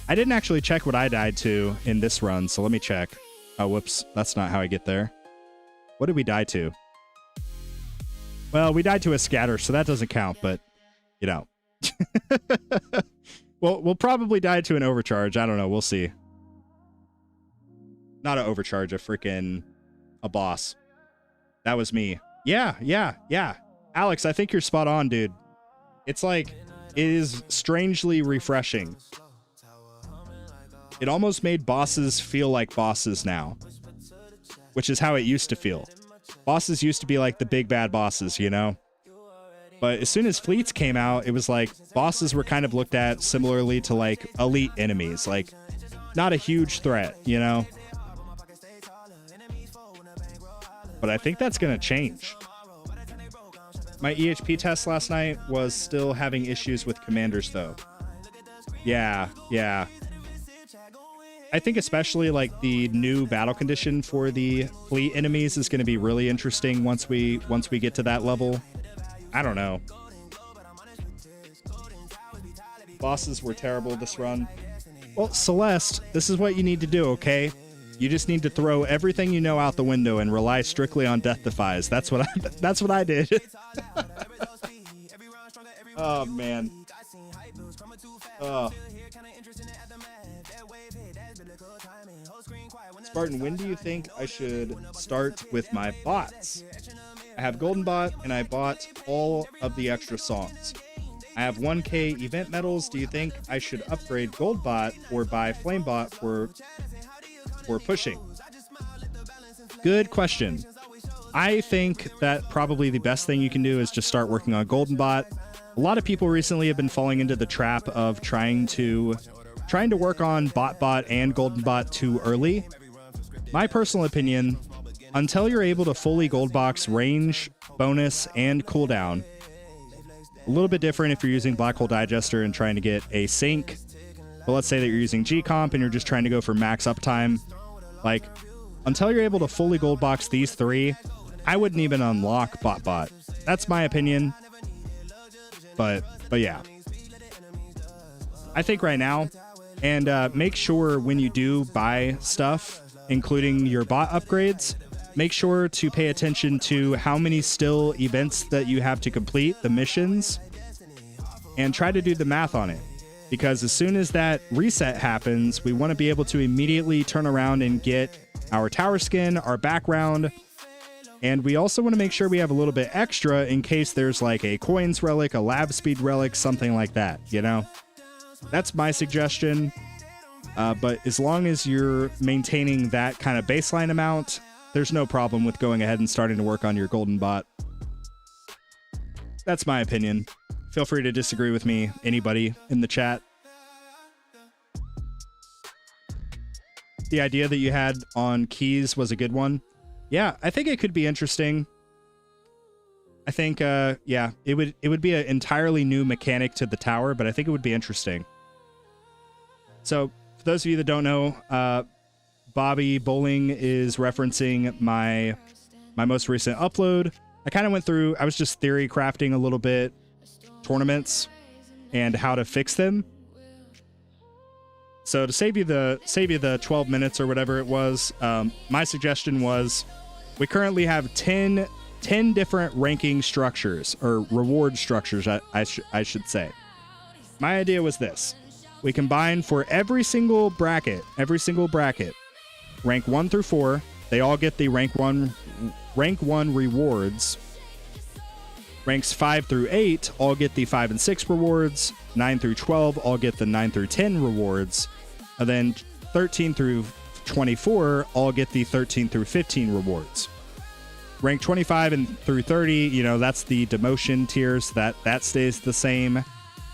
I didn't actually check what I died to in this run, so let me check. Oh, whoops. That's not how I get there. What did we die to? Well, we died to a scatter, so that doesn't count, but, you know. Well, we'll probably die to an overcharge. I don't know. We'll see. Not an overcharge, a boss. That was me. Yeah. Alex, I think you're spot on, dude. It's like, it is strangely refreshing. It almost made bosses feel like bosses now, which is how it used to feel. Bosses used to be like the big bad bosses, you know? But as soon as fleets came out, it was like bosses were kind of looked at similarly to like elite enemies, like not a huge threat, you know? But I think that's going to change. My EHP test last night was still having issues with commanders, though. Yeah. I think especially like the new battle condition for the fleet enemies is going to be really interesting once we get to that level. I don't know. Bosses were terrible this run. Well, Celeste, this is what you need to do, okay? You just need to throw everything you know out the window and rely strictly on death defies. That's what I did. Oh man. Spartan, when do you think I should start with my bots? I have Golden Bot and I bought all of the extra songs. I have 1K event medals. Do you think I should upgrade Gold Bot or buy Flame Bot for pushing? Good question. I think that probably the best thing you can do is just start working on Golden Bot. A lot of people recently have been falling into the trap of trying to work on Bot and Golden Bot too early. My personal opinion, until you're able to fully gold box range, bonus, and cooldown, a little bit different if you're using Black Hole Digester and trying to get a sync. But let's say that you're using G-Comp and you're just trying to go for max uptime. Like, until you're able to fully gold box these 3, I wouldn't even unlock bot. That's my opinion. But yeah. I think right now, and make sure when you do buy stuff, including your bot upgrades, make sure to pay attention to how many still events that you have to complete, the missions, and try to do the math on it. Because as soon as that reset happens, we want to be able to immediately turn around and get our tower skin, our background, and we also want to make sure we have a little bit extra in case there's like a coins relic, a lab speed relic, something like that, you know? That's my suggestion. But as long as you're maintaining that kind of baseline amount, there's no problem with going ahead and starting to work on your golden bot. That's my opinion. Feel free to disagree with me, anybody in the chat. The idea that you had on keys was a good one. Yeah, I think it could be interesting. I think, yeah, it would be an entirely new mechanic to the tower, but I think it would be interesting. So, for those of you that don't know, Bobby Bowling is referencing my most recent upload. I kind of went through, I was just theory crafting a little bit, tournaments and how to fix them. So to save you the 12 minutes or whatever it was, my suggestion was we currently have 10 different ranking structures, or reward structures, I should say. My idea was this. We combine for every single bracket, rank 1 through 4, they all get the rank 1 rewards. Ranks 5 through 8 all get the 5 and 6 rewards. 9 through 12 all get the 9 through 10 rewards. And then 13 through 24 all get the 13 through 15 rewards. Rank 25 and through 30, you know, that's the demotion tiers. That stays the same.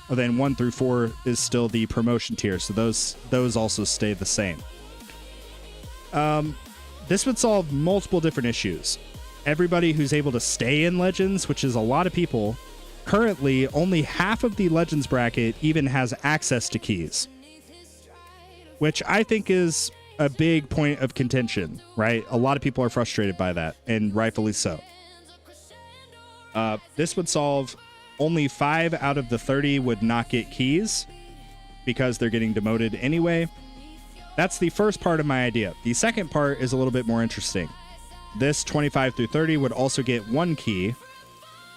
And then 1 through 4 is still the promotion tier. So those also stay the same. This would solve multiple different issues. Everybody who's able to stay in Legends, which is a lot of people, currently only half of the Legends bracket even has access to keys, which I think is a big point of contention, right? A lot of people are frustrated by that, and rightfully so. This would solve only 5 out of the 30 would not get keys because they're getting demoted anyway. That's the first part of my idea. The second part is a little bit more interesting. This 25 through 30 would also get 1 key.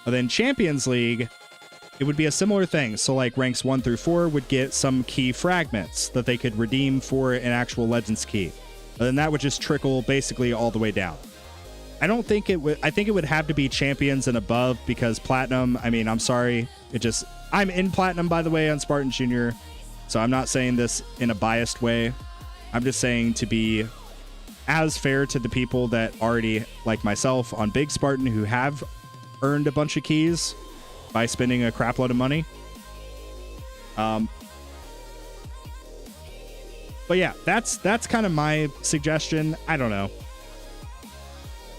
And then Champions League, it would be a similar thing. So like ranks 1 through 4 would get some key fragments that they could redeem for an actual Legends key. And then that would just trickle basically all the way down. I think it would have to be Champions and above, because Platinum, I mean, I'm sorry. I'm in Platinum, by the way, on Spartan Jr. So I'm not saying this in a biased way. I'm just saying to be as fair to the people that already, like myself, on Big Spartan, who have earned a bunch of keys by spending a crap load of money. But yeah, that's kind of my suggestion. I don't know.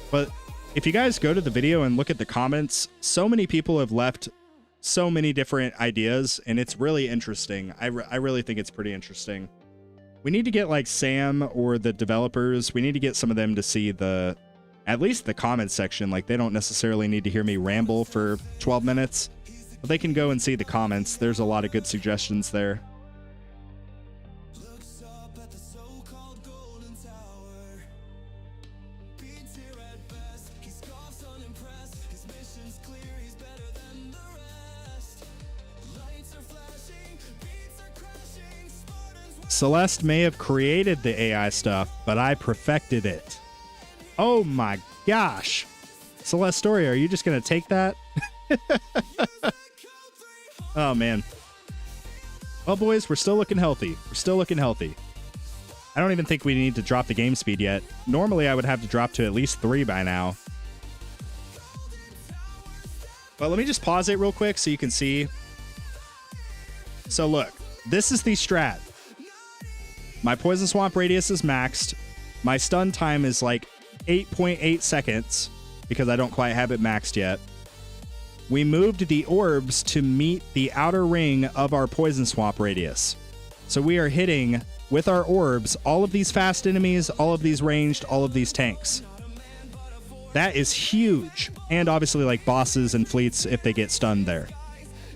But if you guys go to the video and look at the comments, so many people have left so many different ideas, and it's really interesting. I really think it's pretty interesting. We need to get like Sam or the developers. We need to get some of them to see at least the comments section. Like, they don't necessarily need to hear me ramble for 12 minutes, but they can go and see the comments. There's a lot of good suggestions there. Celeste may have created the AI stuff, but I perfected it. Oh my gosh. Celeste Story, are you just going to take that? Oh, man. Well, boys, we're still looking healthy. I don't even think we need to drop the game speed yet. Normally, I would have to drop to at least 3 by now. But let me just pause it real quick so you can see. So look, this is the strat. My Poison Swamp radius is maxed. My stun time is like 8.8 seconds because I don't quite have it maxed yet. We moved the orbs to meet the outer ring of our Poison Swamp radius. So we are hitting with our orbs all of these fast enemies, all of these ranged, all of these tanks. That is huge. And obviously like bosses and fleets if they get stunned there.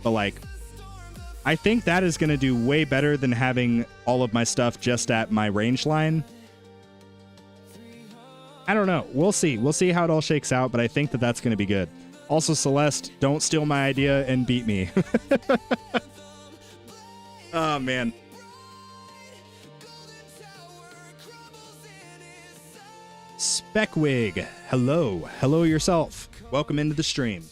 But like, I think that is going to do way better than having all of my stuff just at my range line. I don't know. We'll see. We'll see how it all shakes out, but I think that that's going to be good. Also, Celeste, don't steal my idea and beat me. Oh, man. Speckwig, hello. Hello yourself. Welcome into the stream.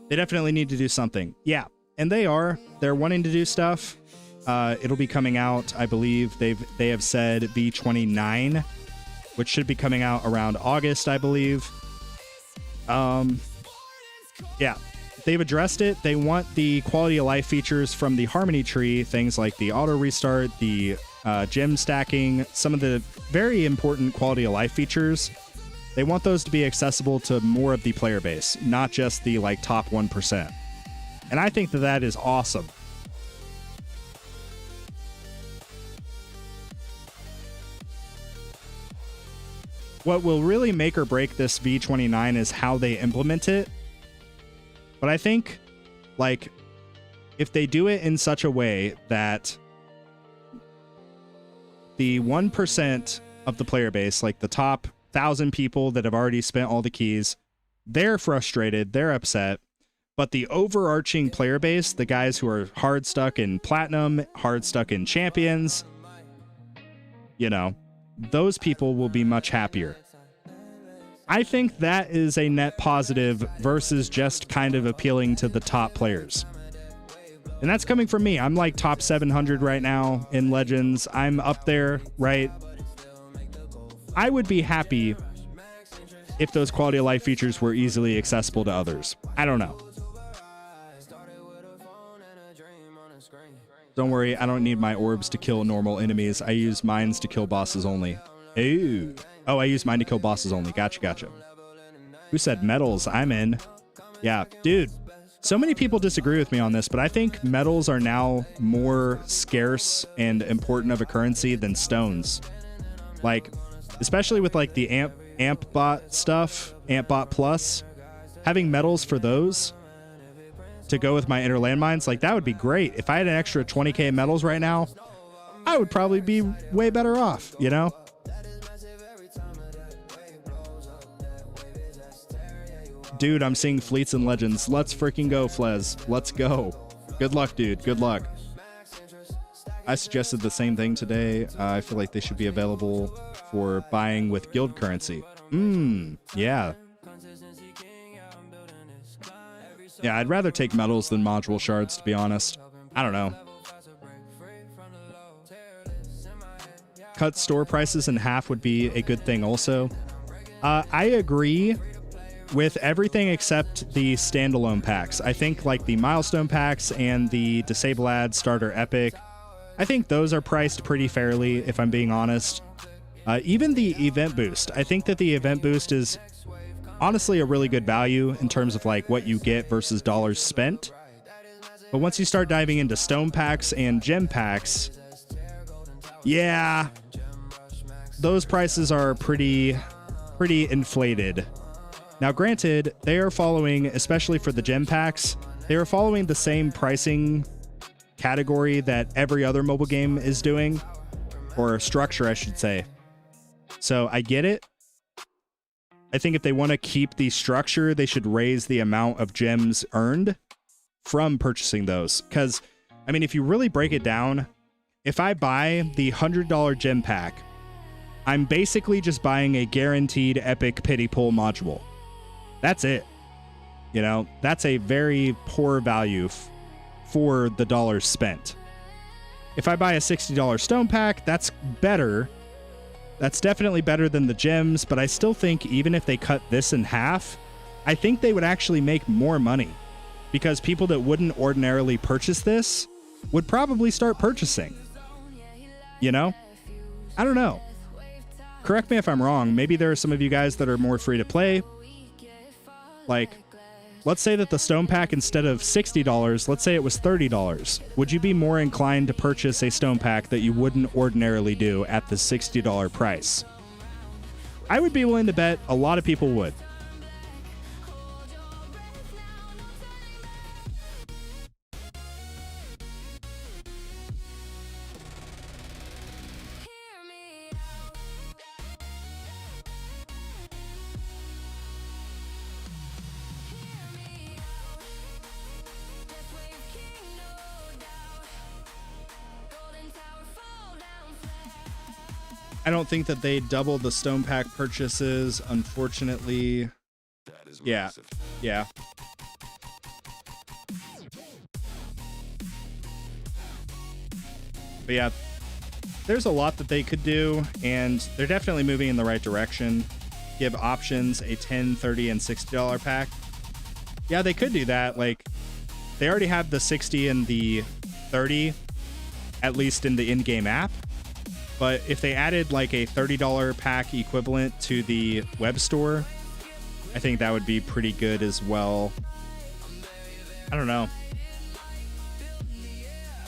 They definitely need to do something. Yeah, and they're wanting to do stuff. It'll be coming out, I believe. They have said V29, which should be coming out around August, I believe. Yeah, they've addressed it. They want the quality of life features from the Harmony tree, things like the auto restart, the gem stacking, some of the very important quality of life features. They want those to be accessible to more of the player base, not just the like top 1%. And I think that that is awesome. What will really make or break this V29 is how they implement it. But I think, like, if they do it in such a way that the 1% of the player base, like the top 1,000 people that have already spent all the keys, they're frustrated, they're upset. But the overarching player base, the guys who are hard stuck in Platinum, hard stuck in Champions, you know, those people will be much happier. I think that is a net positive versus just kind of appealing to the top players. And that's coming from me. I'm like top 700 right now in Legends. I'm up there, right? I would be happy if those quality of life features were easily accessible to others. I don't know. Don't worry, I don't need my orbs to kill normal enemies. I use mines to kill bosses only. Ooh. Oh, I use mine to kill bosses only. Gotcha. Who said medals? I'm in. Yeah, dude. So many people disagree with me on this, but I think medals are now more scarce and important of a currency than stones. Like, especially with like the amp bot stuff, amp bot plus, having medals for those to go with my inner landmines, like that would be great. If I had an extra 20k medals right now, I would probably be way better off, you know? Dude, I'm seeing fleets and legends. Let's freaking go, Flez. Let's go. Good luck, dude. Good luck. I suggested the same thing today. I feel like they should be available for buying with guild currency. Yeah. Yeah, I'd rather take medals than module shards, to be honest. I don't know. Cut store prices in half would be a good thing also. I agree with everything except the standalone packs. I think like the milestone packs and the disable ad starter epic, I think those are priced pretty fairly, if I'm being honest. Even the event boost, I think that the event boost is honestly a really good value in terms of like what you get versus dollars spent. But once you start diving into stone packs and gem packs, yeah, those prices are pretty inflated. Now, granted, they are following, especially for the gem packs, they are following the same pricing category that every other mobile game is doing, or structure, I should say. So I get it. I think if they want to keep the structure, they should raise the amount of gems earned from purchasing those. Because, I mean, if you really break it down, if I buy the $100 gem pack, I'm basically just buying a guaranteed epic pity pull module. That's it. You know, that's a very poor value for the dollars spent. If I buy a $60 stone pack, that's better. That's definitely better than the gems, but I still think even if they cut this in half, I think they would actually make more money because people that wouldn't ordinarily purchase this would probably start purchasing. You know? I don't know. Correct me if I'm wrong. Maybe there are some of you guys that are more free to play. Like, let's say that the stone pack, instead of $60, let's say it was $30. Would you be more inclined to purchase a stone pack that you wouldn't ordinarily do at the $60 price? I would be willing to bet a lot of people would. I don't think that they doubled the stone pack purchases, unfortunately. That is Yeah. massive. Yeah. But yeah, there's a lot that they could do, and they're definitely moving in the right direction. Give options, a $10, $30, and $60 pack. Yeah, they could do that. Like, they already have the 60 and the 30, at least in the in-game app. But if they added like a $30 pack equivalent to the web store, I think that would be pretty good as well. I don't know.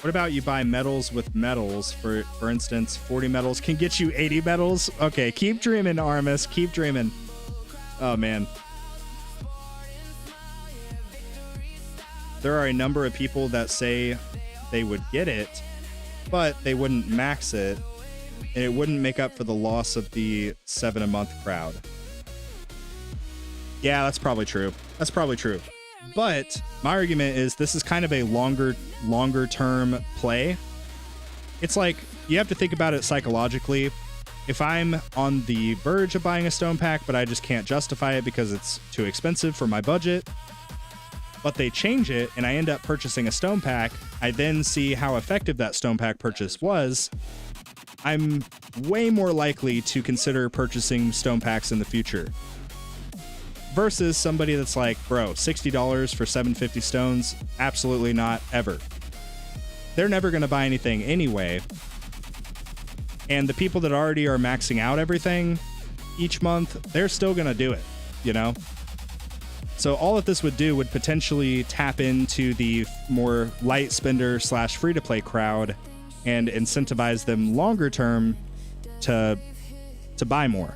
What about you buy medals with medals? For instance, 40 medals can get you 80 medals. Okay, keep dreaming, Armis. Keep dreaming. Oh, man. There are a number of people that say they would get it, but they wouldn't max it, and it wouldn't make up for the loss of the 7 a month crowd. Yeah, that's probably true. That's probably true. But my argument is this is kind of a longer term play. It's like, you have to think about it psychologically. If I'm on the verge of buying a stone pack, but I just can't justify it because it's too expensive for my budget, but they change it and I end up purchasing a stone pack, I then see how effective that stone pack purchase was, I'm way more likely to consider purchasing stone packs in the future. Versus somebody that's like, bro, $60 for 750 stones? Absolutely not, ever. They're never going to buy anything anyway. And the people that already are maxing out everything each month, they're still going to do it, you know? So all that this would do would potentially tap into the more light spender / free-to-play crowd and incentivize them longer term to buy more.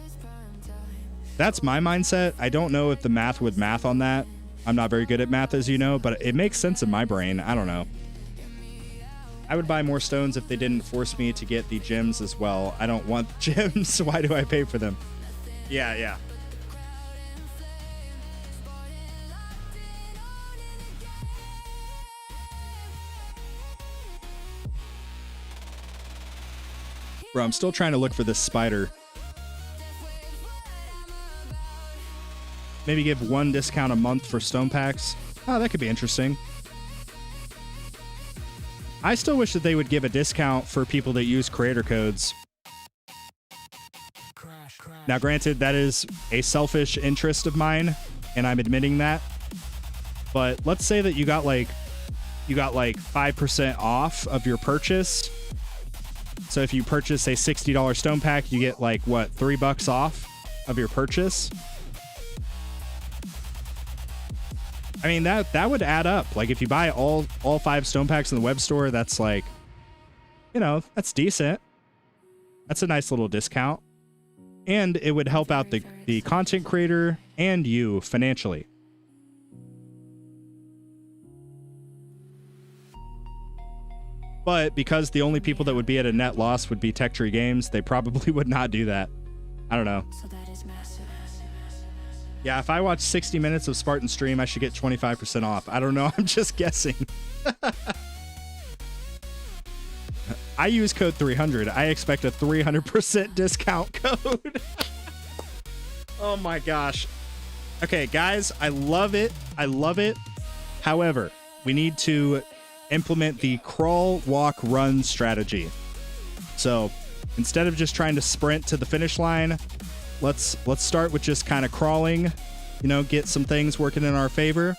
That's my mindset. I don't know if the math would math on that. I'm not very good at math, as you know, but it makes sense in my brain. I don't know. I would buy more stones if they didn't force me to get the gems as well. I don't want gems. Why do I pay for them? Yeah. Bro, I'm still trying to look for this spider. Maybe give 1 discount a month for stone packs. Oh, that could be interesting. I still wish that they would give a discount for people that use creator codes. Now, granted, that is a selfish interest of mine, and I'm admitting that. But let's say that you got like 5% off of your purchase. So if you purchase a $60 stone pack, you get like what, $3 off of your purchase? I mean, that would add up. Like, if you buy all 5 stone packs in the web store, that's like, you know, that's decent. That's a nice little discount. And it would help out the content creator and you financially. But because the only people that would be at a net loss would be Tech Tree Games, they probably would not do that. I don't know. So that is massive. Yeah, if I watch 60 minutes of Spartan stream, I should get 25% off. I don't know. I'm just guessing. I use code 300. I expect a 300% discount code. Oh my gosh. Okay, guys, I love it. I love it. However, we need to implement the crawl, walk, run strategy. So instead of just trying to sprint to the finish line, let's start with just kind of crawling, you know, get some things working in our favor.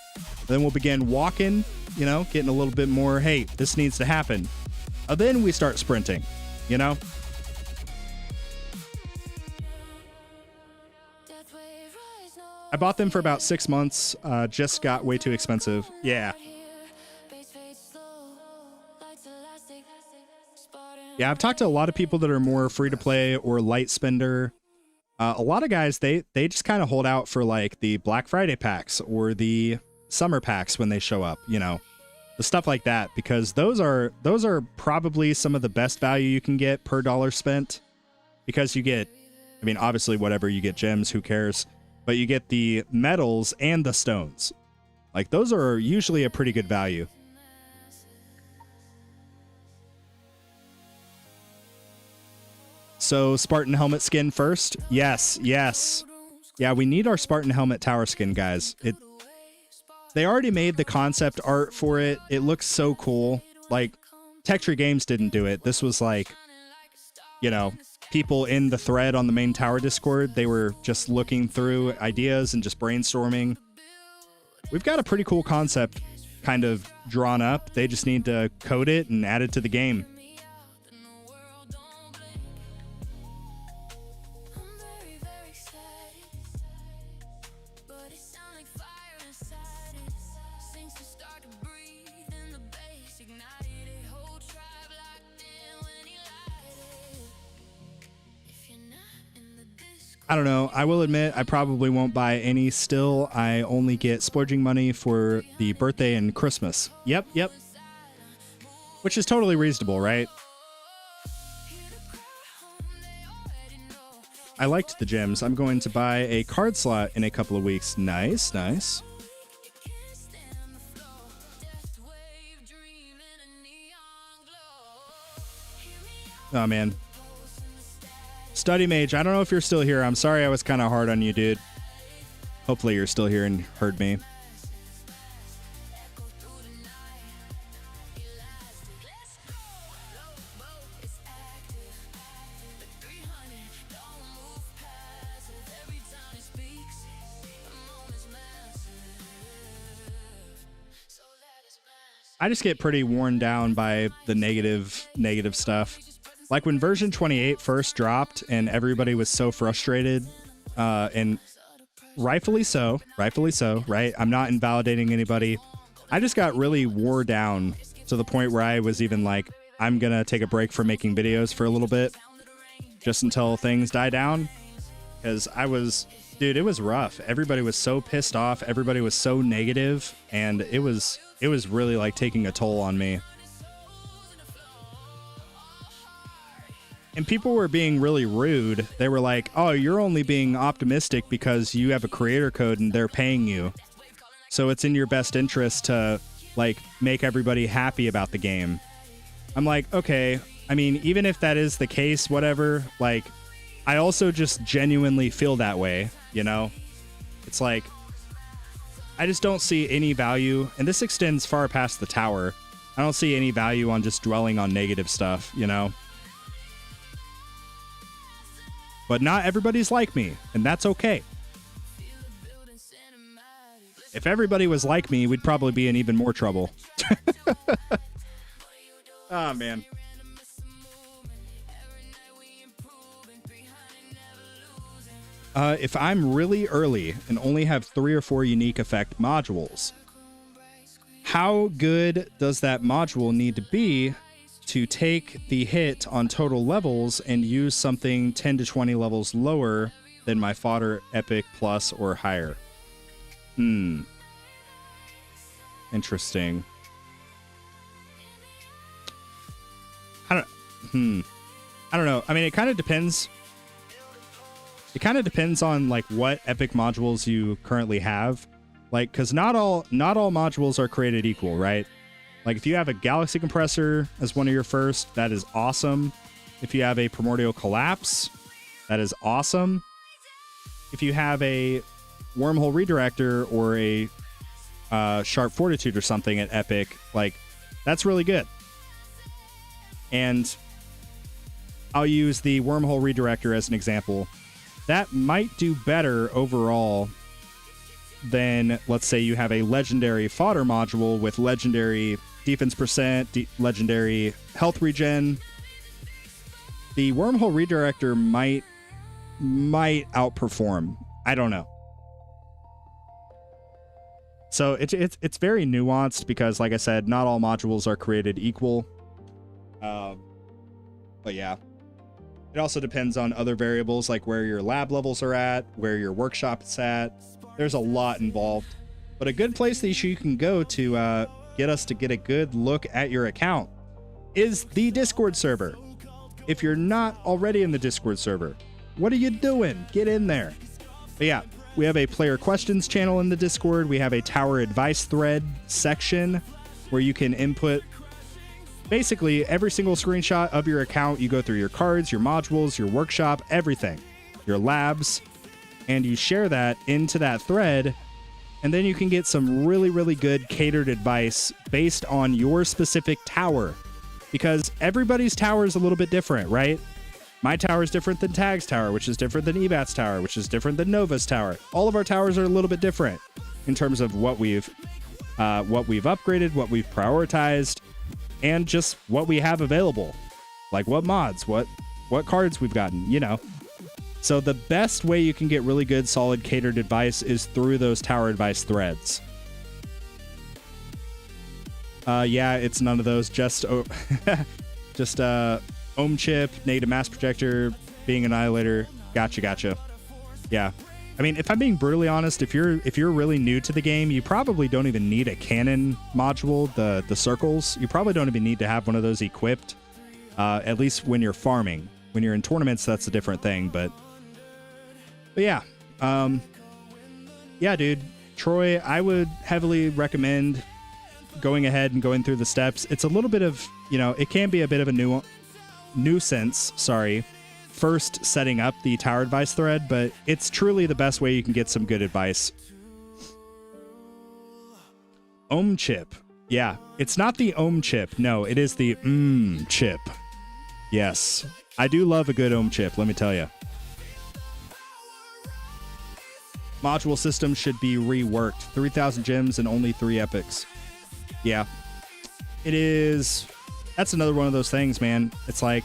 Then we'll begin walking, you know, getting a little bit more, hey, this needs to happen. Then we start sprinting, you know? I bought them for about 6 months. Just got way too expensive. Yeah. Yeah, I've talked to a lot of people that are more free to play or light spender. A lot of guys, they just kind of hold out for like the Black Friday packs or the summer packs when they show up, you know, the stuff like that, because those are probably some of the best value you can get per dollar spent, because you get, I mean, obviously whatever, you get gems, who cares, but you get the metals and the stones. Like those are usually a pretty good value. So Spartan helmet skin first. Yes, yes. Yeah, we need our Spartan helmet tower skin, guys. They already made the concept art for it. It looks so cool. Like, Tech Tree Games didn't do it. This was like, you know, people in the thread on the main tower Discord. They were just looking through ideas and just brainstorming. We've got a pretty cool concept kind of drawn up. They just need to code it and add it to the game. I don't know. I will admit I probably won't buy any still. I only get splurging money for the birthday and Christmas. Yep, yep. Which is totally reasonable, right? I liked the gems. I'm going to buy a card slot in a couple of weeks. Nice, nice. Oh, man. Study Mage, I don't know if you're still here. I'm sorry I was kind of hard on you, dude. Hopefully you're still here and heard me. I just get pretty worn down by the negative stuff. Like when version 28 first dropped and everybody was so frustrated, and rightfully so, right? I'm not invalidating anybody. I just got really wore down to the point where I was even like, I'm gonna take a break from making videos for a little bit, just until things die down. Because dude, it was rough. Everybody was so pissed off. Everybody was so negative, and it was really like taking a toll on me. And people were being really rude. They were like, oh, you're only being optimistic because you have a creator code and they're paying you. So it's in your best interest to, like, make everybody happy about the game. I'm like, okay, I mean, even if that is the case, whatever, like, I also just genuinely feel that way, you know? It's like, I just don't see any value, and this extends far past the tower. I don't see any value on just dwelling on negative stuff, you know? But not everybody's like me, and that's okay. If everybody was like me, we'd probably be in even more trouble. Oh, man. If I'm really early and only have 3 or 4 unique effect modules, how good does that module need to be to take the hit on total levels and use something 10 to 20 levels lower than my fodder epic plus or higher? Interesting. I don't know. I mean, it kind of depends. It kind of depends on like what epic modules you currently have. Like, because not all modules are created equal, right? Like, if you have a Galaxy Compressor as one of your first, that is awesome. If you have a Primordial Collapse, that is awesome. If you have a Wormhole Redirector or a Sharp Fortitude or something at Epic, like, that's really good. And I'll use the Wormhole Redirector as an example. That might do better overall than, let's say, you have a legendary fodder module with legendary defense percent, legendary health regen. The Wormhole Redirector might outperform. I don't know. So it's very nuanced because, like I said, not all modules are created equal. But yeah, it also depends on other variables like where your lab levels are at, where your workshop is at. There's a lot involved. But a good place that you can go to get us to get a good look at your account is the Discord server. If you're not already in the Discord server, what are you doing? Get in there. But yeah, we have a player questions channel in the Discord. We have a tower advice thread section where you can input basically every single screenshot of your account. You go through your cards, your modules, your workshop, everything, your labs, and you share that into that thread. And then you can get some really, really good catered advice based on your specific tower, because everybody's tower is a little bit different, right? My tower is different than Tag's tower, which is different than Ebat's tower, which is different than Nova's tower. All of our towers are a little bit different in terms of what we've upgraded, what we've prioritized, and just what we have available, like what mods, what cards we've gotten, you know. So the best way you can get really good, solid catered advice is through those tower advice threads. Yeah, it's none of those. Just ohm chip, negative mass projector, being annihilator. Gotcha. Yeah. I mean, if I'm being brutally honest, if you're really new to the game, you probably don't even need a cannon module, the circles. You probably don't even need to have one of those equipped, at least when you're farming. When you're in tournaments, that's a different thing, but yeah. Yeah, dude. Troy, I would heavily recommend going ahead and going through the steps. It's a little bit of, it can be a bit of a nuisance, first setting up the tower advice thread, but it's truly the best way you can get some good advice. Ohm chip. Yeah, it's not the ohm chip. No, it is the chip. Yes, I do love a good ohm chip, let me tell you. Module system should be reworked. 3,000 gems and only 3 epics. Yeah, it is. That's another one of those things, man. It's like,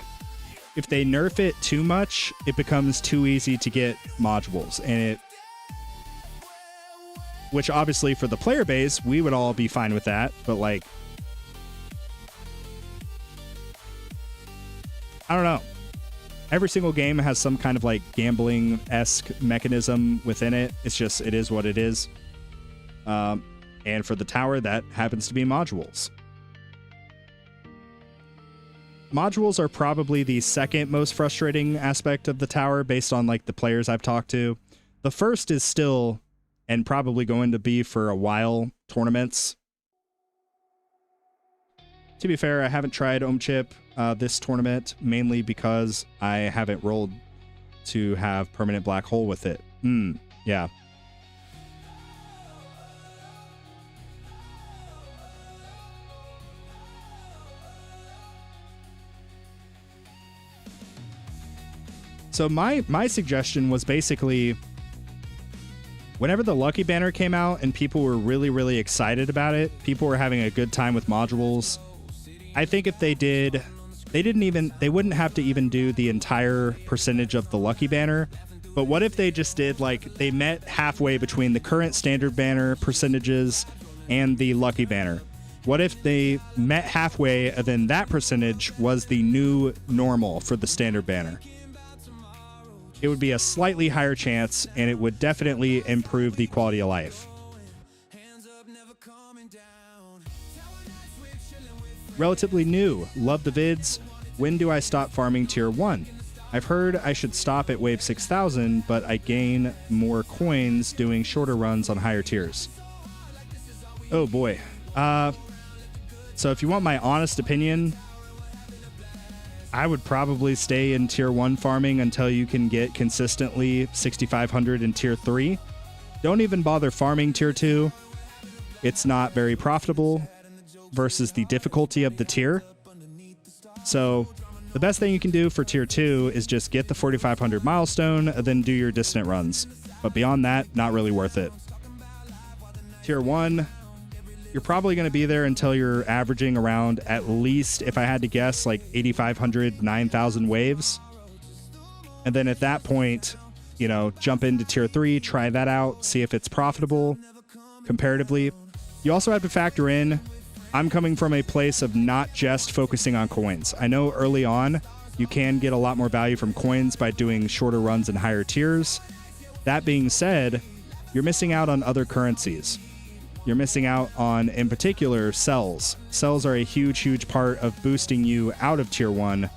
if they nerf it too much, it becomes too easy to get modules. And which obviously for the player base, we would all be fine with that. But like, I don't know. Every single game has some kind of like gambling-esque mechanism within it. It's just, it is what it is. And for the tower, that happens to be modules. Modules are probably the second most frustrating aspect of the tower based on like the players I've talked to. The first is still, and probably going to be for a while, tournaments. To be fair, I haven't tried Ohm Chip this tournament, mainly because I haven't rolled to have permanent black hole with it. Yeah. So my suggestion was basically, whenever the Lucky Banner came out and people were really, really excited about it, people were having a good time with modules. I think if they did, they wouldn't have to even do the entire percentage of the Lucky Banner. But what if they just did, like, they met halfway between the current standard banner percentages and the Lucky Banner? What if they met halfway and then that percentage was the new normal for the standard banner? It would be a slightly higher chance, and it would definitely improve the quality of life. Relatively new. Love the vids. When do I stop farming tier 1? I've heard I should stop at wave 6,000, but I gain more coins doing shorter runs on higher tiers. Oh boy. So if you want my honest opinion, I would probably stay in tier 1 farming until you can get consistently 6,500 in tier 3. Don't even bother farming tier 2. It's not very profitable versus the difficulty of the tier. So the best thing you can do for tier 2 is just get the 4,500 milestone and then do your distant runs. But beyond that, not really worth it. Tier 1, you're probably going to be there until you're averaging around, at least, if I had to guess, like 8,500, 9,000 waves. And then at that point, jump into tier 3, try that out, see if it's profitable. comparatively. You also have to factor in, I'm coming from a place of not just focusing on coins. I know early on, you can get a lot more value from coins by doing shorter runs in higher tiers. That being said, you're missing out on other currencies. You're missing out on, in particular, cells. Cells are a huge, huge part of boosting you out of tier 1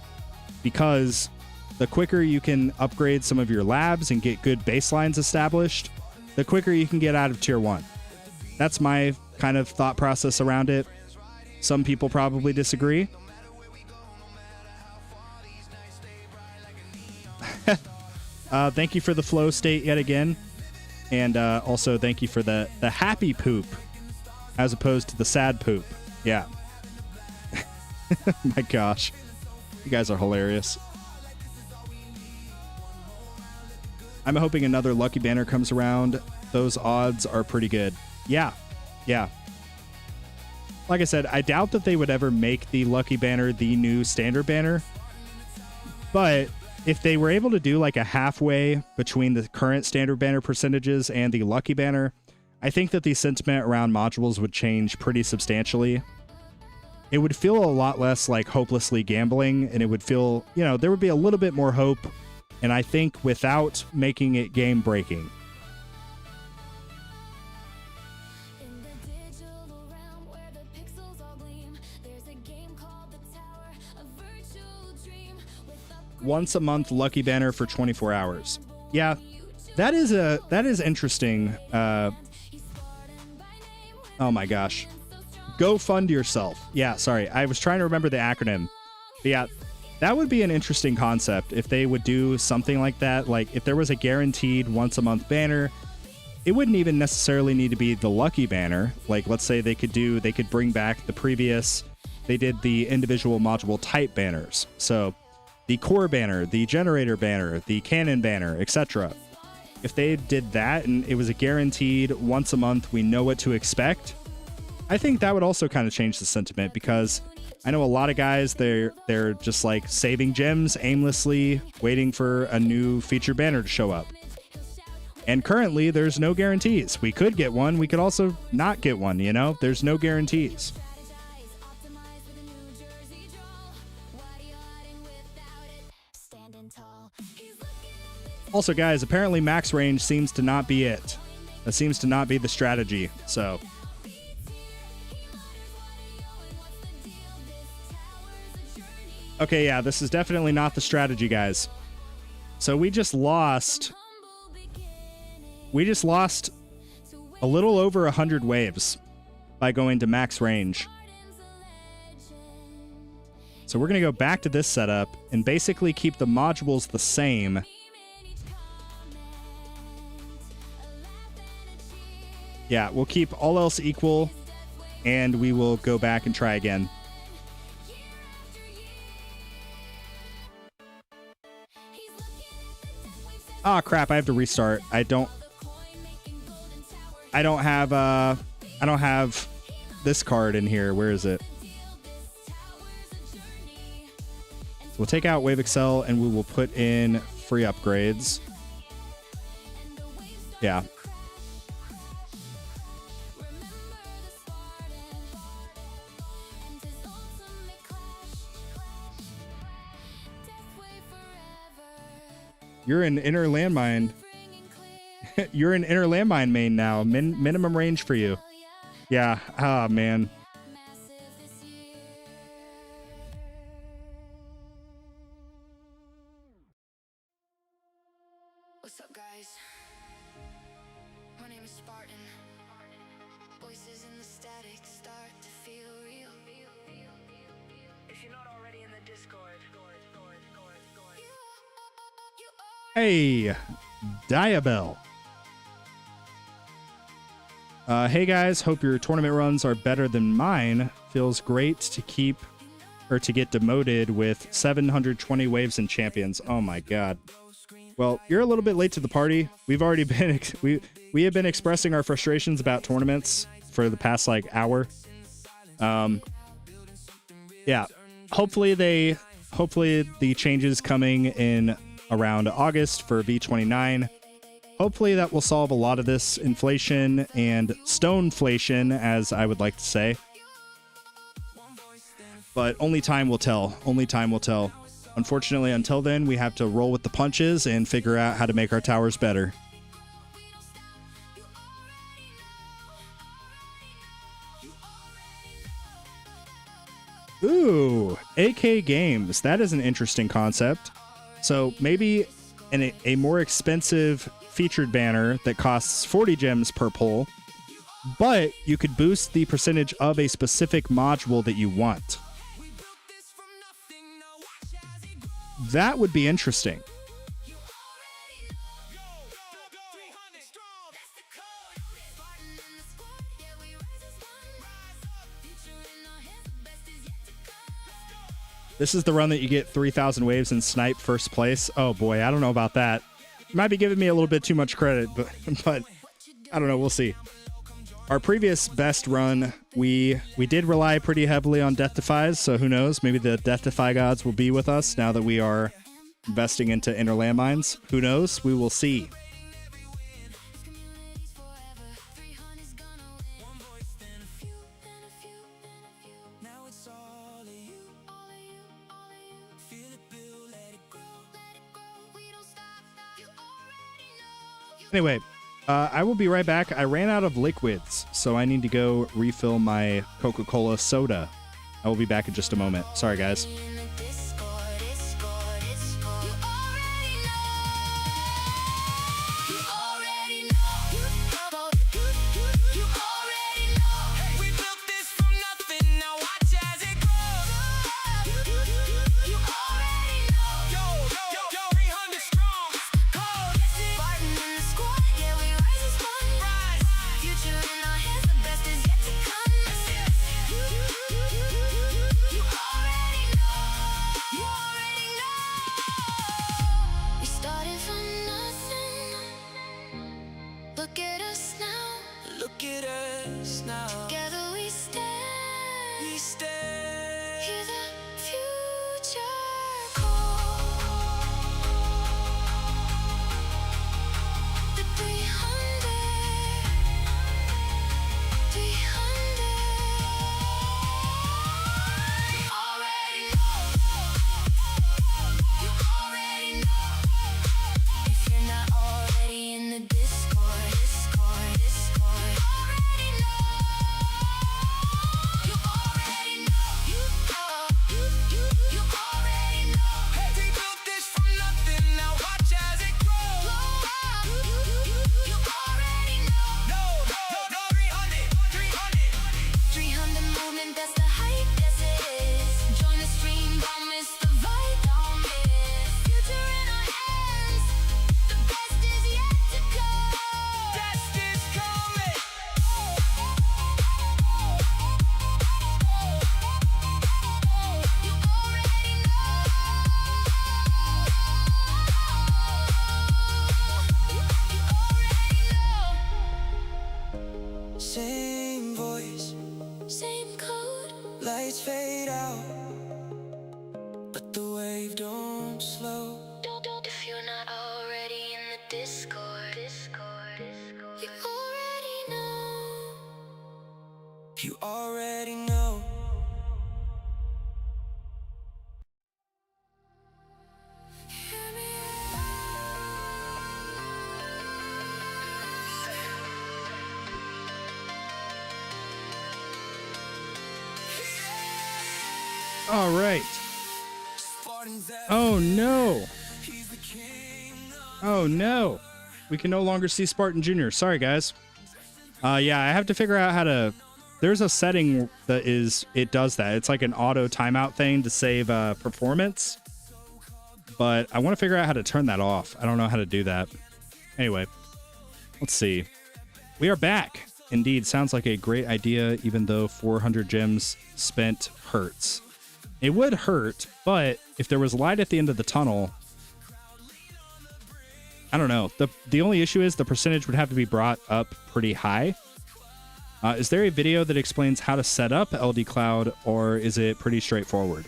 because the quicker you can upgrade some of your labs and get good baselines established, the quicker you can get out of tier 1. That's my kind of thought process around it. Some people probably disagree. Thank you for the flow state yet again. And also thank you for the happy poop as opposed to the sad poop. Yeah. My gosh. You guys are hilarious. I'm hoping another lucky banner comes around. Those odds are pretty good. Yeah. Yeah. Like I said, I doubt that they would ever make the lucky banner the new standard banner. But if they were able to do like a halfway between the current standard banner percentages and the lucky banner, I think that the sentiment around modules would change pretty substantially. It would feel a lot less like hopelessly gambling, and it would feel, you know, there would be a little bit more hope, and I think without making it game breaking. In the digital realm where the pixels all gleam, there's a game called The Tower, a virtual dream with Once a month lucky banner for 24 hours. Yeah, that is interesting. Oh my gosh. Go fund yourself. Yeah, sorry. I was trying to remember the acronym. But yeah, that would be an interesting concept if they would do something like that. Like if there was a guaranteed once a month banner, it wouldn't even necessarily need to be the lucky banner. Like let's say they could bring back the previous, they did the individual module type banners. So the core banner, the generator banner, the cannon banner, etc. If they did that and it was a guaranteed once a month, we know what to expect, I think that would also kind of change the sentiment, because I know a lot of guys, they're just like saving gems aimlessly, waiting for a new featured banner to show up. And currently, there's no guarantees. We could get one. We could also not get one, you know? There's no guarantees. Also, guys, apparently max range seems to not be it. That seems to not be the strategy, so... Okay, yeah, this is definitely not the strategy, guys. So we just lost a little over 100 waves by going to max range. So we're going to go back to this setup and basically keep the modules the same. Yeah, we'll keep all else equal, and we will go back and try again. Ah, crap, I have to restart. I don't have this card in here. Where is it? So we'll take out Wave Excel and we will put in free upgrades. Yeah. You're an inner landmine. You're an inner landmine main now. Minimum range for you. Yeah. Ah, man. What's up, guys? My name is Spartan. Voices in the static start to feel real. If you're not already in the Discord, Hey, Diabell. Hey guys, hope your tournament runs are better than mine. Feels great to get demoted with 720 waves and champions. Oh my god. Well, you're a little bit late to the party. We've already been we have been expressing our frustrations about tournaments for the past like hour. Yeah. Hopefully the changes coming in around August for V29 hopefully that will solve a lot of this inflation and stoneflation, as I would like to say. But only time will tell. Only time will tell. Unfortunately, until then, we have to roll with the punches and figure out how to make our towers better. Ooh, AK Games. That is an interesting concept. So maybe a more expensive featured banner that costs 40 gems per pull, but you could boost the percentage of a specific module that you want. That would be interesting. This is the run that you get 3,000 waves and snipe first place. Oh boy, I don't know about that. You might be giving me a little bit too much credit, but I don't know. We'll see. Our previous best run, we did rely pretty heavily on Death Defies, so who knows? Maybe the Death Defy gods will be with us now that we are investing into inner landmines. Who knows? We will see. Anyway, I will be right back. I ran out of liquids, so I need to go refill my Coca-Cola soda. I will be back in just a moment. Sorry, guys. You already know. All right. Oh no. Oh no. We can no longer see Spartan Jr. Sorry, guys. Yeah, I have to figure out how to... There's a setting that it does that. It's like an auto timeout thing to save performance. But I want to figure out how to turn that off. I don't know how to do that. Anyway, let's see. We are back. Indeed, sounds like a great idea, even though 400 gems spent hurts. It would hurt, but if there was light at the end of the tunnel... I don't know. The only issue is the percentage would have to be brought up pretty high. Is there a video that explains how to set up LD Cloud, or is it pretty straightforward?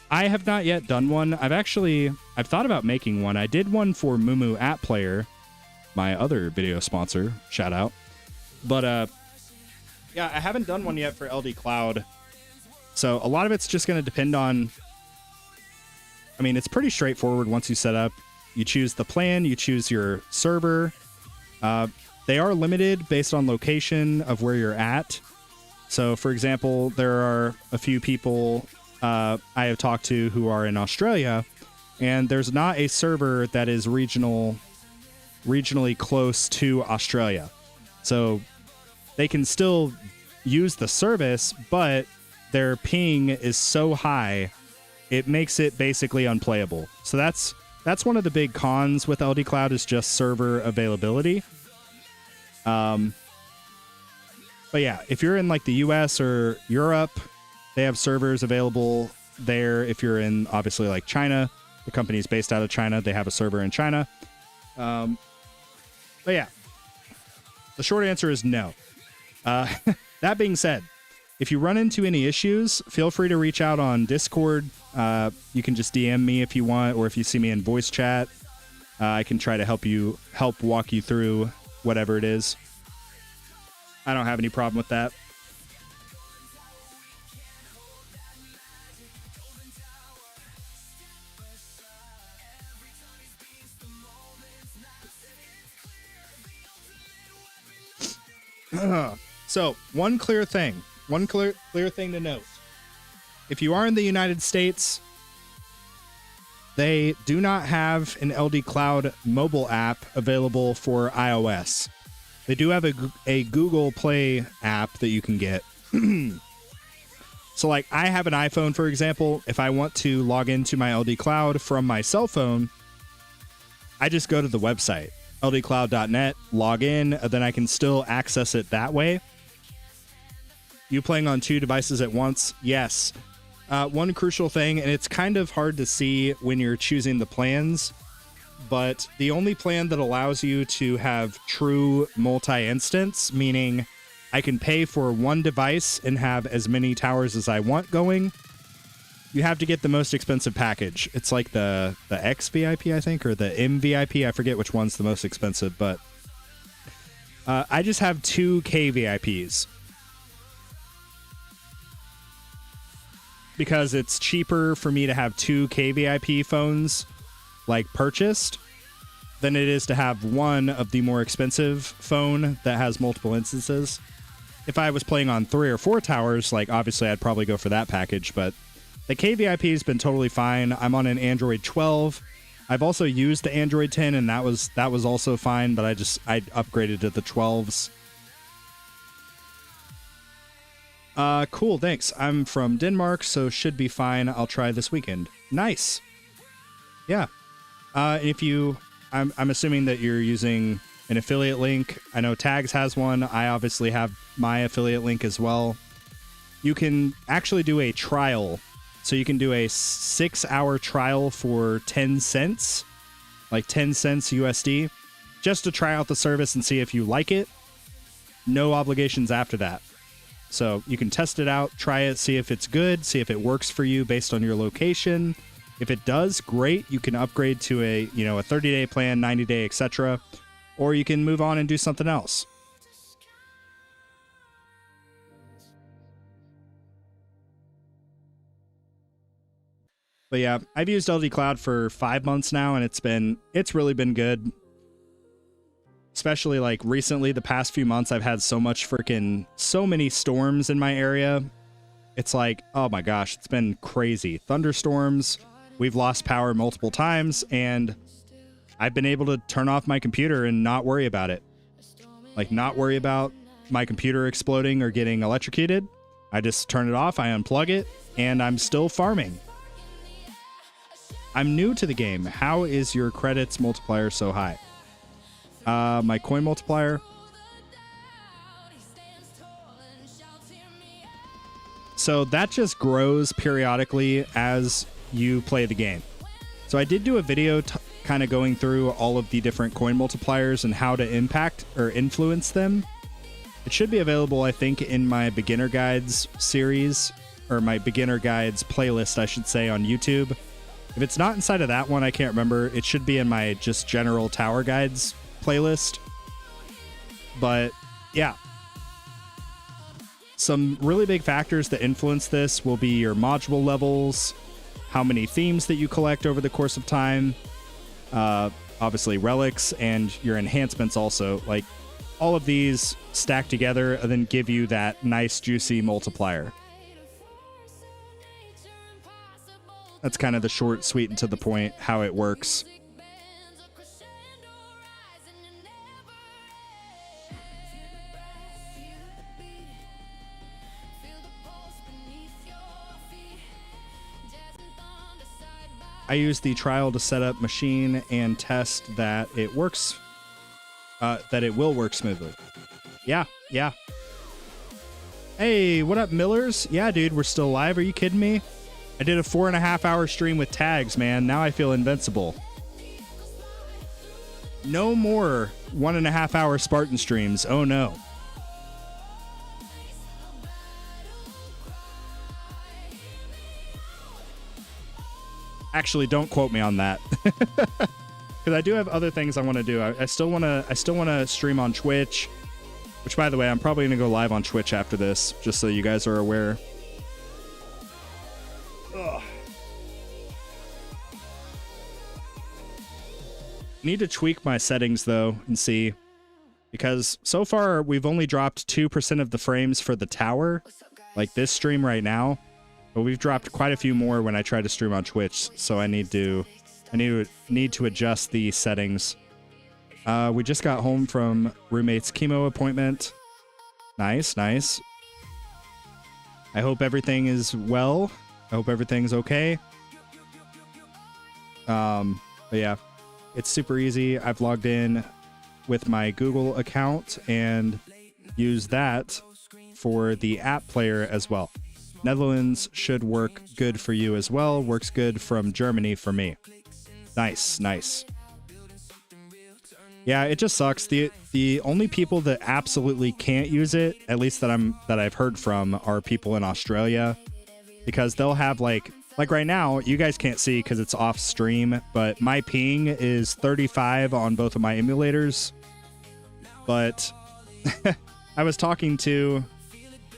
I have not yet done one. I've thought about making one. I did one for Mumu App Player, my other video sponsor. Shout out. But yeah, I haven't done one yet for LD Cloud. So a lot of it's just going to depend on, I mean, it's pretty straightforward once you set up. You choose the plan, you choose your server. They are limited based on location of where you're at. So, for example, there are a few people I have talked to who are in Australia, and there's not a server that is regionally close to Australia. So they can still use the service, but their ping is so high, it makes it basically unplayable. So that's one of the big cons with LD Cloud, is just server availability. But yeah, if you're in like the US or Europe, they have servers available there. If you're in obviously like China, the company is based out of China, they have a server in China. But yeah, the short answer is no. That being said, if you run into any issues, feel free to reach out on Discord. You can just DM me if you want, or if you see me in voice chat, I can try to help walk you through whatever it is. I don't have any problem with that. So, one clear thing to note. If you are in the United States, they do not have an LD Cloud mobile app available for iOS. They do have a Google Play app that you can get. So, like, I have an iPhone, for example. If I want to log into my LD Cloud from my cell phone, I just go to the website, ldcloud.net, log in, and then I can still access it that way. You playing on two devices at once? Yes. One crucial thing, and it's kind of hard to see when you're choosing the plans, but the only plan that allows you to have true multi-instance, meaning I can pay for one device and have as many towers as I want going, you have to get the most expensive package. It's like the X VIP, I think, or the M VIP. I forget which one's the most expensive, but I just have 2K VIPs. Because it's cheaper for me to have 2 KVIP phones, like, purchased, than it is to have one of the more expensive phone that has multiple instances. If I was playing on 3 or 4 towers, like, obviously I'd probably go for that package, but the KVIP has been totally fine. I'm on an Android 12. I've also used the Android 10, and that was also fine, but I upgraded to the 12s. Cool, thanks. I'm from Denmark, so should be fine. I'll try this weekend. Nice. Yeah. I'm assuming that you're using an affiliate link. I know Tags has one. I obviously have my affiliate link as well. You can actually do a trial. So you can do a 6-hour trial for 10 cents, like 10 cents USD, just to try out the service and see if you like it. No obligations after that. So you can test it out, try it, see if it's good, see if it works for you based on your location. If it does, great. You can upgrade to a 30-day plan, 90-day, etc. Or you can move on and do something else. But yeah, I've used LD Cloud for 5 months now, and it's really been good. Especially like recently, the past few months, I've had so many storms in my area. It's like, oh my gosh, it's been crazy. Thunderstorms, we've lost power multiple times, and I've been able to turn off my computer and not worry about it. Like, not worry about my computer exploding or getting electrocuted. I just turn it off, I unplug it, and I'm still farming. I'm new to the game. How is your credits multiplier so high? My coin multiplier. So that just grows periodically as you play the game. So I did do a video kind of going through all of the different coin multipliers and how to impact or influence them. It should be available, I think, in my beginner guides series, or my beginner guides playlist, I should say, on YouTube. If it's not inside of that one, I can't remember. It should be in my just general tower guides playlist. But yeah, some really big factors that influence this will be your module levels, how many themes that you collect over the course of time, obviously relics, and your enhancements also. Like, all of these stack together and then give you that nice juicy multiplier. That's kind of the short, sweet, and to the point how it works. I use the trial to set up machine and test that it works, that it will work smoothly. Yeah. Hey, what up, Millers? Yeah, dude, we're still live. Are you kidding me? I did a 4.5 hour stream with tags, man. Now I feel invincible. No more 1.5 hour Spartan streams. Oh no. Actually, don't quote me on that, because I do have other things I want to do. I still want to stream on Twitch, which, by the way, I'm probably gonna go live on Twitch after this, just so you guys are aware. Ugh. Need to tweak my settings though and see, because so far we've only dropped 2% of the frames for the tower, like this stream right now. But we've dropped quite a few more when I try to stream on Twitch, so I need to adjust the settings. We just got home from roommate's chemo appointment. Nice. I hope everything is well. I hope everything's okay. But yeah, it's super easy. I've logged in with my Google account and use that for the app player as well. Netherlands should work good for you as well. Works good from Germany for me. Nice. Yeah, it just sucks. The only people that absolutely can't use it, at least that I've heard from, are people in Australia, because they'll have like right now, you guys can't see because it's off stream, but my ping is 35 on both of my emulators. But I was talking to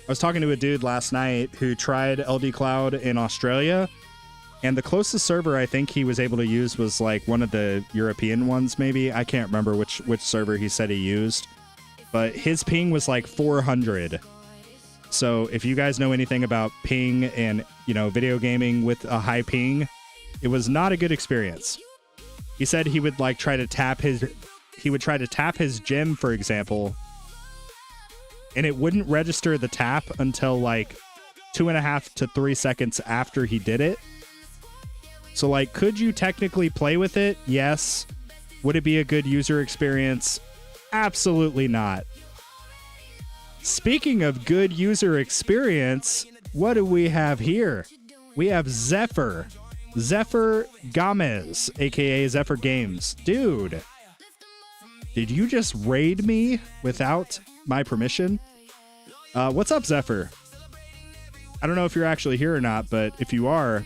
a dude last night who tried LD Cloud in Australia, and the closest server I think he was able to use was like one of the European ones, maybe. I can't remember which server he said he used, but his ping was like 400. So if you guys know anything about ping and, video gaming with a high ping, it was not a good experience. He said he would like try to tap his gem, for example, and it wouldn't register the tap until like 2.5 to 3 seconds after he did it. So like, could you technically play with it? Yes. Would it be a good user experience? Absolutely not. Speaking of good user experience, what do we have here? We have Zephyr Gomez, aka Zephyr Games. Dude, did you just raid me without my permission? What's up, Zephyr? I don't know if you're actually here or not, but if you are,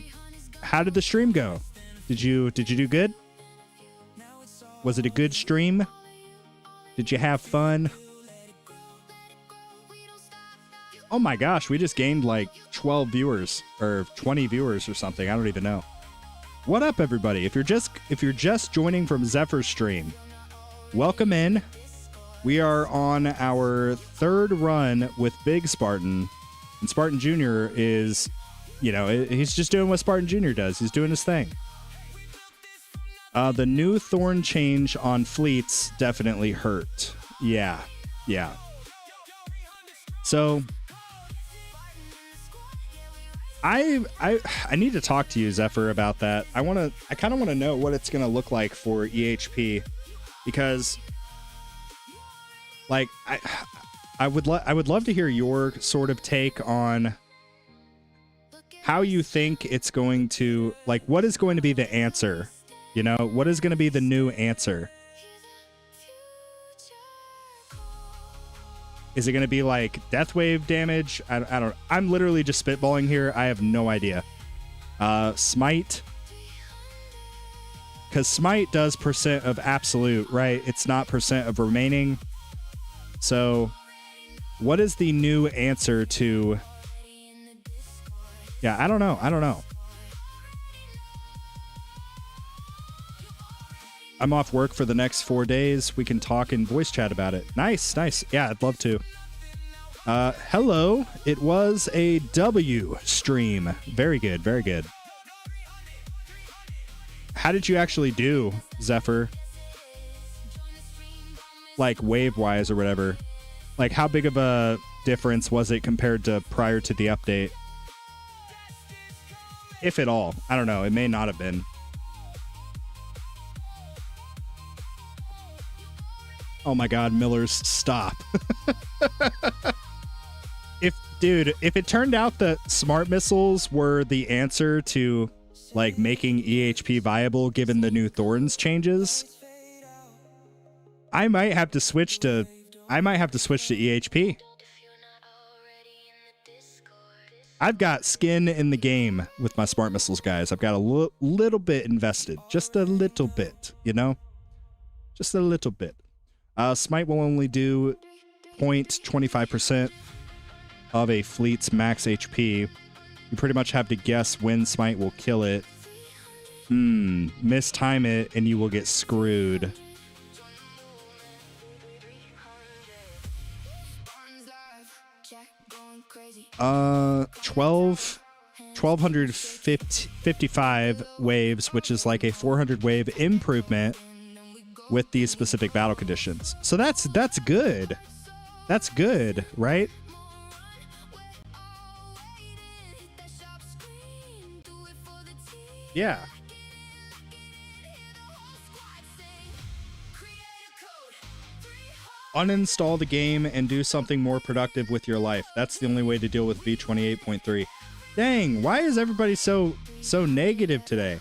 how did the stream go? Did you do good? Was it a good stream? Did you have fun? Oh my gosh, we just gained like 12 viewers or 20 viewers or something. I don't even know. What up, everybody? If you're just joining from Zephyr's stream, welcome in. We are on our third run with Big Spartan, and Spartan Jr. is, he's just doing what Spartan Jr. does. He's doing his thing. The new thorn change on fleets definitely hurt. Yeah. So I need to talk to you, Zephyr, about that. I kind of want to know what it's going to look like for EHP, because like I would love to hear your sort of take on how you think it's going to, like, what is going to be the answer? What is going to be the new answer? Is it going to be like death wave damage? I don't. I'm literally just spitballing here. I have no idea. Smite. because Smite does percent of absolute, right? It's not percent of remaining. So what is the new answer to... Yeah, I don't know. I'm off work for the next 4 days. We can talk in voice chat about it. Nice. Yeah, I'd love to. Hello. It was a W stream. Very good. How did you actually do, Zephyr? Like wave-wise or whatever. Like how big of a difference was it compared to prior to the update? If at all. I don't know. It may not have been. Oh my God, Millers, stop. If it turned out that smart missiles were the answer to like making EHP viable given the new Thorns changes, I might have to switch to EHP. I've got skin in the game with my smart missiles, guys. I've got a little bit invested. Just a little bit, you know? Just a little bit. Smite will only do 0.25% of a fleet's max HP. You pretty much have to guess when Smite will kill it. Mistime it and you will get screwed. 1,255 waves, which is like a 400 wave improvement with these specific battle conditions. So that's good. That's good, right? Yeah. Uninstall the game and do something more productive with your life. That's the only way to deal with V28.3. Dang, why is everybody so negative today?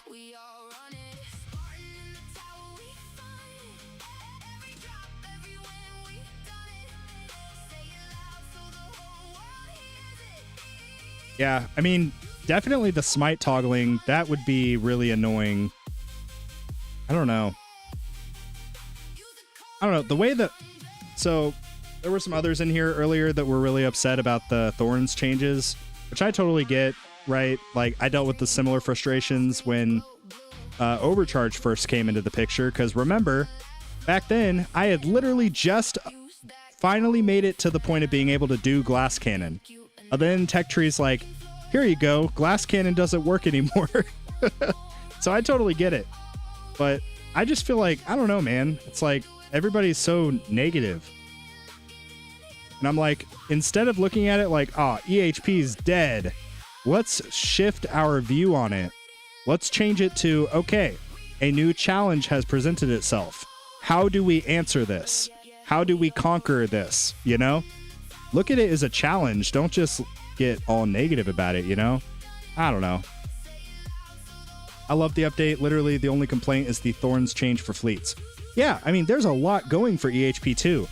Yeah, I mean, definitely the smite toggling, that would be really annoying. I don't know. The way that... So, there were some others in here earlier that were really upset about the Thorns changes, which I totally get, right? Like, I dealt with the similar frustrations when Overcharge first came into the picture, because remember, back then, I had literally just finally made it to the point of being able to do Glass Cannon. And then Tech Tree's like, here you go, Glass Cannon doesn't work anymore. So I totally get it. But I just feel like, I don't know, man. It's like, everybody's so negative. And I'm like, instead of looking at it like, EHP's dead, let's shift our view on it. Let's change it to, okay, a new challenge has presented itself. How do we answer this? How do we conquer this? You know? Look at it as a challenge. Don't just get all negative about it, you know? I don't know. I love the update. Literally, the only complaint is the Thorns change for fleets. Yeah, I mean, there's a lot going for EHP too.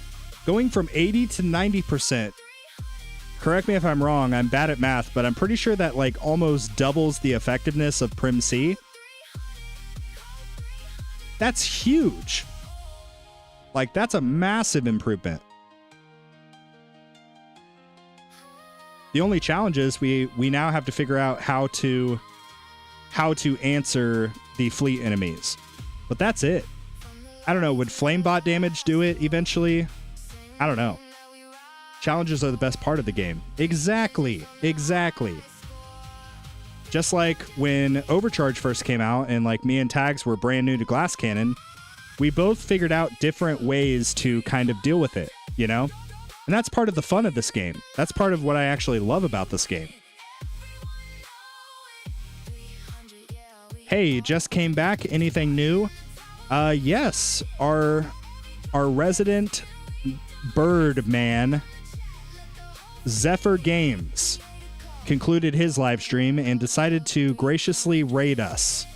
Going from 80 to 90%. Correct me if I'm wrong, I'm bad at math, but I'm pretty sure that like almost doubles the effectiveness of Prim C. That's huge. Like, that's a massive improvement. The only challenge is we now have to figure out how to answer the fleet enemies. But that's it. I don't know, would Flamebot damage do it eventually? I don't know. Challenges are the best part of the game. Exactly. Just like when Overcharge first came out and like me and Tags were brand new to Glass Cannon, we both figured out different ways to kind of deal with it, you know? And that's part of the fun of this game. That's part of what I actually love about this game. Hey, just came back. Anything new? Yes, our resident bird man, Zephyr Games, concluded his live stream and decided to graciously raid us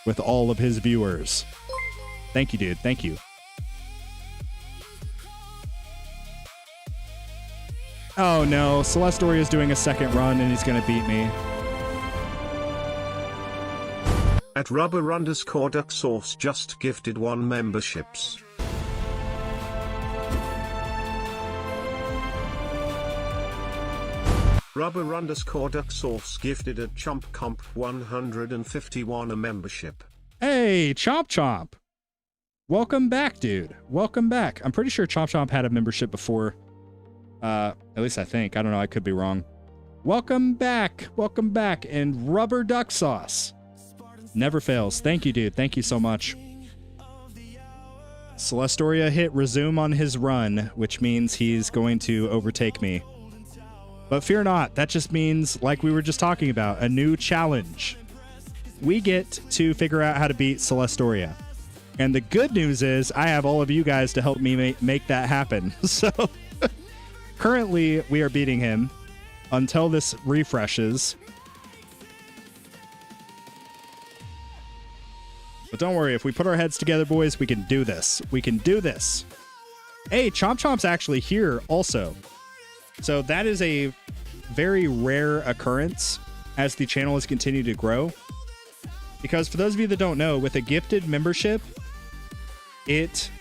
with all of his viewers. Thank you, dude. Thank you. Oh no, Celestoria's doing a second run and he's gonna beat me. At rubber_duck sauce just gifted 1 memberships. Rubber_duck sauce gifted at Chomp Comp 151 a membership. Hey, Chomp Chomp. Welcome back, dude. Welcome back. I'm pretty sure Chomp Chomp had a membership before. At least I think. I don't know. I could be wrong. Welcome back. Welcome back. And rubber duck sauce. Never fails. Thank you, dude. Thank you so much. Celestoria hit resume on his run, which means he's going to overtake me. But fear not. That just means, like we were just talking about, a new challenge. We get to figure out how to beat Celestoria. And the good news is I have all of you guys to help me make that happen. So currently we are beating him until this refreshes. But don't worry, if we put our heads together, boys, we can do this. We can do this. Hey, Chomp Chomp's actually here also. So that is a very rare occurrence as the channel has continued to grow. Because for those of you that don't know, with a gifted membership, it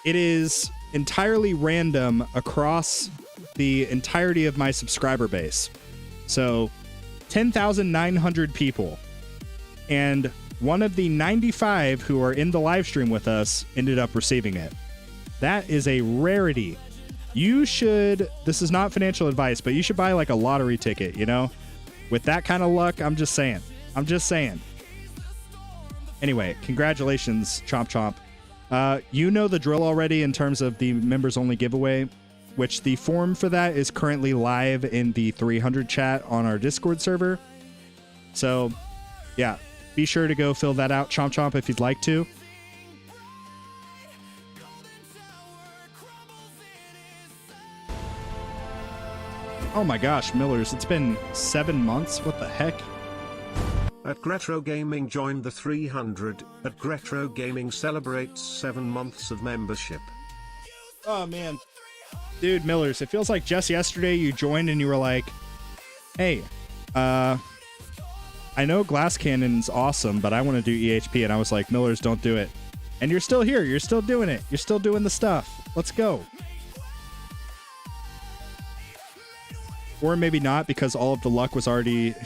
is entirely random across the entirety of my subscriber base. So 10,900 people. And one of the 95 who are in the live stream with us ended up receiving it. That is a rarity. You should, this is not financial advice, but you should buy like a lottery ticket, you know? With that kind of luck, I'm just saying. I'm just saying. Anyway, congratulations, Chomp Chomp. You know the drill already in terms of the members only giveaway, which the form for that is currently live in the 300 chat on our Discord server. So, yeah, be sure to go fill that out, Chomp Chomp, if you'd like to. Oh my gosh, Millers, it's been 7 months? What the heck? At Gretro Gaming joined the 300. At Gretro Gaming celebrates 7 months of membership. Oh man. Dude, Millers, it feels like just yesterday you joined and you were like, hey, I know Glass Cannon's awesome, but I want to do EHP. And I was like, Millers, don't do it. And you're still here. You're still doing it. You're still doing the stuff. Let's go. Or maybe not, because all of the luck was already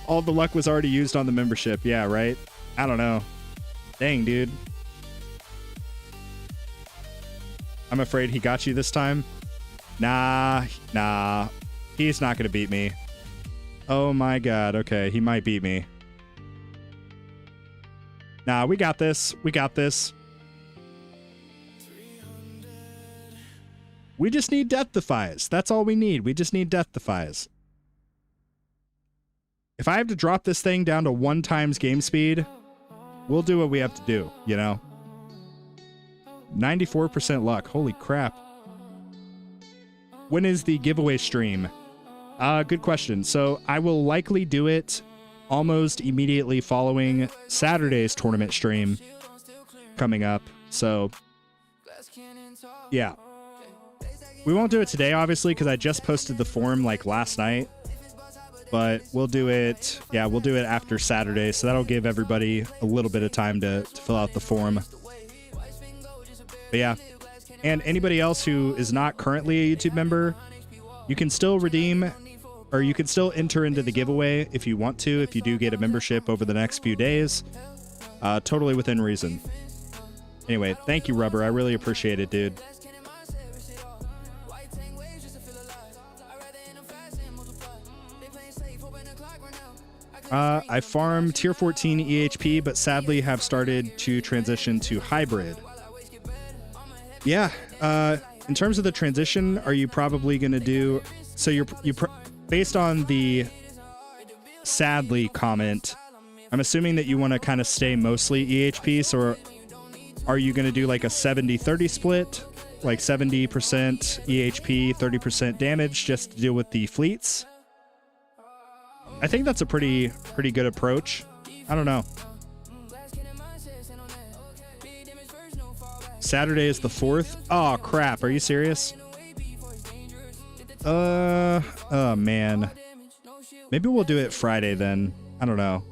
all of the luck was already used on the membership. Yeah, right? I don't know. Dang, dude. I'm afraid he got you this time. Nah. He's not going to beat me. Oh my god. Okay, he might beat me. Nah, we got this. We got this. We just need Death Defies. That's all we need. We just need Death Defies. If I have to drop this thing down to 1 times game speed, we'll do what we have to do, you know? 94% luck. Holy crap. When is the giveaway stream? Good question. So I will likely do it almost immediately following Saturday's tournament stream coming up. So, yeah. We won't do it today, obviously, because I just posted the form like last night. But we'll do it, yeah, we'll do it after Saturday. So that'll give everybody a little bit of time to fill out the form. But yeah. And anybody else who is not currently a YouTube member, you can still redeem, or you can still enter into the giveaway if you want to, if you do get a membership over the next few days. Totally within reason. Anyway, thank you, Rubber. I really appreciate it, dude. I farm tier 14 EHP, but sadly have started to transition to hybrid. Yeah, in terms of the transition, are you probably going to do... So you're based on the sadly comment, I'm assuming that you want to kind of stay mostly EHP, so are you going to do like a 70-30 split? Like 70% EHP, 30% damage, just to deal with the fleets? I think that's a pretty good approach. I don't know. Saturday is the 4th. Oh crap! Are you serious? Oh man. Maybe we'll do it Friday then. I don't know.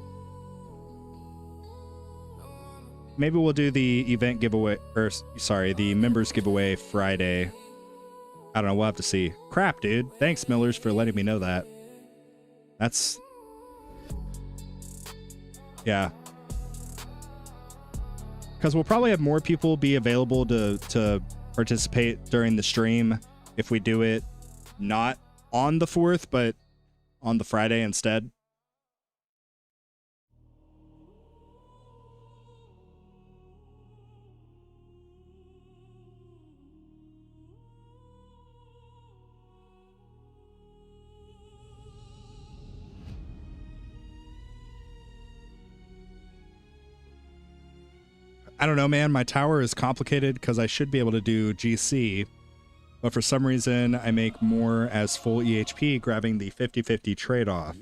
Maybe we'll do the event giveaway, or sorry, the members giveaway Friday. I don't know. We'll have to see. Crap, dude. Thanks, Millers, for letting me know that. That's... yeah. Because we'll probably have more people be available to participate during the stream if we do it not on the 4th, but on the Friday instead. I don't know, man. My tower is complicated because I should be able to do GC, but for some reason I make more as full EHP, grabbing the 50-50 trade-off.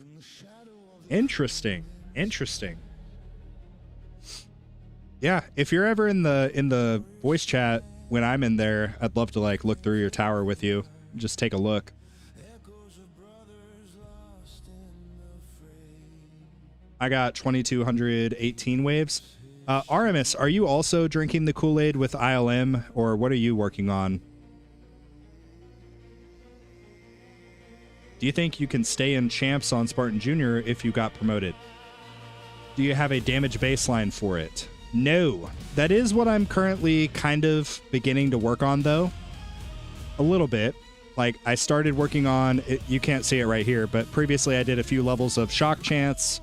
Interesting. Interesting. Yeah, if you're ever in the voice chat when I'm in there, I'd love to like look through your tower with you. Just take a look. I got 2218 waves. Aramis, are you also drinking the Kool-Aid with ILM, or what are you working on? Do you think you can stay in champs on Spartan Jr. if you got promoted? Do you have a damage baseline for it? No. That is what I'm currently kind of beginning to work on, though. A little bit. Like, I started working on it. You can't see it right here, but previously I did a few levels of shock chance.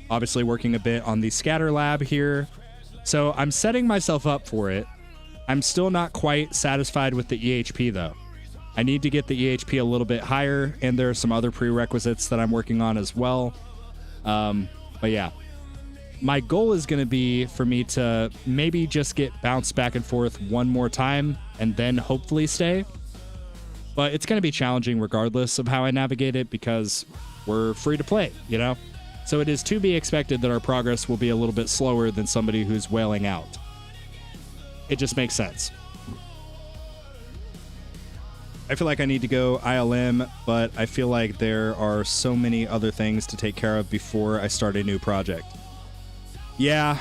Obviously working a bit on the scatter lab here. So I'm setting myself up for it. I'm still not quite satisfied with the EHP though. I need to get the EHP a little bit higher, and there are some other prerequisites that I'm working on as well. But yeah, my goal is going to be for me to maybe just get bounced back and forth one more time and then hopefully stay. But it's going to be challenging regardless of how I navigate it because we're free to play, you know? So it is to be expected that our progress will be a little bit slower than somebody who's wailing out. It just makes sense. I feel like I need to go ILM, but I feel like there are so many other things to take care of before I start a new project. Yeah,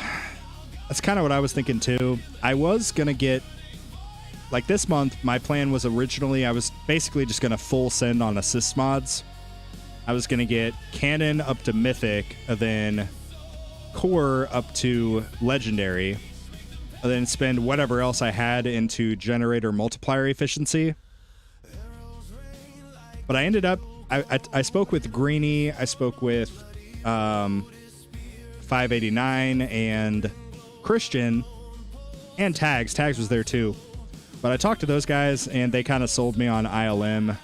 that's kind of what I was thinking too. I was going to get, like this month, my plan was originally, I was basically just going to full send on assist mods. I was going to get Canon up to Mythic, and then Core up to Legendary, and then spend whatever else I had into Generator Multiplier Efficiency. But I ended up, I spoke with Greeny, I spoke with 589 and Christian, and Tags. Tags was there too. But I talked to those guys, and they kind of sold me on ILM.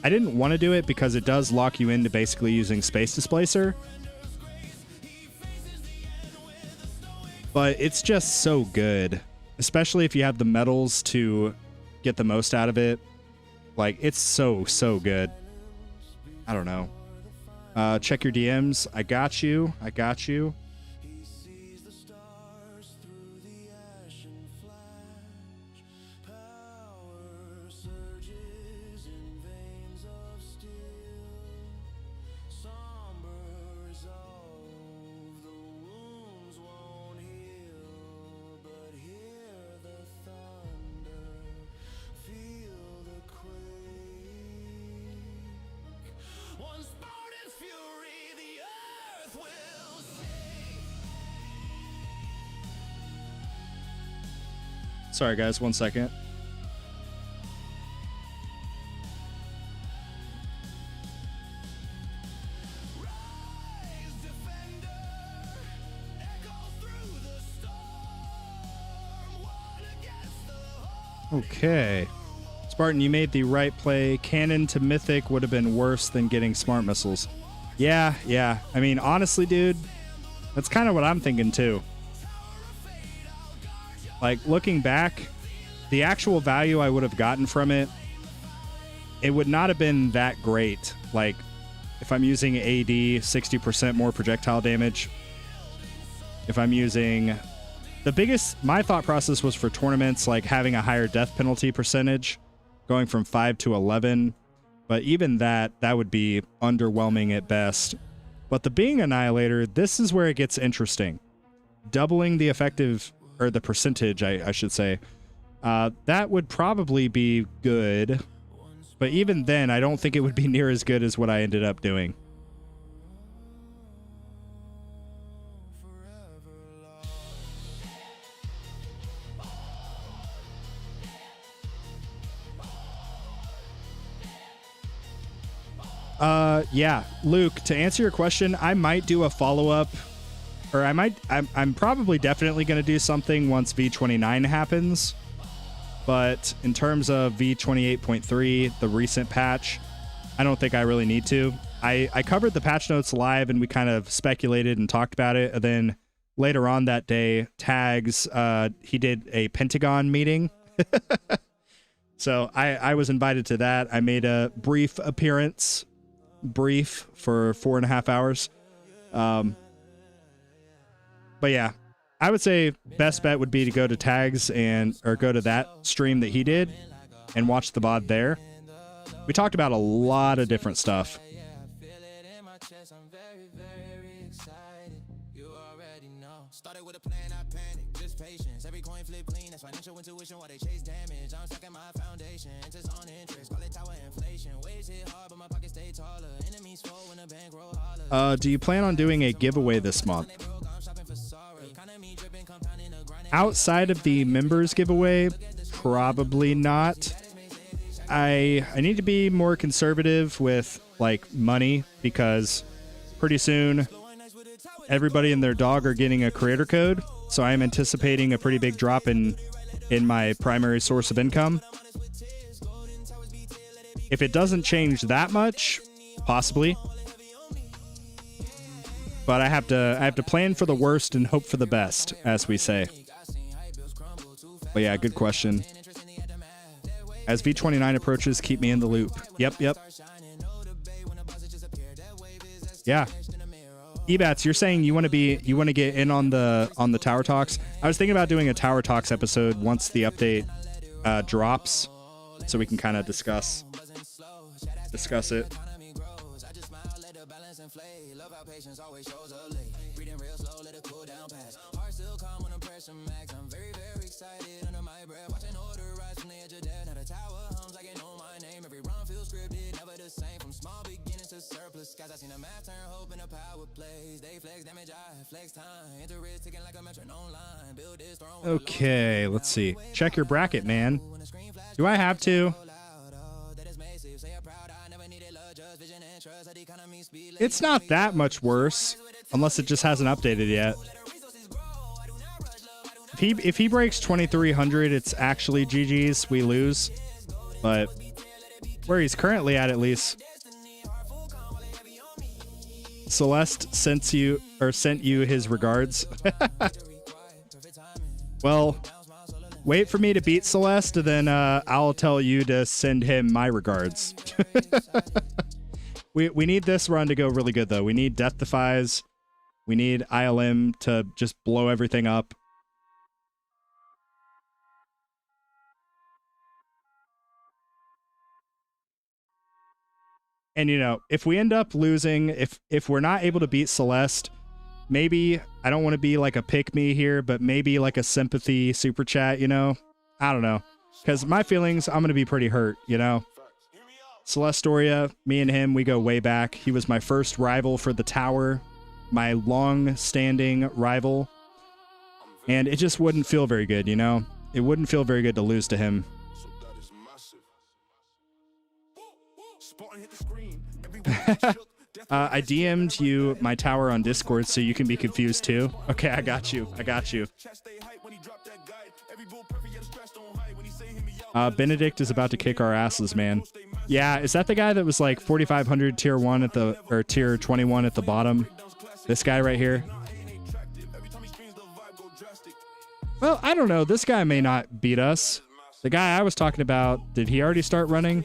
I didn't want to do it because it does lock you into basically using Space Displacer. But it's just so good, especially if you have the metals to get the most out of it. Like, it's so good. I don't know. Check your DMs. I got you. I got you. Sorry, guys. 1 second. Okay. Spartan, you made the right play. Cannon to Mythic would have been worse than getting smart missiles. Yeah. I mean, honestly, dude, that's kind of what I'm thinking, too. Like, looking back, the actual value I would have gotten from it, it would not have been that great. Like, if I'm using AD, 60% more projectile damage. If I'm using... my thought process was for tournaments, like having a higher death penalty percentage, going from 5 to 11. But even that would be underwhelming at best. But the being annihilator, this is where it gets interesting. Doubling the effective, or the percentage, I should say, that would probably be good. But even then, I don't think it would be near as good as what I ended up doing. Yeah, Luke, to answer your question, I might do a follow-up, or I'm probably definitely going to do something once V29 happens. But in terms of V28.3, the recent patch, I don't think I really need to. I covered the patch notes live and we kind of speculated and talked about it. And then later on that day, Tags, he did a Pentagon meeting. So I was invited to that. I made a brief appearance, for 4.5 hours. But yeah, I would say best bet would be to go to Tags or go to that stream that he did and watch the VOD there. We talked about a lot of different stuff. Started with a plan, I panic, just patience. Every coin flip clean, that's financial intuition while they chase damage. I'm stuck in my foundation, interest on interest, call it tower inflation. Waves hit hard, but my pockets stay taller. Enemies fall when the bank roll holler. Do you plan on doing a giveaway this month? Outside of the members giveaway, probably not. I need to be more conservative with like money because pretty soon everybody and their dog are getting a creator code, so I am anticipating a pretty big drop in my primary source of income. If it doesn't change that much, possibly. But I have to plan for the worst and hope for the best, as we say. But yeah, good question. As V29 approaches, keep me in the loop. Yep. Yeah. Ebats, you're saying you want to get in on the Tower Talks. I was thinking about doing a Tower Talks episode once the update drops, so we can kind of discuss it. Okay, let's see. Check your bracket, man. Do I have to? It's not that much worse, unless it just hasn't updated yet. If he breaks 2300, it's actually GG's. We lose. But where he's currently at least. Celeste sent you his regards. Well, wait for me to beat Celeste, and then I'll tell you to send him my regards. We need this run to go really good, though. We need Death Defies. We need ILM to just blow everything up. And, you know, if we end up losing, if we're not able to beat Celeste, maybe, I don't want to be like a pick-me here, but maybe like a sympathy super chat, you know? I don't know. Because my feelings, I'm going to be pretty hurt, you know? Celestestoria, me and him, we go way back. He was my first rival for the tower, my long-standing rival. And it just wouldn't feel very good, you know? It wouldn't feel very good to lose to him. I DM'd you my tower on Discord so you can be confused too. Okay, I got you. Benedict is about to kick our asses, man. Yeah, is that the guy that was like 4,500 tier 1 at the, or tier 21 at the bottom? This guy right here? Well, I don't know. This guy may not beat us. The guy I was talking about, did he already start running?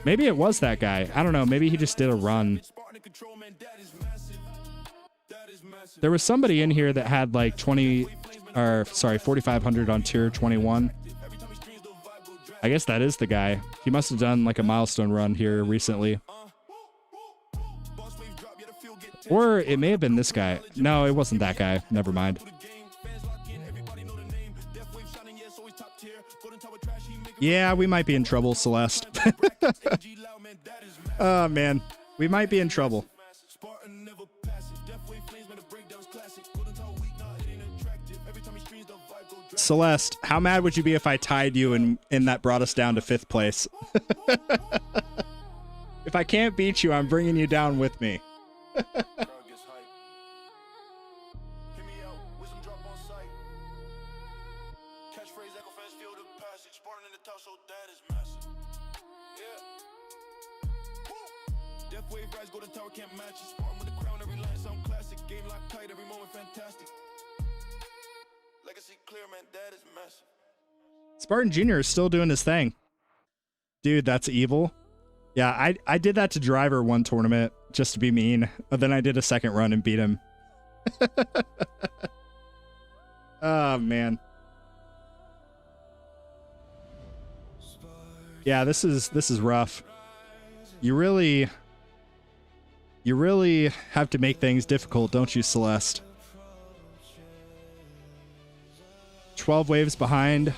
Maybe it was that guy. I don't know. Maybe he just did a run. There was somebody in here that had like 4,500 on tier 21. I guess that is the guy. He must have done like a milestone run here recently. Or it may have been this guy. No, it wasn't that guy. Never mind. Yeah, we might be in trouble, Celeste. Oh, man. We might be in trouble. Celeste, how mad would you be if I tied you and that brought us down to 5th place? If I can't beat you, I'm bringing you down with me. Spartan Jr. is still doing his thing. Dude, that's evil. Yeah, I did that to Driver one tournament just to be mean. But then I did a second run and beat him. Oh, man. Yeah, this is rough. You really have to make things difficult, don't you, Celeste? 12 waves behind.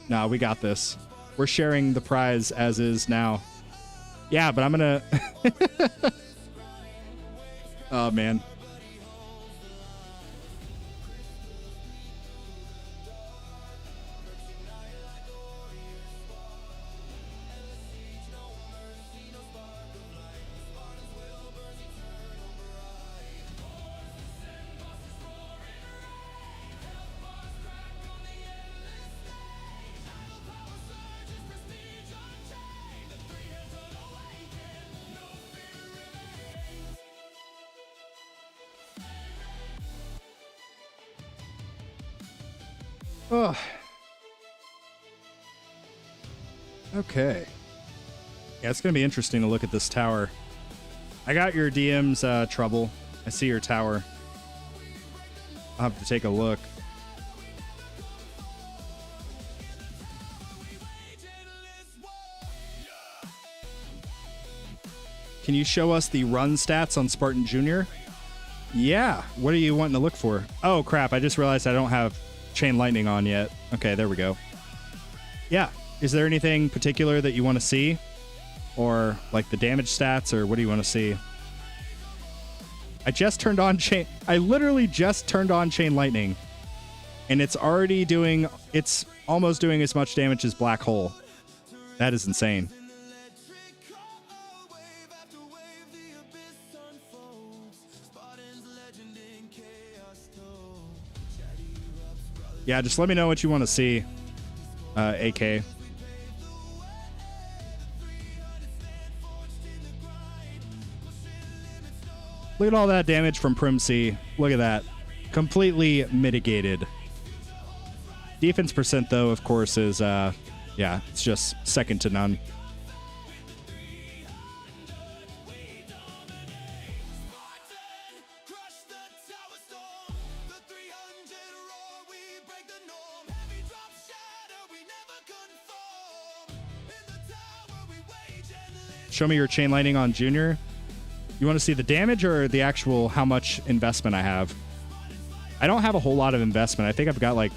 Nah, we got this. We're sharing the prize as is now. Yeah, but I'm gonna... Oh, man. Oh. Okay. Yeah, it's going to be interesting to look at this tower. I got your DM's trouble. I see your tower. I'll have to take a look. Can you show us the run stats on Spartan Jr.? Yeah. What are you wanting to look for? Oh, crap. I just realized I don't have Chain Lightning on yet. Okay, there we go. Yeah. Is there anything particular that you want to see? Or like the damage stats, or what do you want to see? I just turned on Chain... I literally just turned on Chain Lightning. And it's already doing... It's almost doing as much damage as Black Hole. That is insane. Yeah, just let me know what you want to see, AK. Look at all that damage from Prim C. Look at that. Completely mitigated. Defense percent, though, of course, is, yeah, it's just second to none. Show me your Chain Lightning on Junior. You want to see the damage or the actual how much investment I have? I don't have a whole lot of investment. I think I've got like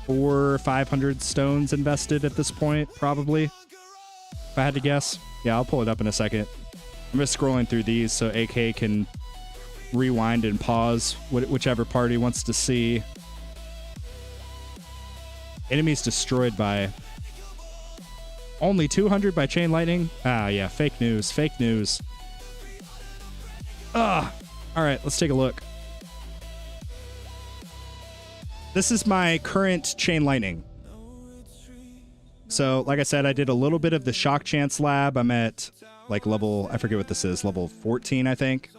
400 or 500 stones invested at this point, probably. If I had to guess. Yeah, I'll pull it up in a second. I'm just scrolling through these so AK can rewind and pause whichever party wants to see. Enemies destroyed by... Only 200 by Chain Lightning? Ah, yeah, fake news, fake news. Ugh. All right, let's take a look. This is my current Chain Lightning. So, like I said, I did a little bit of the Shock Chance lab. I'm at, like, level... I forget what this is. Level 14, I think.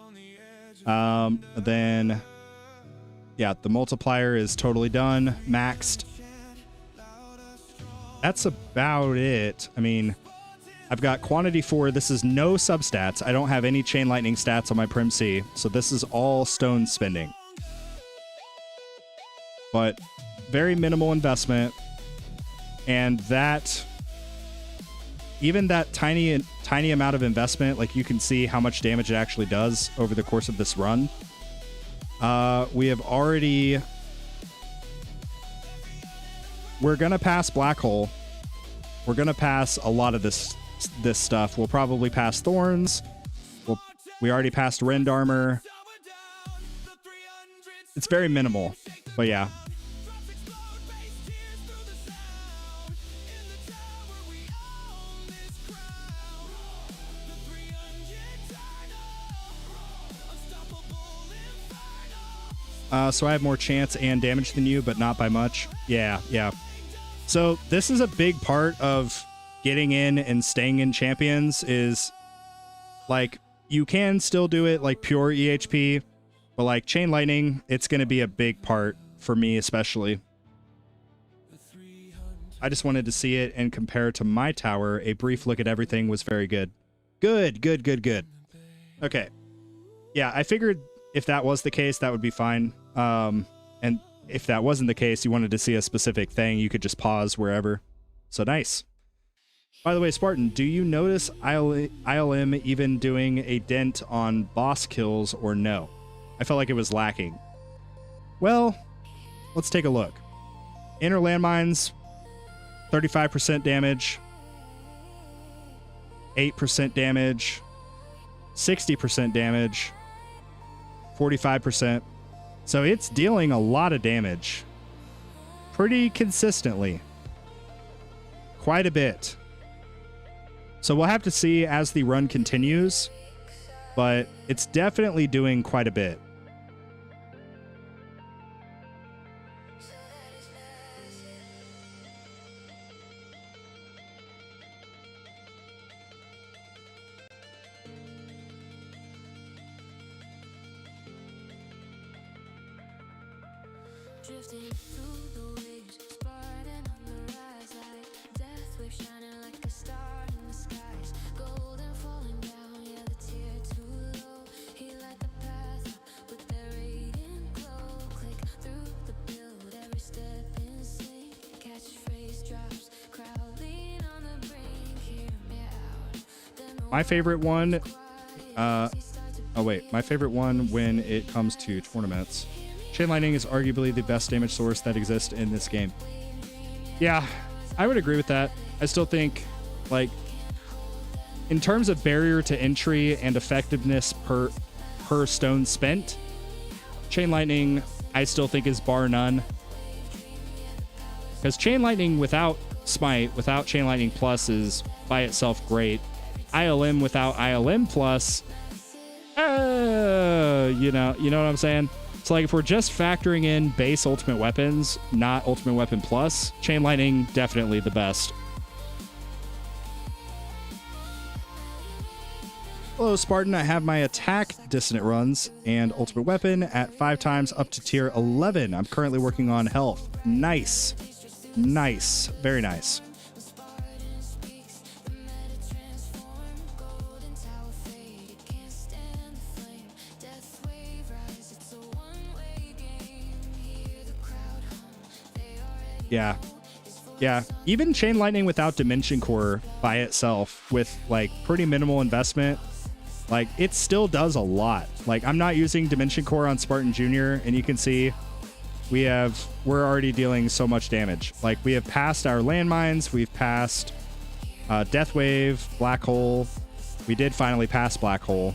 Then, yeah, the multiplier is totally done. Maxed. That's about it. I mean, I've got quantity 4. This is no substats. I don't have any chain lightning stats on my Prim C, so this is all stone spending. But very minimal investment, and that, even that tiny amount of investment, like you can see how much damage it actually does over the course of this run. We have already, we're gonna pass Black Hole. We're gonna pass a lot of this stuff. We'll probably pass Thorns. We already passed Rend Armor. It's very minimal, but yeah. So I have more chance and damage than you, but not by much. Yeah. So this is a big part of getting in and staying in champions, is like, you can still do it like pure EHP, but like chain lightning, it's going to be a big part for me, especially. I just wanted to see it and compare to my tower. A brief look at everything was very good. Good. Okay. Yeah, I figured if that was the case, that would be fine. And if that wasn't the case, you wanted to see a specific thing, you could just pause wherever. So nice. By the way, Spartan, do you notice ILM even doing a dent on boss kills or no? I felt like it was lacking. Well, let's take a look. Inner landmines, 35% damage, 8% damage, 60% damage, 45%. So it's dealing a lot of damage pretty consistently. Quite a bit. So we'll have to see as the run continues, but it's definitely doing quite a bit. Drifting through the waves, Spartan on the rise, like death wave shining like a star in the skies. Golden falling down, yeah, the tear too low. He light the path up with their radiant glow. Click through the build, every step in sync. Catchphrase drops, crowd lean on the brink. Hear me out. Then the My favorite one, my favorite one when it comes to tournaments. Chain Lightning is arguably the best damage source that exists in this game. Yeah, I would agree with that. I still think, like, in terms of barrier to entry and effectiveness per stone spent, Chain Lightning, I still think, is bar none. Because Chain Lightning without Smite, without Chain Lightning Plus, is by itself great. ILM without ILM Plus, you know what I'm saying? So, like, if we're just factoring in base ultimate weapons, not ultimate weapon plus, Chain Lightning, definitely the best. Hello, Spartan. I have my attack dissonant runs and ultimate weapon at 5 times up to tier 11. I'm currently working on health. Nice. Nice. Very nice. Yeah. Even Chain Lightning without Dimension Core by itself with like pretty minimal investment, like it still does a lot. Like I'm not using Dimension Core on Spartan Jr. and you can see we're already dealing so much damage. Like we have passed our landmines, we've passed Death Wave, Black Hole. We did finally pass Black Hole.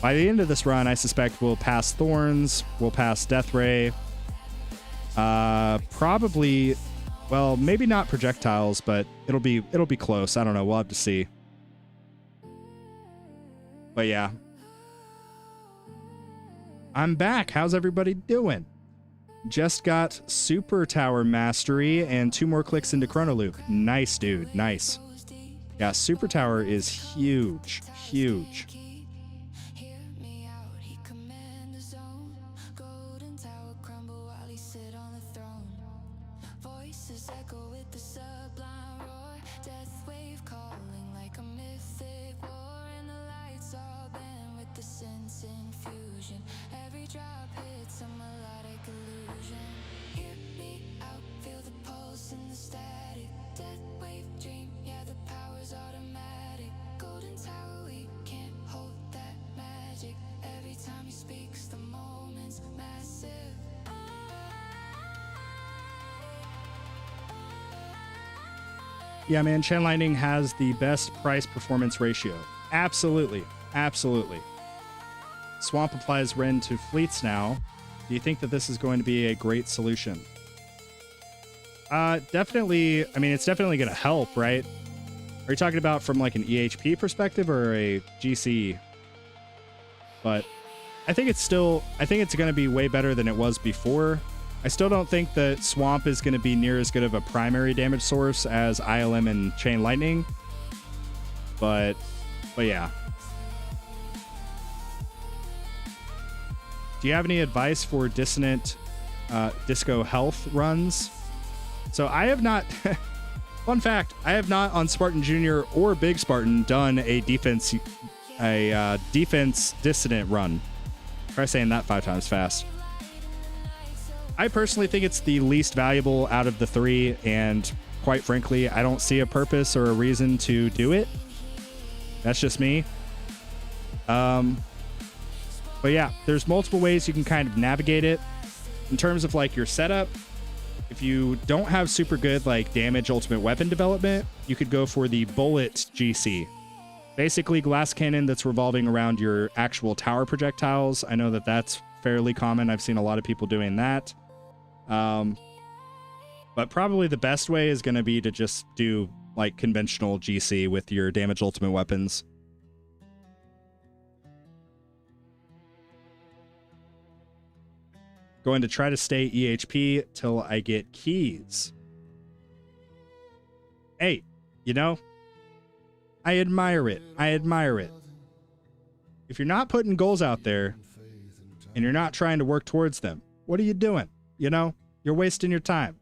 By the end of this run, I suspect we'll pass Thorns, we'll pass Death Ray. Probably, well, maybe not projectiles, but it'll be close. I don't know. We'll have to see. But yeah. I'm back. How's everybody doing? Just got Super Tower Mastery and 2 more clicks into Chrono Loop. Nice, dude. Nice. Yeah, Super Tower is huge. Huge. echo with the sublime roar. Death wave calling like a Yeah, man, Chain Lightning has the best price-performance ratio. Absolutely. Absolutely. Swamp applies Ren to fleets now. Do you think that this is going to be a great solution? Definitely. I mean, it's definitely going to help, right? Are you talking about from like an EHP perspective or a GC? But I think it's going to be way better than it was before. I still don't think that Swamp is going to be near as good of a primary damage source as ILM and Chain Lightning. But yeah. Do you have any advice for Dissonant Disco Health runs? So I have not... Fun fact, I have not on Spartan Jr. or Big Spartan done a defense Dissonant run. Try saying that 5 times fast. I personally think it's the least valuable out of the 3, and quite frankly, I don't see a purpose or a reason to do it. That's just me. But yeah, there's multiple ways you can kind of navigate it. In terms of like your setup, if you don't have super good like damage ultimate weapon development, you could go for the bullet GC. Basically glass cannon that's revolving around your actual tower projectiles. I know that that's fairly common. I've seen a lot of people doing that. But probably the best way is going to be to just do like conventional GC with your damage ultimate weapons. Going to try to stay EHP till I get keys. Hey, you know, I admire it. I admire it. If you're not putting goals out there and you're not trying to work towards them, what are you doing? You know, you're wasting your time.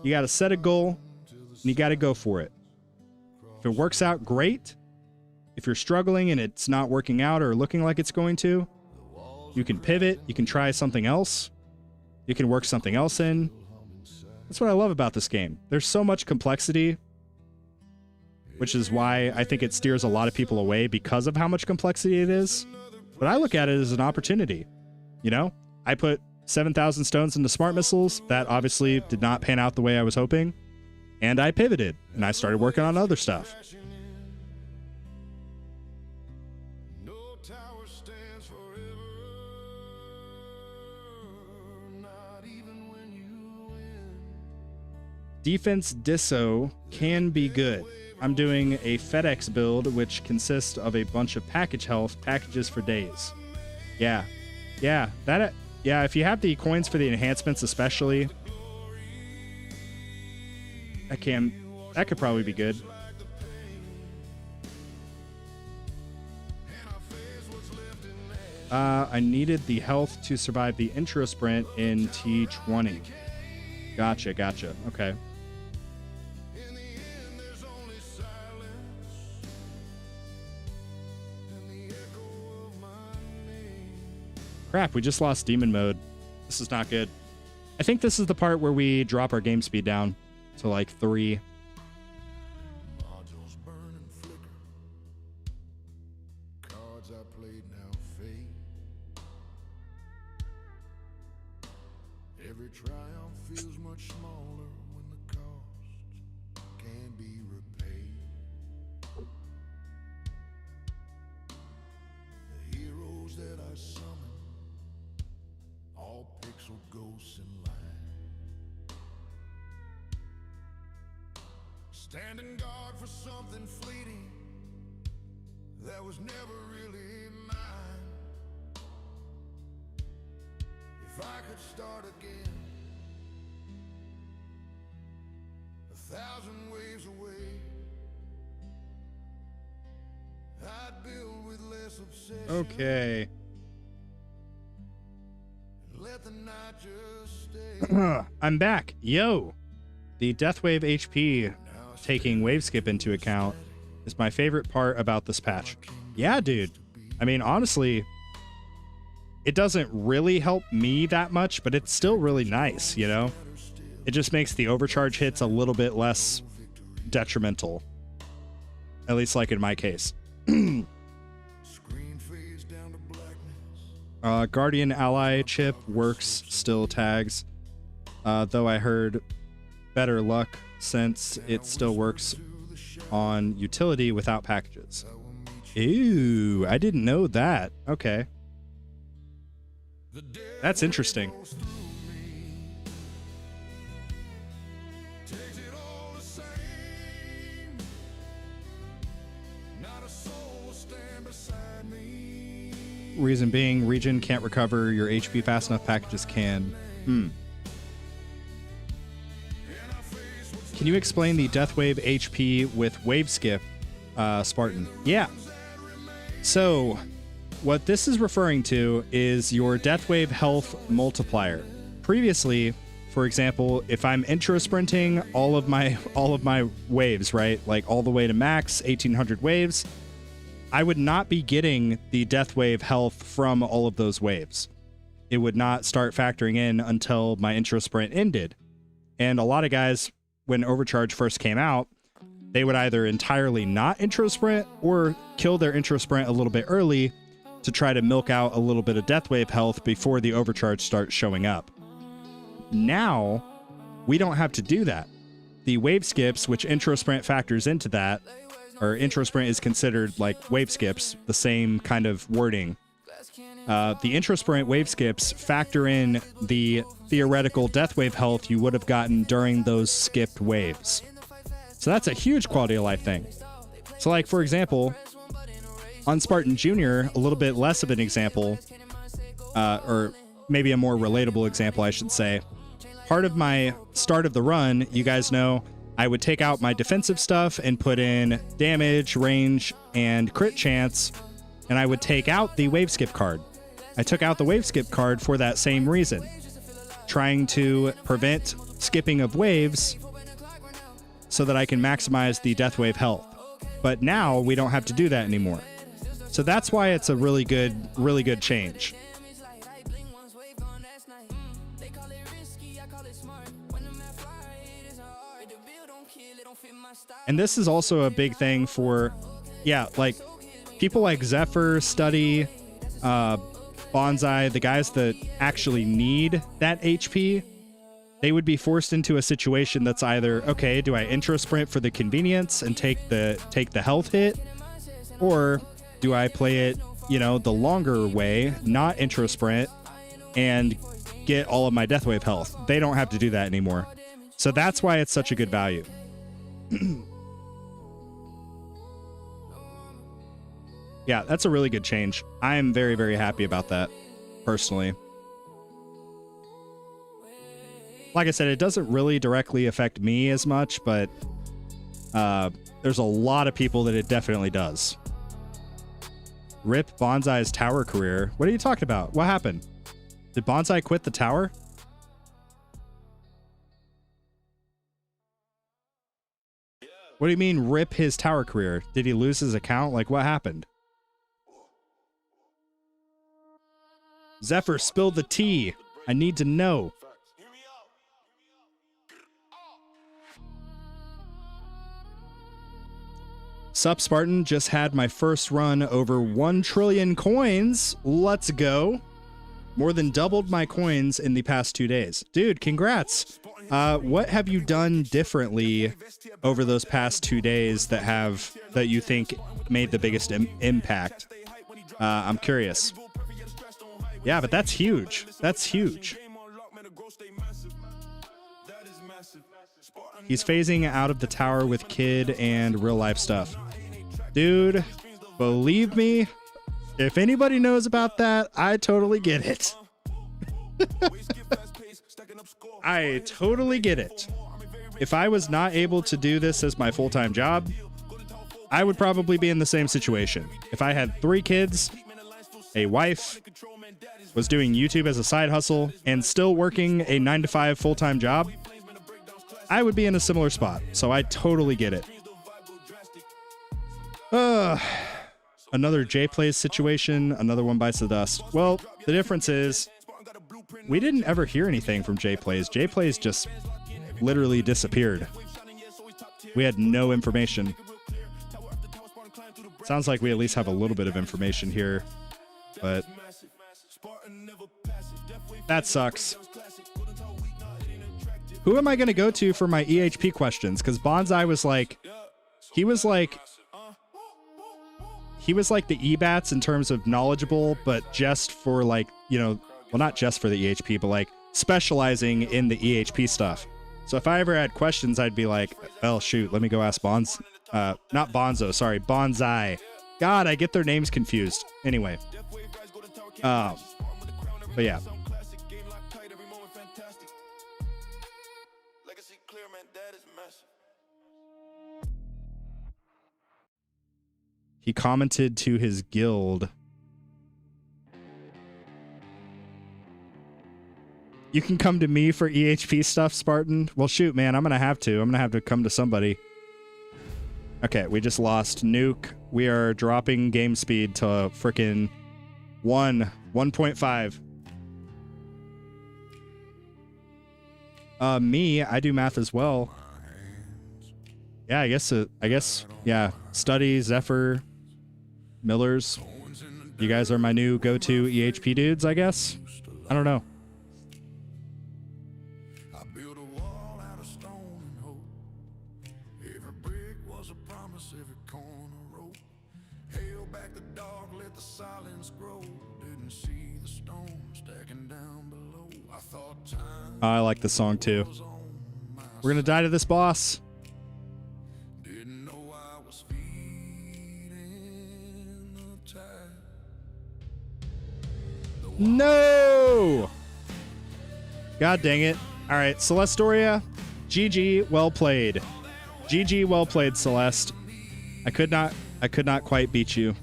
You got to set a goal and you got to go for it. If it works out, great. If you're struggling and it's not working out or looking like it's going to, you can pivot. You can try something else. You can work something else in. That's what I love about this game. There's so much complexity, which is why I think it steers a lot of people away because of how much complexity it is. But I look at it as an opportunity. You know, I put 7,000 stones into smart missiles. That obviously did not pan out the way I was hoping. And I pivoted and I started working on other stuff. Defense Disso can be good. I'm doing a FedEx build, which consists of a bunch of package health packages for days. Yeah, if you have the coins for the enhancements, especially, that could probably be good. I needed the health to survive the intro sprint in T20. Gotcha. Okay. Crap, we just lost demon mode. This is not good. I think this is the part where we drop our game speed down to like 3. Modules burn and flicker. Cards I played now fade. Every triumph feels much smaller when the cost can be repaid. The heroes that I summon, all pixel ghosts in line, standing guard for something fleeting that was never really mine. If I could start again 1,000 waves away, I'd build with less obsession. Okay. Let the night just stay. I'm back. Yo. The Deathwave HP, taking wave skip into account, is my favorite part about this patch. Yeah, dude. I mean, honestly, it doesn't really help me that much, but it's still really nice, you know? It just makes the overcharge hits a little bit less detrimental. At least like in my case. Screen fades down to blackness. Guardian Ally chip works, still tags. Though I heard better luck since it still works on utility without packages. Ew, I didn't know that. Okay. That's interesting. Reason being, region can't recover your HP fast enough, packages can. Can you explain the death wave HP with wave skip, Spartan? Yeah. So, what this is referring to is your death wave health multiplier. Previously, for example, if I'm intro sprinting all of my waves, right, like all the way to max 1800 waves, I would not be getting the death wave health from all of those waves. It would not start factoring in until my intro sprint ended. And a lot of guys, when Overcharge first came out, they would either entirely not intro sprint or kill their intro sprint a little bit early to try to milk out a little bit of death wave health before the Overcharge starts showing up. Now, we don't have to do that. The wave skips, which intro sprint factors into that, or intro sprint is considered like wave skips, the same kind of wording. The intro sprint wave skips factor in the theoretical death wave health you would have gotten during those skipped waves. So that's a huge quality of life thing. So like, for example, on Spartan Jr., a little bit less of an example, or maybe a more relatable example, I should say. Part of my start of the run, you guys know, I would take out my defensive stuff and put in damage, range, and crit chance, and I would take out the wave skip card. I took out the wave skip card for that same reason, trying to prevent skipping of waves so that I can maximize the death wave health. But now we don't have to do that anymore. So that's why it's a really good change. And this is also a big thing for, yeah, like people like Zephyr, Study, Bonsai, the guys that actually need that HP, they would be forced into a situation that's either, okay, do I intro sprint for the convenience and take the health hit, or do I play it, you know, the longer way, not intro sprint, and get all of my death wave health? They don't have to do that anymore. So that's why it's such a good value. Yeah, that's a really good change. I am very, very happy about that, personally. Like I said, it doesn't really directly affect me as much, but there's a lot of people that it definitely does. Rip Bonsai's tower career. What are you talking about? What happened? Did Bonsai quit the tower? What do you mean rip his tower career? Did he lose his account? Like, what happened? Zephyr, spill the tea. I need to know. Sup, Spartan. Just had my first run over 1 trillion coins. Let's go. More than doubled my coins in the past 2 days. Dude, congrats. What have you done differently over those past 2 days that you think made the biggest impact? I'm curious. Yeah, but that's huge. That's huge. He's phasing out of the tower with kid and real life stuff. Dude, believe me, if anybody knows about that, I totally get it. I totally get it. If I was not able to do this as my full-time job, I would probably be in the same situation. If I had 3 kids, a wife, was doing YouTube as a side hustle, and still working a 9-to-5 full-time job, I would be in a similar spot. So I totally get it. Another J-Plays situation, another one bites the dust. Well, the difference is we didn't ever hear anything from J-Plays. J-Plays just literally disappeared. We had no information. Sounds like we at least have a little bit of information here, but that sucks. Who am I going to go to for my EHP questions? Because Bonsai was like, he was like the EBATS in terms of knowledgeable, but just for like, you know, well, not just for the EHP, but like specializing in the EHP stuff. So if I ever had questions, I'd be like, oh, shoot, let me go ask not Bonzo, sorry, Bonsai. God, I get their names confused. Anyway. But yeah. He commented to his guild. You can come to me for EHP stuff, Spartan. Well, shoot, man, I'm going to have to come to somebody. Okay, we just lost Nuke. We are dropping game speed to frickin' 1.5. Me, I do math as well. Yeah, I guess, yeah. Study, Zephyr, Millers. You guys are my new go-to EHP dudes, I guess? I don't know. I built a wall out of stone and hope. Every brick was a promise, every corner rope. Hail back the dark, let the silence grow. Didn't see the stone stacking down below. I thought time I like this song too. was on my We're gonna die to this boss. didn't know I was feeding the tide. No! God dang it. All right, Celestoria, GG, well played. GG, well played, Celeste. I could not quite beat you.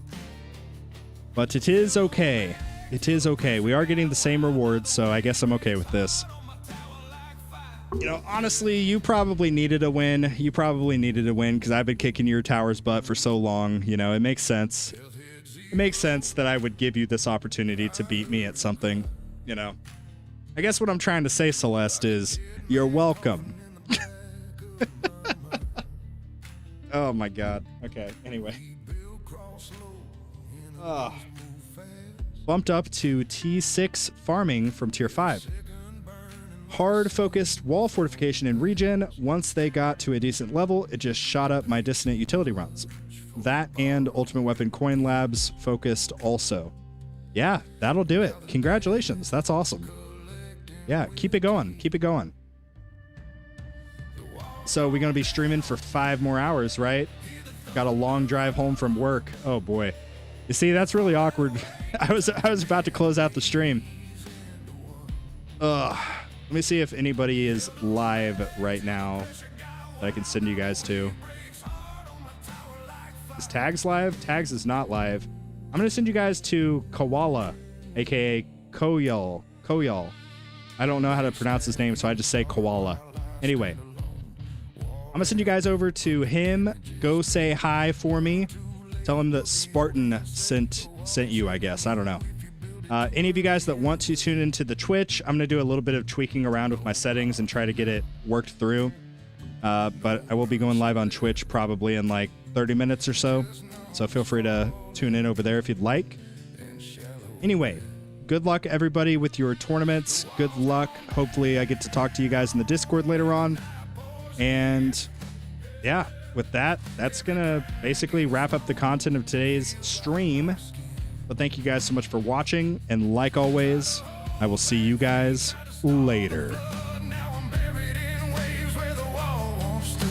But it is okay. It is okay. We are getting the same rewards, so I guess I'm okay with this. You know, honestly, you probably needed a win. You probably needed a win because I've been kicking your tower's butt for so long. You know, it makes sense. It makes sense that I would give you this opportunity to beat me at something, you know. I guess what I'm trying to say, Celeste, is you're welcome. Oh my god. Okay, anyway. Bumped up to T6 farming from tier 5. Hard focused wall fortification and regen. Once they got to a decent level, it just shot up my dissonant utility runs. That and Ultimate Weapon Coin Labs focused also. Yeah, that'll do it. Congratulations. That's awesome. Yeah, keep it going. Keep it going. So we're going to be streaming for 5 more hours, right? Got a long drive home from work. Oh boy. You see, that's really awkward. I was about to close out the stream. Ugh. Let me see if anybody is live right now that I can send you guys to. Is Tags live? Tags is not live. I'm going to send you guys to Koala, aka Koyal. Koyal. I don't know how to pronounce his name, so I just say Koala. Anyway, I'm going to send you guys over to him. Go say hi for me. Tell him that Spartan sent you, I guess. I don't know. Any of you guys that want to tune into the Twitch, I'm going to do a little bit of tweaking around with my settings and try to get it worked through. But I will be going live on Twitch probably in like 30 minutes or so. So feel free to tune in over there if you'd like. Anyway, good luck everybody with your tournaments. Good luck. Hopefully I get to talk to you guys in the Discord later on. And yeah, with that, that's going to basically wrap up the content of today's stream. But thank you guys so much for watching. And like always, I will see you guys later. Now I'm buried in waves where the wall once stood.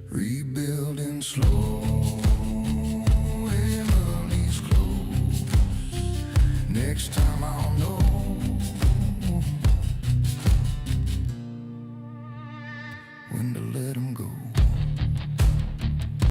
Rebuilding slow, Emily's close. Next time I'll know when to